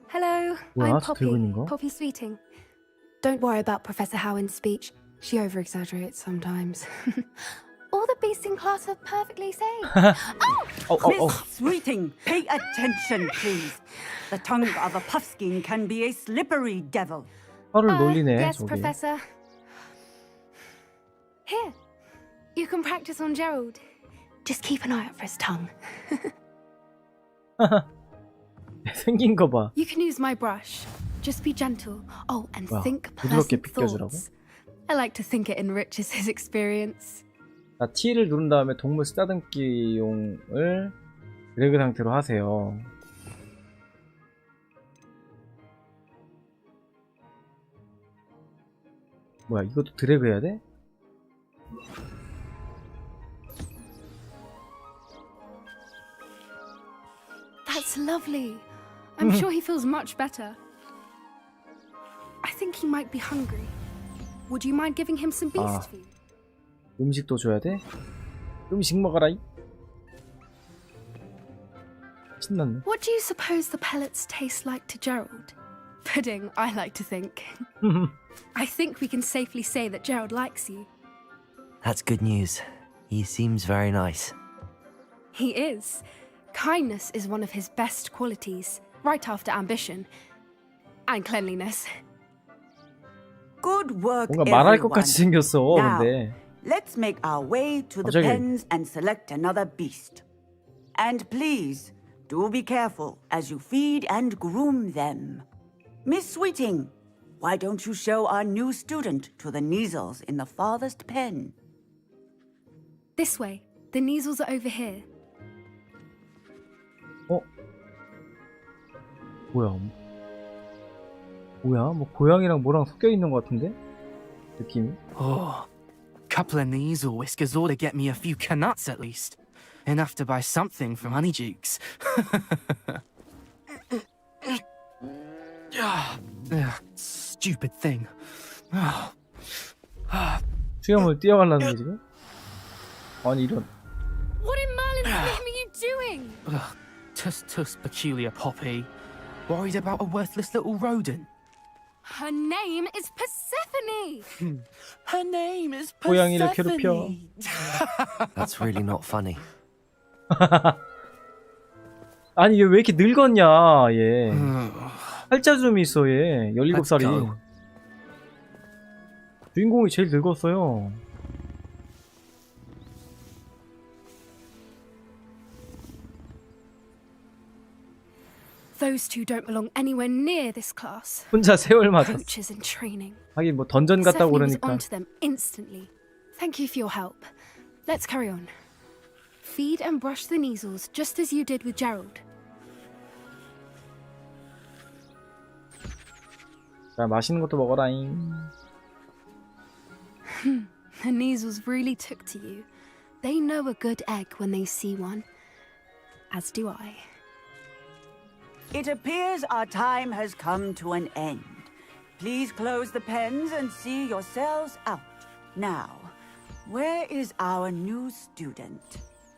S20: Hello,
S2: 뭐야,
S20: I'm
S2: 저 들고 있는 거?
S20: Poppy Sweeting. Don't worry about Professor Howen's speech. She over-exaggerates sometimes. All the beasts in class are perfectly sane.
S19: Miss Sweeting, pay attention, please. The tongue of a puffskein can be a slippery devil.
S2: 혀를 놀리네,
S20: Yes,
S2: 저기.
S20: Professor. Here, you can practice on Gerald. Just keep an eye out for his tongue.
S2: 생긴 거 봐.
S20: You can use my brush. Just be gentle. Oh, and
S2: 와,
S20: think
S2: 부드럽게
S20: pleasant
S2: 빗겨주라고?
S20: thoughts. I like to think it enriches his experience.
S2: 자, T를 누른 다음에 동물 쓰다듬기용을 드래그 상태로 하세요. 뭐야, 이것도 드래그 해야 돼?
S20: That's lovely. I'm sure he feels much better. I think he might be hungry. Would you mind giving him some beast food?
S2: 음식도 줘야 돼? 음식 먹어라. 신났네.
S20: What do you suppose the pellets taste like to Gerald? Pudding, I like to think. I think we can safely say that Gerald likes you.
S5: That's good news. He seems very nice.
S20: He is. Kindness is one of his best qualities, right after ambition and cleanliness.
S19: Good work,
S2: 뭔가 말할 것
S19: everyone.
S2: 같이 생겼어,
S19: Now,
S2: 근데.
S19: let's make our way to the
S2: 갑자기.
S19: pens and select another beast. And please, do be careful as you feed and groom them. Miss Sweeting, why don't you show our new student to the Neasels in the farthest pen?
S20: This way. The Neasels are over here.
S2: 뭐야? 뭐야? 뭐 고양이랑 뭐랑 섞여 있는 것 같은데? 느낌이?
S6: Oh, couple of Neasel whiskers ought to get me a few canuts at least. Enough to buy something from Honeydukes. Stupid thing.
S2: 수염을 띄어갈라는 게 지금? 아니 이런.
S20: What in Merlin's name are you doing?
S6: Tuss, peculiar Poppy. Worried about a worthless little rodent.
S20: Her name is Persephone.
S6: Her name is
S2: 고양이를 괴롭혀.
S5: That's really not funny.
S2: 아니 얘 왜 이렇게 늙었냐 얘. 팔자줌이 있어 얘. 17살이. 주인공이 제일 늙었어요.
S20: Those two don't belong anywhere near this class.
S2: 혼자 세월 맞았어.
S20: Coaches in training.
S2: 하긴 뭐 던전 갔다고
S20: Persephone was
S2: 그러니까.
S20: onto them instantly. Thank you for your help. Let's carry on. Feed and brush the Neasels just as you did with Gerald.
S2: 자, 맛있는 것도 먹어라잉.
S20: The Neasels really took to you. They know a good egg when they see one. As do I.
S19: It appears our time has come to an end. Please close the pens and see yourselves out. Now, where is our new student?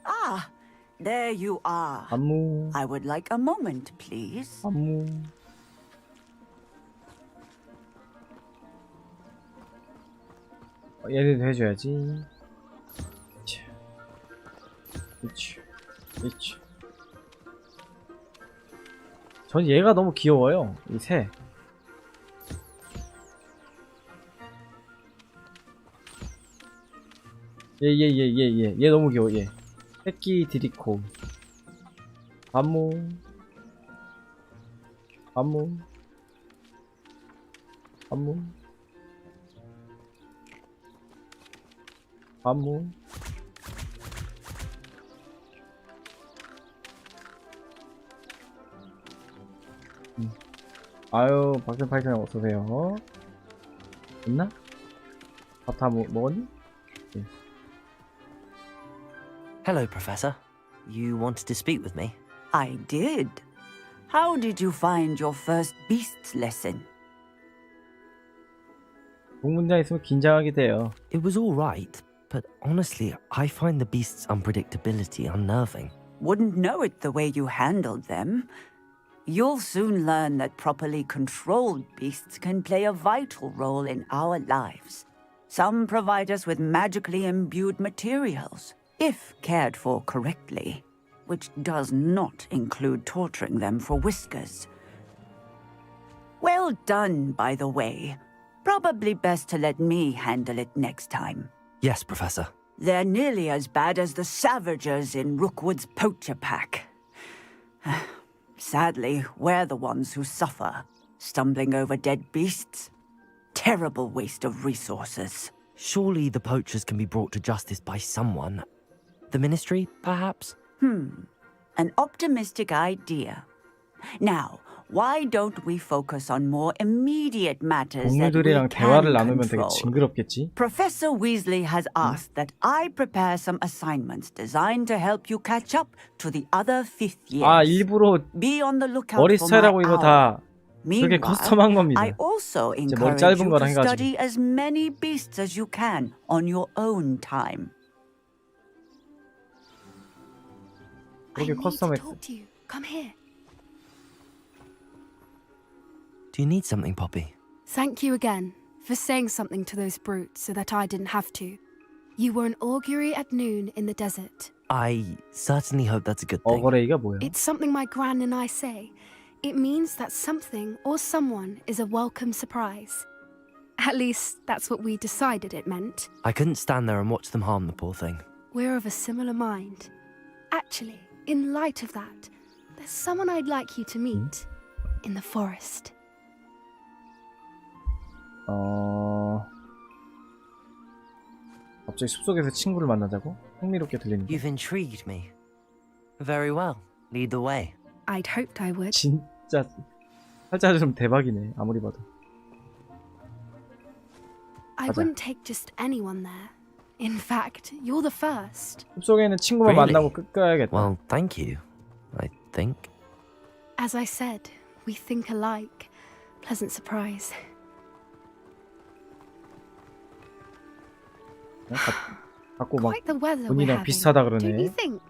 S19: Ah, there you are.
S2: 안무.
S19: I would like a moment, please.
S2: 안무. 얘네도 해줘야지. 그치. 전 얘가 너무 귀여워요. 이 새. 얘 너무 귀여워. 얘. 새끼 디리코. 안무. 안무. 안무. 아유, 박근팔장 어서오세요. 됐나? 밥 다 먹었니? 네.
S5: Hello, Professor. You wanted to speak with me?
S19: I did. How did you find your first beasts lesson?
S2: 동문장 있으면 긴장하게 돼요.
S5: It was all right, but honestly, I find the beast's unpredictability unnerving.
S19: Wouldn't know it the way you handled them. You'll soon learn that properly controlled beasts can play a vital role in our lives. Some provide us with magically imbued materials, if cared for correctly, which does not include torturing them for whiskers. Well done, by the way. Probably best to let me handle it next time.
S5: Yes, Professor.
S19: They're nearly as bad as the Savagers in Rookwood's poacher pack. Sadly, we're the ones who suffer, stumbling over dead beasts. Terrible waste of resources.
S5: Surely the poachers can be brought to justice by someone. The Ministry, perhaps?
S19: An optimistic idea. Now, why don't we focus on more immediate matters that we
S2: 동물들이랑
S19: can
S2: 대화를 나누면 되게
S19: control?
S2: 징그럽겠지?
S19: Professor Weasley has asked that I prepare some assignments designed to help you catch up to the other fifth years.
S2: 아, 일부러
S19: Be on the lookout
S2: 머리
S19: for my
S2: 스타일하고 이거 다 그렇게
S19: Meanwhile,
S2: 커스텀한 겁니다.
S19: I also
S2: 이제 머리
S19: encourage
S2: 짧은
S19: you
S2: 거랑
S19: to
S2: 해가지고.
S19: study as many beasts as you can on your own time.
S2: 그렇게 커스텀했어.
S20: Talk to you. Come here.
S5: Do you need something, Poppy?
S20: Thank you again for saying something to those brutes so that I didn't have to. You were an augury at noon in the desert.
S5: I certainly hope that's a good thing.
S2: 어거레이가 뭐야?
S20: It's something my gran and I say. It means that something or someone is a welcome surprise. At least, that's what we decided it meant.
S5: I couldn't stand there and watch them harm the poor thing.
S20: We're of a similar mind. Actually, in light of that, there's someone I'd like you to meet in the forest.
S2: 갑자기 숲속에서 친구를 만나자고? 흥미롭게 들리는데.
S5: You've intrigued me. Very well. Lead the way.
S20: I'd hoped I would.
S2: 진짜 살짝 좀 대박이네. 아무리 봐도.
S20: I
S2: 가자.
S20: wouldn't take just anyone there. In fact, you're the first.
S2: 숲속에는 친구만
S5: Really?
S2: 만나고 끝까야겠다.
S5: Well, thank you. I think.
S20: As I said, we think alike. Pleasant surprise.
S2: 자꾸 막
S20: Quite the weather we're
S2: 본인이랑
S20: having,
S2: 비슷하다
S20: don't you
S2: 그러네.
S20: think?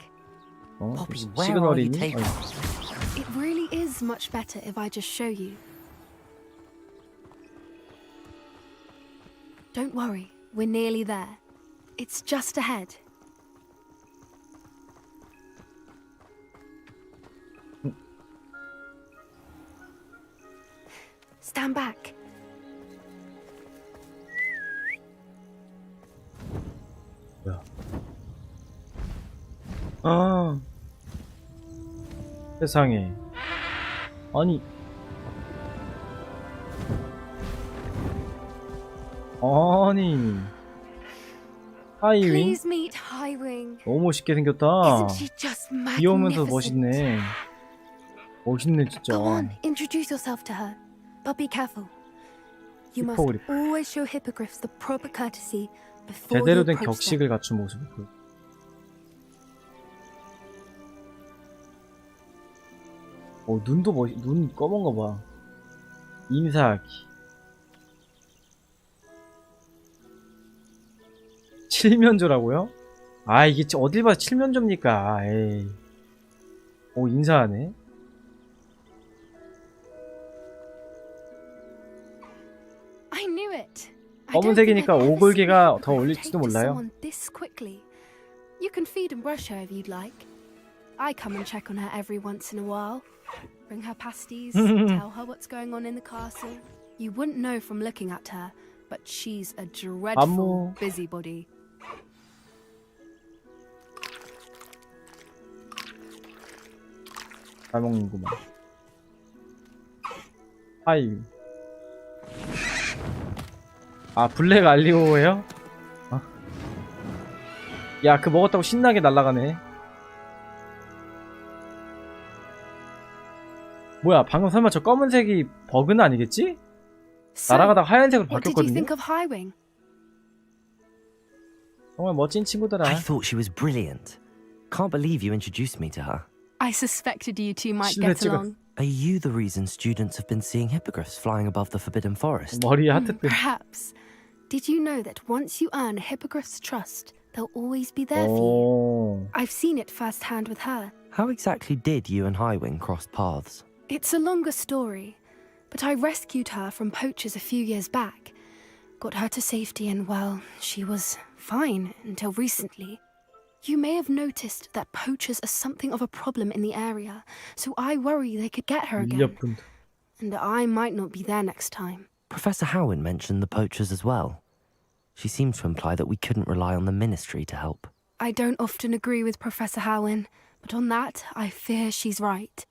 S2: 시그널이니?
S20: It really is much better if I just show you. Don't worry, we're nearly there. It's just ahead. Stand back.
S2: 뭐야? 아, 세상에. 아니, 하이윙?
S20: Please meet Highwing.
S2: 너무 멋있게 생겼다.
S20: Isn't she just
S2: 귀여우면서
S20: magnificent?
S2: 멋있네. 멋있네 진짜.
S20: Go on, introduce yourself to her. But be careful. You must
S2: 히포그리프.
S20: always show hippogriffs the proper courtesy before
S2: 제대로
S20: you
S2: 된
S20: approach them.
S2: 격식을 갖춘 모습. 눈도 눈 검은 거 봐. 인사하기. 칠면조라고요? 아, 이게 어딜 봐서 칠면조입니까? 에이. 오, 인사하네.
S20: I knew it.
S2: 검은색이니까 오골개가 더 어울릴지도 몰라요.
S20: Someone this quickly. You can feed and brush her if you'd like. I come and check on her every once in a while. Bring her pasties, tell her what's going on in the castle. You wouldn't know from looking at her, but she's a dreadful busybody.
S2: 잘 먹는구만. 하이. 아, 블랙 알리오예요? 어? 야, 그 먹었다고 신나게 날아가네. 뭐야, 방금 설마 저 검은색이 버그는 아니겠지? 날아가다가 하얀색으로 바뀌었거든요? 정말 멋진 친구더라.
S5: I thought she was brilliant. Can't believe you introduced me to her.
S20: I suspected you two might get along.
S5: Are you the reason students have been seeing hippogriffs flying above the Forbidden Forest?
S2: 머리에 하트빛.
S20: Perhaps. Did you know that once you earn a hippogriff's trust, they'll always be there for you? I've seen it firsthand with her.
S5: How exactly did you and Highwing cross paths?
S20: It's a longer story, but I rescued her from poachers a few years back. Got her to safety and, well, she was fine until recently. You may have noticed that poachers are something of a problem in the area, so I worry they could get her again. And I might not be there next time.
S5: Professor Howin mentioned the poachers as well. She seemed to imply that we couldn't rely on the Ministry to help.
S20: I don't often agree with Professor Howin, but on that, I fear she's right.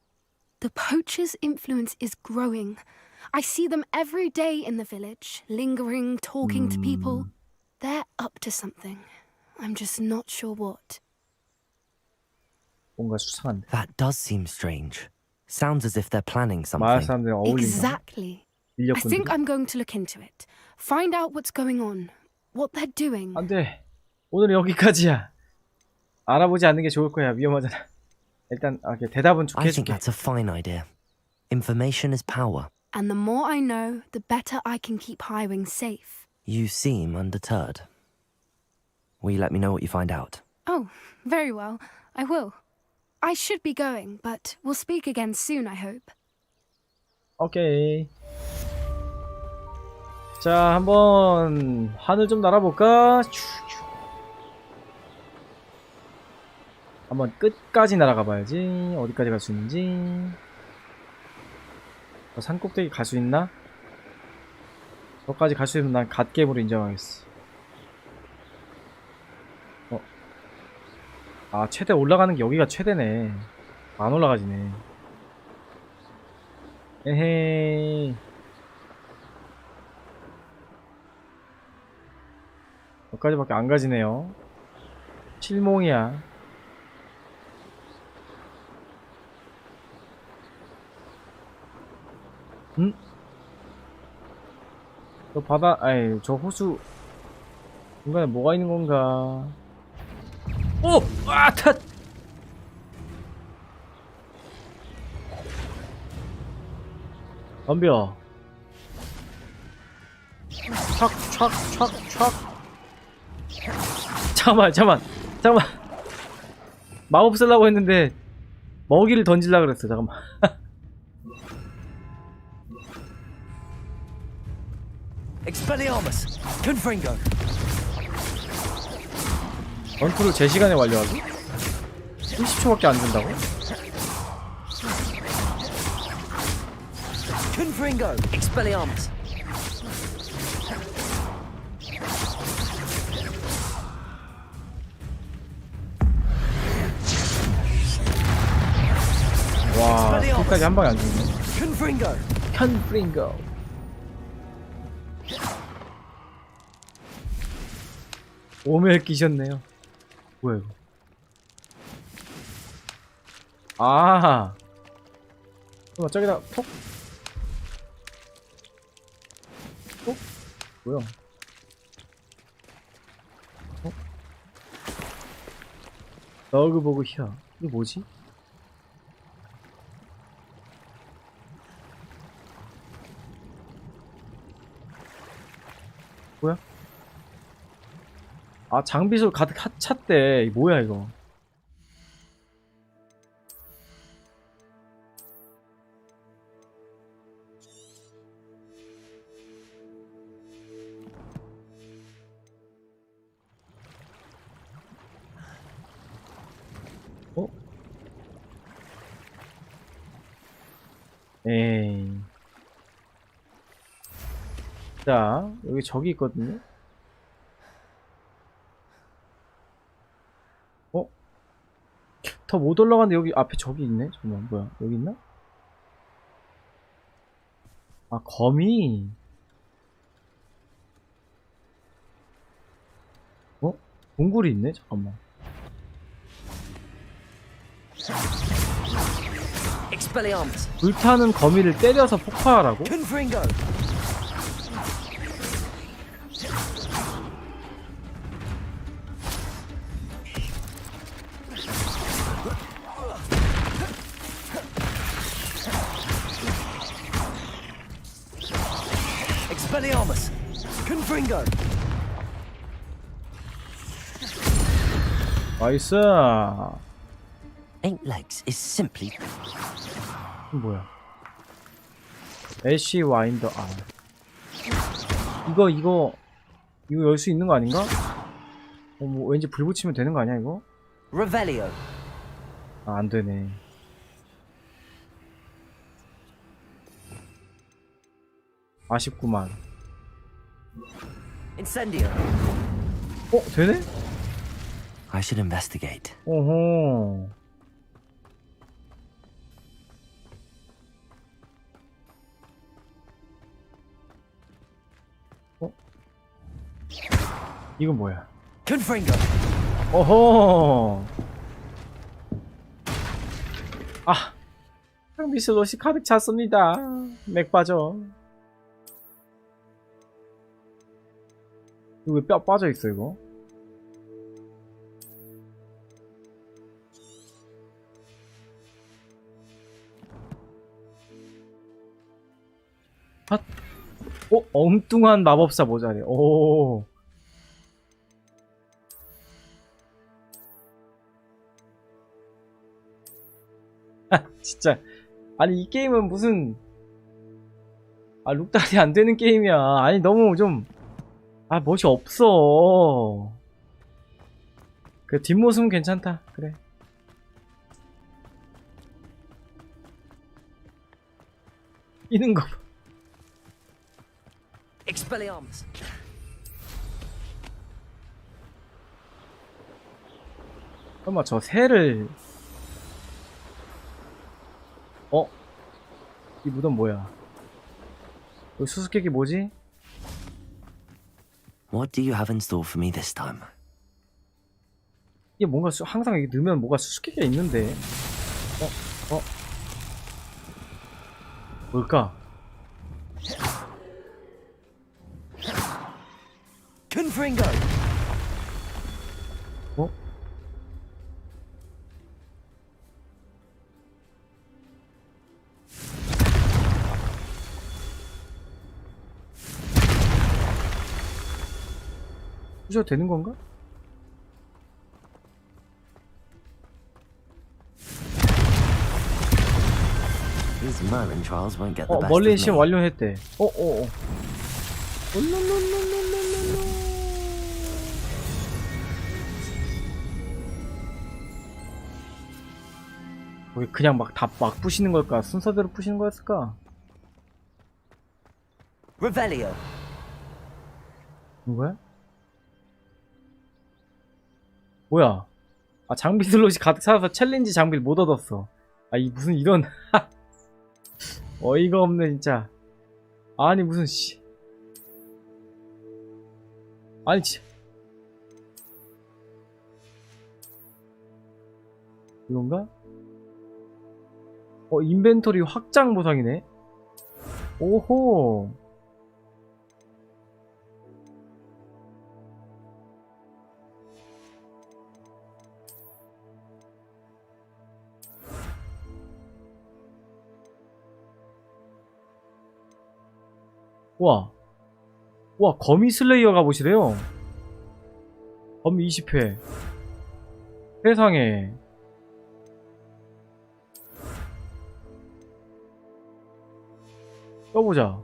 S20: The poachers' influence is growing. I see them every day in the village, lingering, talking to people. They're up to something. I'm just not sure what.
S2: 뭔가 수상한데.
S5: That does seem strange. Sounds as if they're planning something.
S20: Exactly. I think I'm going to look into it. Find out what's going on. What they're doing.
S2: 안 돼. 오늘 여기까지야. 알아보지 않는 게 좋을 거야. 위험하잖아. 일단 대답은 좋게
S5: I think
S2: 해줄게.
S5: that's a fine idea. Information is power.
S20: And the more I know, the better I can keep Highwing safe.
S5: You seem undeterred. Will you let me know what you find out?
S20: Oh, very well. I will. I should be going, but we'll speak again soon, I hope.
S2: 오케이. 자, 한번 하늘 좀 날아볼까? 한번 끝까지 날아가 봐야지. 어디까지 갈 수 있는지. 산 꼭대기 갈 수 있나? 저까지 갈 수 있으면 난 갓겜으로 인정하겠어. 아, 최대 올라가는 게 여기가 최대네. 안 올라가지네. 에헤이. 여기까지밖에 안 가지네요. 실몽이야. 응? 저 바다, 아이, 저 호수 중간에 뭐가 있는 건가? 오! 아, 탓! 덤벼. 촥, 촥, 촥, 촥. 잠깐만. 마법 쓰려고 했는데 먹이를 던지려고 그랬어. 잠깐만.
S14: Expelliarmus! Confringo!
S2: 원투를 제 시간에 완료하기? 30초밖에 안 준다고?
S14: Confringo! Expelliarmus!
S2: 와, 끝까지 한 방에 안 죽네.
S14: Confringo!
S2: Confringo! 오메 끼셨네요. 뭐야 이거? 아, 잠깐만 저기다 톡. 톡? 뭐야? 너그보고 히어. 이게 뭐지? 뭐야? 아, 장비소 가득 찼대. 뭐야 이거? 어? 에이. 자, 여기 저기 있거든요. 어? 더 못 올라가는데 여기 앞에 저기 있네? 잠깐만, 뭐야, 여기 있나? 아, 거미. 동굴이 있네? 잠깐만. 불타는 거미를 때려서 폭파하라고? 나이스.
S5: Eight legs is simply.
S2: 뭐야? 애쉬 와인더 아. 이거 열 수 있는 거 아닌가? 뭐 왠지 불 붙이면 되는 거 아니야 이거?
S5: Revelio.
S2: 아, 안 되네. 아쉽구만.
S5: Incendio.
S2: 되네?
S5: I should investigate.
S2: 오호. 이건 뭐야?
S5: Confringo.
S2: 오호. 아, 미슬롯이 가득 찼습니다. 맥 빠져. 이거 왜 뼈 빠져 있어 이거? 핫. 엉뚱한 마법사 모자래. 오. 진짜. 아니 이 게임은 무슨 룩달이 안 되는 게임이야. 아니 너무 좀 멋이 없어. 그 뒷모습은 괜찮다. 그래. 뛰는 거 봐.
S5: Expelliarmus.
S2: 설마 저 새를 이 무덤 뭐야? 여기 수수께끼 뭐지?
S5: What do you have in store for me this time?
S2: 이게 뭔가 항상 여기 넣으면 뭐가 수수께끼가 있는데. 뭘까?
S5: Confringo.
S2: 부셔도 되는 건가?
S5: These Merlin trials won't get the best
S2: 멀린
S5: of
S2: 시
S5: me.
S2: 완료했대. 왜 그냥 막 부시는 걸까? 순서대로 부시는 거였을까?
S5: Revelio.
S2: 뭐야? 뭐야? 장비 슬롯이 가득 차서 챌린지 장비를 못 얻었어. 이 무슨 이런 어이가 없네 진짜. 아니 무슨 씨. 아니 진짜. 이건가? 인벤토리 확장 보상이네. 오호. 와, 거미 슬레이어 가보시래요. 거미 20회. 세상에. 떠보자.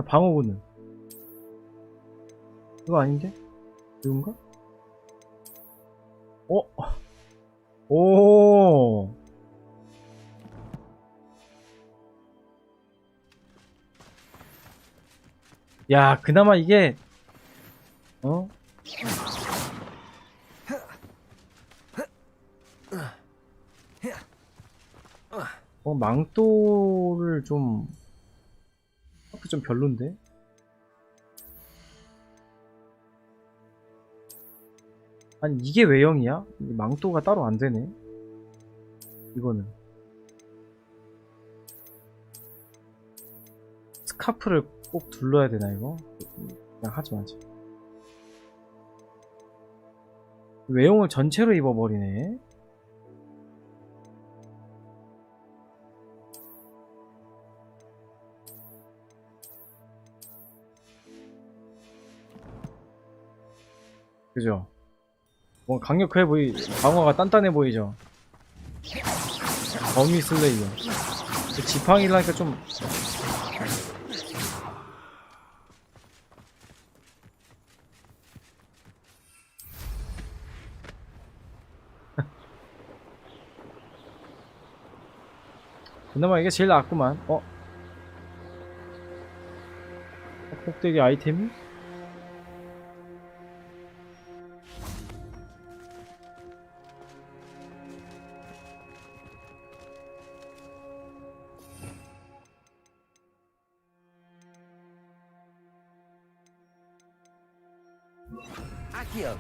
S2: 방어구는 그거 아닌데? 이건가? 오. 야, 그나마 이게 망토를 좀 별론데? 아니 이게 왜 0이야? 망토가 따로 안 되네. 이거는 스카프를 꼭 둘러야 되나 이거? 그냥 하지 마지. 외용을 전체로 입어버리네. 그죠? 뭐 강력해 방어가 단단해 보이죠? 거미 슬레이어. 지팡이라니까 좀 그나마 이게 제일 낫구만. 꼭대기 아이템이?
S5: Accio.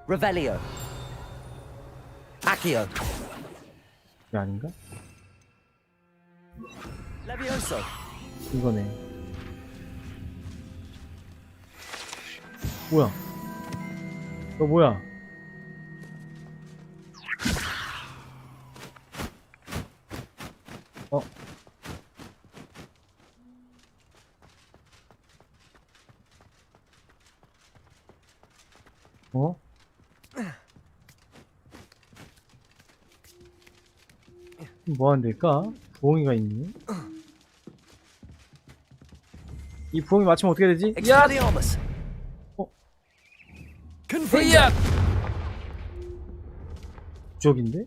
S5: Revelio. Accio.
S2: 이게 아닌가?
S5: Levioso.
S2: 이거네. 뭐야? 너 뭐야? 뭐 하는 데일까? 부엉이가 있니? 이 부엉이 맞추면 어떻게 되지? 야! 헤이야! 부적인데?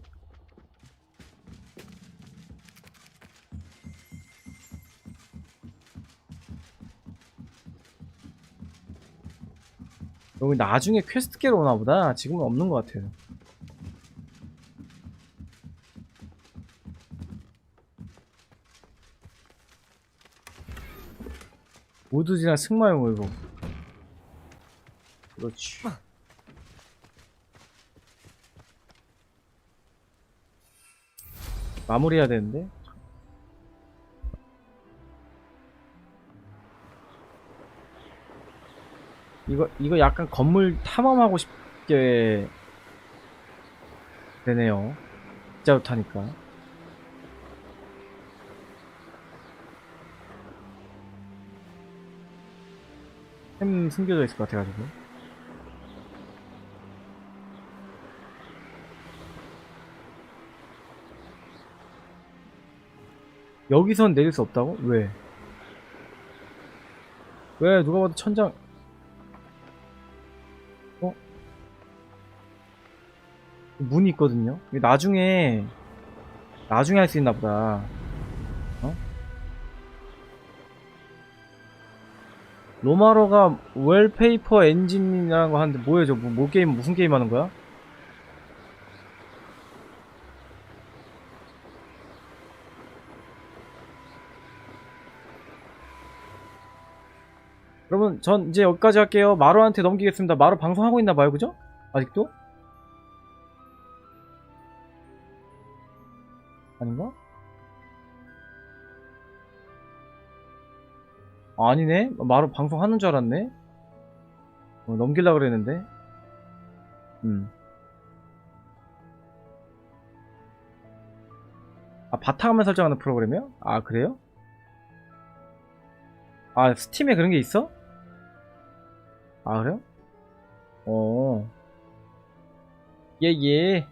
S2: 여기 나중에 퀘스트 깨러 오나보다. 지금은 없는 것 같아요. 모두지나 승마용 의복. 그렇지. 마무리해야 되는데. 이거 약간 건물 탐험하고 싶게 되네요. 진짜 좋다니까. 햄 숨겨져 있을 것 같아가지고. 여기선 내릴 수 없다고? 왜? 왜? 누가 봐도 천장. 문이 있거든요? 이게 나중에 할 수 있나 보다. 로마로가 웰페이퍼 엔진이라는 거 하는데 뭐예요? 뭐 게임, 무슨 게임 하는 거야? 여러분, 전 이제 여기까지 할게요. 마루한테 넘기겠습니다. 마루 방송하고 있나 봐요, 그죠? 아직도? 아닌가? 아니네? 마루 방송하는 줄 알았네? 넘기려고 그랬는데. 아, 바탕화면 설정하는 프로그램이요? 아, 그래요? 아, 스팀에 그런 게 있어? 아, 그래요? 예.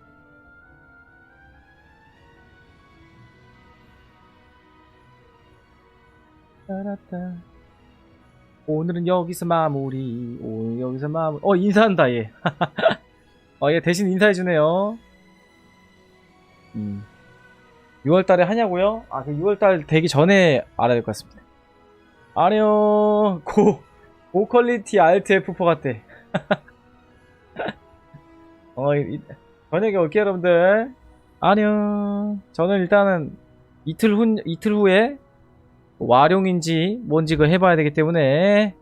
S2: 따라따. 오늘은 여기서 마무리. 인사한다, 얘. 얘 대신 인사해주네요. 6월달에 하냐고요? 아, 그 6월달 되기 전에 알아야 될 것 같습니다. 아니요. 고퀄리티 알트 F4 같대. 저녁에 올게요, 여러분들. 안녕. 저는 일단은 이틀 후에 와룡인지 뭔지 그거 해봐야 되기 때문에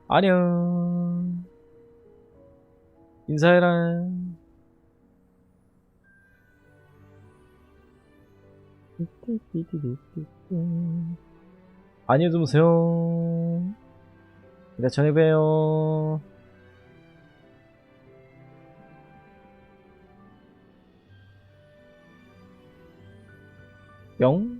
S2: 안녕. 인사해라. 안녕히 주무세요. 이따 저녁 봬요. 뿅.